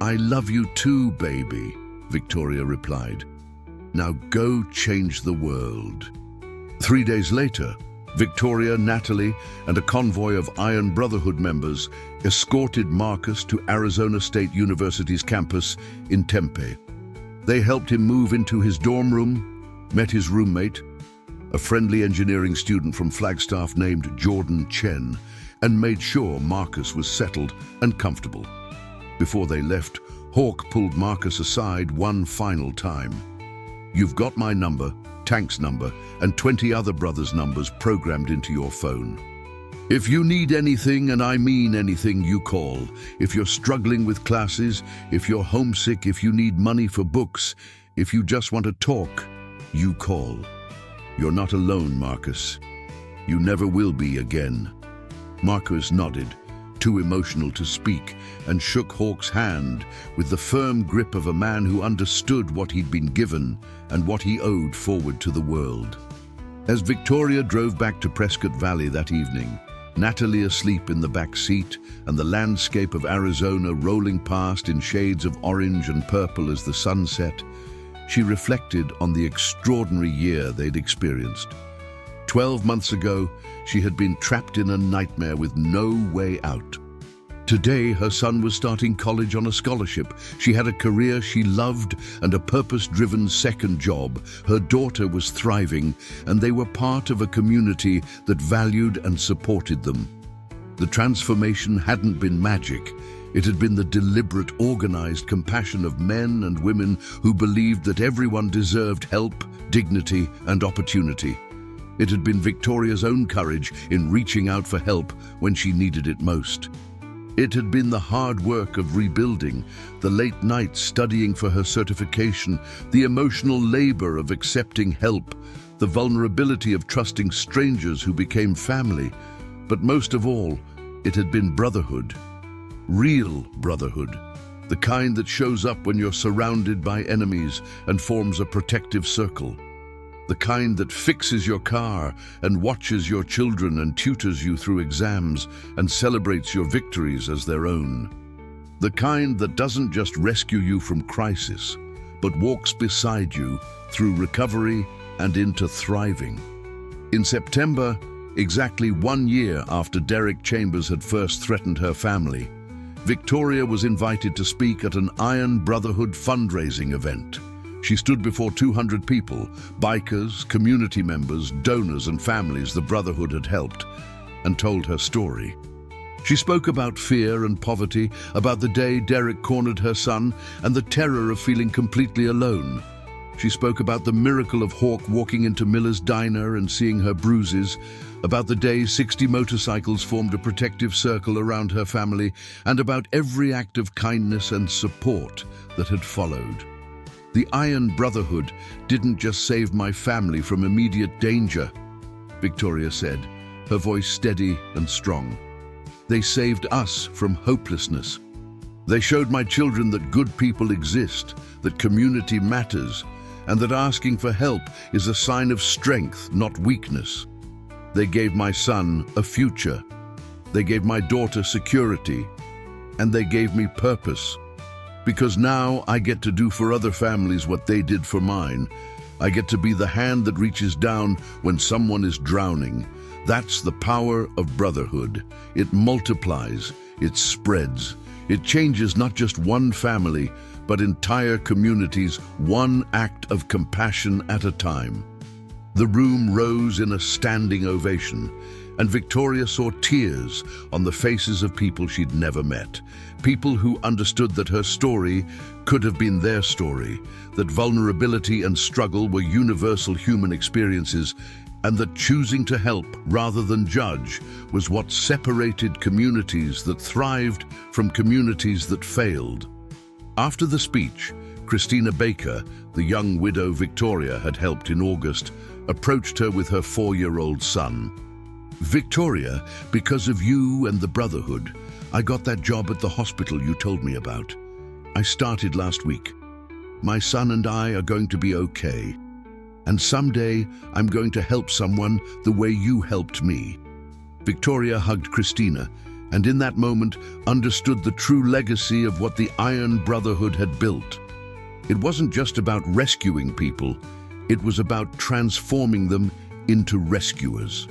"I love you too, baby," Victoria replied. "Now go change the world." 3 days later, Victoria, Natalie, and a convoy of Iron Brotherhood members escorted Marcus to Arizona State University's campus in Tempe. They helped him move into his dorm room, met his roommate, a friendly engineering student from Flagstaff named Jordan Chen, and made sure Marcus was settled and comfortable. Before they left, Hawk pulled Marcus aside one final time. "You've got my number, Tank's number, and 20 other brothers' numbers programmed into your phone. If you need anything, and I mean anything, you call. If you're struggling with classes, if you're homesick, if you need money for books, if you just want to talk, you call. You're not alone, Marcus. You never will be again." Marcus nodded, too emotional to speak, and shook Hawk's hand with the firm grip of a man who understood what he'd been given and what he owed forward to the world. As Victoria drove back to Prescott Valley that evening, Natalie asleep in the back seat and the landscape of Arizona rolling past in shades of orange and purple as the sun set, she reflected on the extraordinary year they'd experienced. 12 months ago, she had been trapped in a nightmare with no way out. Today, her son was starting college on a scholarship. She had a career she loved and a purpose-driven second job. Her daughter was thriving, and they were part of a community that valued and supported them. The transformation hadn't been magic. It had been the deliberate, organized compassion of men and women who believed that everyone deserved help, dignity, and opportunity. It had been Victoria's own courage in reaching out for help when she needed it most. It had been the hard work of rebuilding, the late nights studying for her certification, the emotional labor of accepting help, the vulnerability of trusting strangers who became family. But most of all, it had been brotherhood. Real brotherhood. The kind that shows up when you're surrounded by enemies and forms a protective circle. The kind that fixes your car and watches your children and tutors you through exams and celebrates your victories as their own. The kind that doesn't just rescue you from crisis, but walks beside you through recovery and into thriving. In September, exactly 1 year after Derek Chambers had first threatened her family, Victoria was invited to speak at an Iron Brotherhood fundraising event. She stood before 200 people, bikers, community members, donors and families the Brotherhood had helped, and told her story. She spoke about fear and poverty, about the day Derek cornered her son, and the terror of feeling completely alone. She spoke about the miracle of Hawk walking into Miller's diner and seeing her bruises, about the day 60 motorcycles formed a protective circle around her family, and about every act of kindness and support that had followed. The Iron Brotherhood didn't just save my family from immediate danger, Victoria said, her voice steady and strong. They saved us from hopelessness. They showed my children that good people exist, that community matters, and that asking for help is a sign of strength, not weakness. They gave my son a future. They gave my daughter security, and they gave me purpose. Because now I get to do for other families what they did for mine. I get to be the hand that reaches down when someone is drowning. That's the power of brotherhood. It multiplies, it spreads. It changes not just one family, but entire communities, one act of compassion at a time. The room rose in a standing ovation, and Victoria saw tears on the faces of people she'd never met. People who understood that her story could have been their story, that vulnerability and struggle were universal human experiences, and that choosing to help rather than judge was what separated communities that thrived from communities that failed. After the speech, Christina Baker, the young widow Victoria had helped in August, approached her with her 4-year-old son. "Victoria, because of you and the Brotherhood, I got that job at the hospital you told me about. I started last week. My son and I are going to be okay. And someday I'm going to help someone the way you helped me." Victoria hugged Christina, and in that moment understood the true legacy of what the Iron Brotherhood had built. It wasn't just about rescuing people, it was about transforming them into rescuers.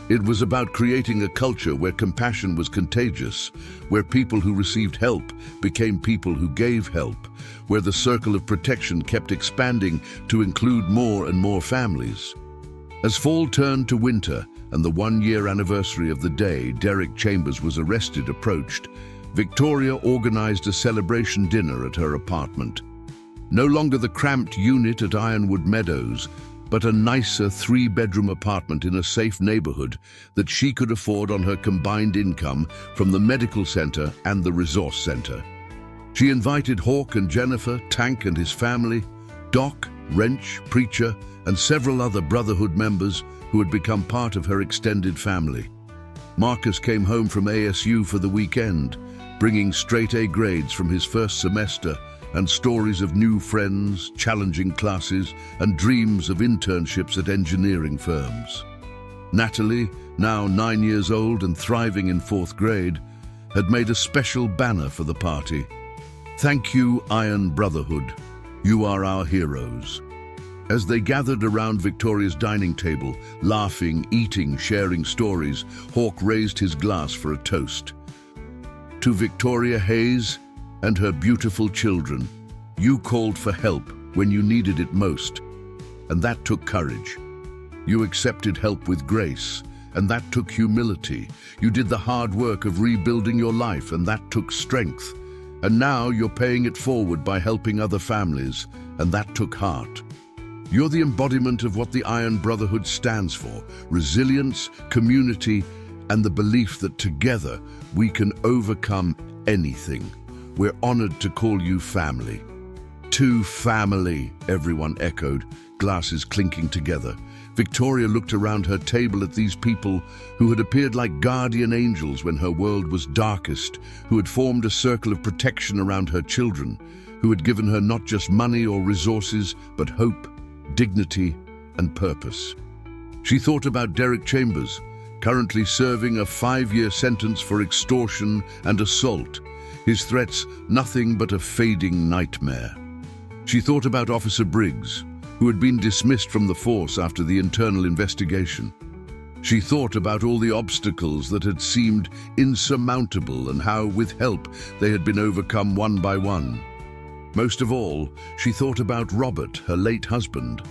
It was about creating a culture where compassion was contagious, where people who received help became people who gave help, where the circle of protection kept expanding to include more and more families. As fall turned to winter and the 1-year anniversary of the day Derek Chambers was arrested approached, Victoria organized a celebration dinner at her apartment. No longer the cramped unit at Ironwood Meadows, but a nicer 3-bedroom apartment in a safe neighborhood that she could afford on her combined income from the medical center and the resource center. She invited Hawk and Jennifer, Tank and his family, Doc, Wrench, Preacher, and several other Brotherhood members who had become part of her extended family. Marcus came home from ASU for the weekend, bringing straight A grades from his first semester and stories of new friends, challenging classes, and dreams of internships at engineering firms. Natalie, now 9 years old and thriving in 4th grade, had made a special banner for the party. "Thank you, Iron Brotherhood. You are our heroes." As they gathered around Victoria's dining table, laughing, eating, sharing stories, Hawk raised his glass for a toast. To Victoria Hayes and her beautiful children, you called for help when you needed it most, and that took courage. You accepted help with grace, and that took humility. You did the hard work of rebuilding your life, and that took strength. And now you're paying it forward by helping other families, and that took heart. You're the embodiment of what the Iron Brotherhood stands for: resilience, community, and the belief that together we can overcome anything. We're honored to call you family. To family, everyone echoed, glasses clinking together. Victoria looked around her table at these people who had appeared like guardian angels when her world was darkest, who had formed a circle of protection around her children, who had given her not just money or resources, but hope, dignity, and purpose. She thought about Derek Chambers, currently serving a 5-year sentence for extortion and assault, his threats nothing but a fading nightmare. She thought about Officer Briggs, who had been dismissed from the force after the internal investigation. She thought about all the obstacles that had seemed insurmountable and how, with help, they had been overcome one by one. Most of all, she thought about Robert, her late husband,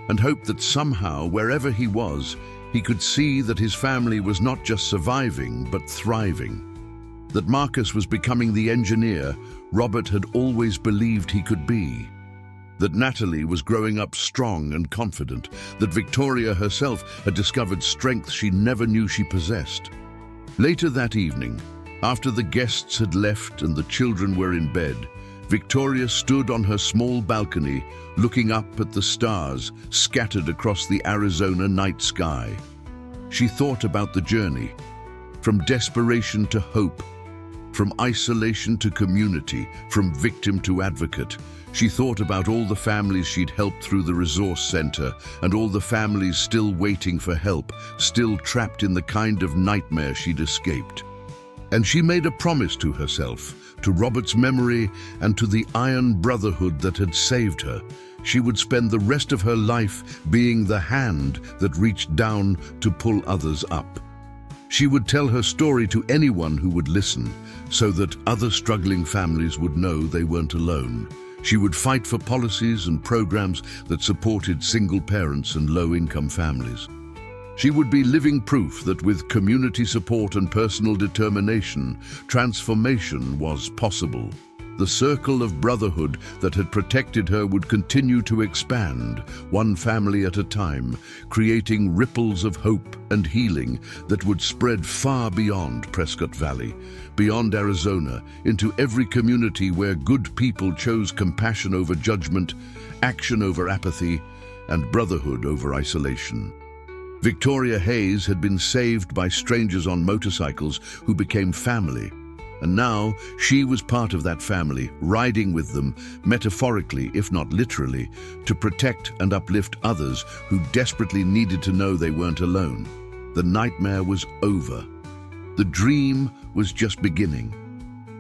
and hoped that somehow, wherever he was, he could see that his family was not just surviving, but thriving. That Marcus was becoming the engineer Robert had always believed he could be. That Natalie was growing up strong and confident. That Victoria herself had discovered strength she never knew she possessed. Later that evening, after the guests had left and the children were in bed, Victoria stood on her small balcony, looking up at the stars scattered across the Arizona night sky. She thought about the journey, from desperation to hope, from isolation to community, from victim to advocate. She thought about all the families she'd helped through the resource center, and all the families still waiting for help, still trapped in the kind of nightmare she'd escaped. And she made a promise to herself, to Robert's memory, and to the Iron Brotherhood that had saved her. She would spend the rest of her life being the hand that reached down to pull others up. She would tell her story to anyone who would listen, so that other struggling families would know they weren't alone. She would fight for policies and programs that supported single parents and low-income families. She would be living proof that with community support and personal determination, transformation was possible. The circle of brotherhood that had protected her would continue to expand, one family at a time, creating ripples of hope and healing that would spread far beyond Prescott Valley, beyond Arizona, into every community where good people chose compassion over judgment, action over apathy, and brotherhood over isolation. Victoria Hayes had been saved by strangers on motorcycles who became family. And now she was part of that family, riding with them, metaphorically, if not literally, to protect and uplift others who desperately needed to know they weren't alone. The nightmare was over. The dream was just beginning.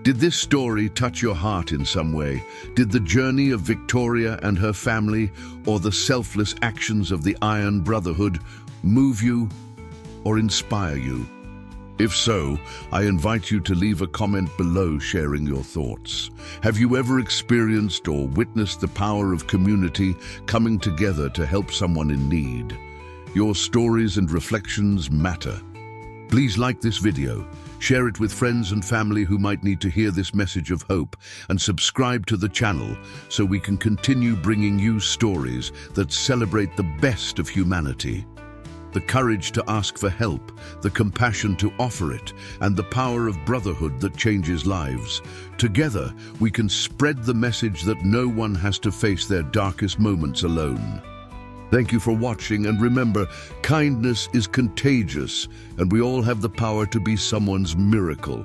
Did this story touch your heart in some way? Did the journey of Victoria and her family, or the selfless actions of the Iron Brotherhood, move you or inspire you? If so, I invite you to leave a comment below sharing your thoughts. Have you ever experienced or witnessed the power of community coming together to help someone in need? Your stories and reflections matter. Please like this video, share it with friends and family who might need to hear this message of hope, and subscribe to the channel so we can continue bringing you stories that celebrate the best of humanity. The courage to ask for help, the compassion to offer it, and the power of brotherhood that changes lives. Together, we can spread the message that no one has to face their darkest moments alone. Thank you for watching, and remember, kindness is contagious, and we all have the power to be someone's miracle.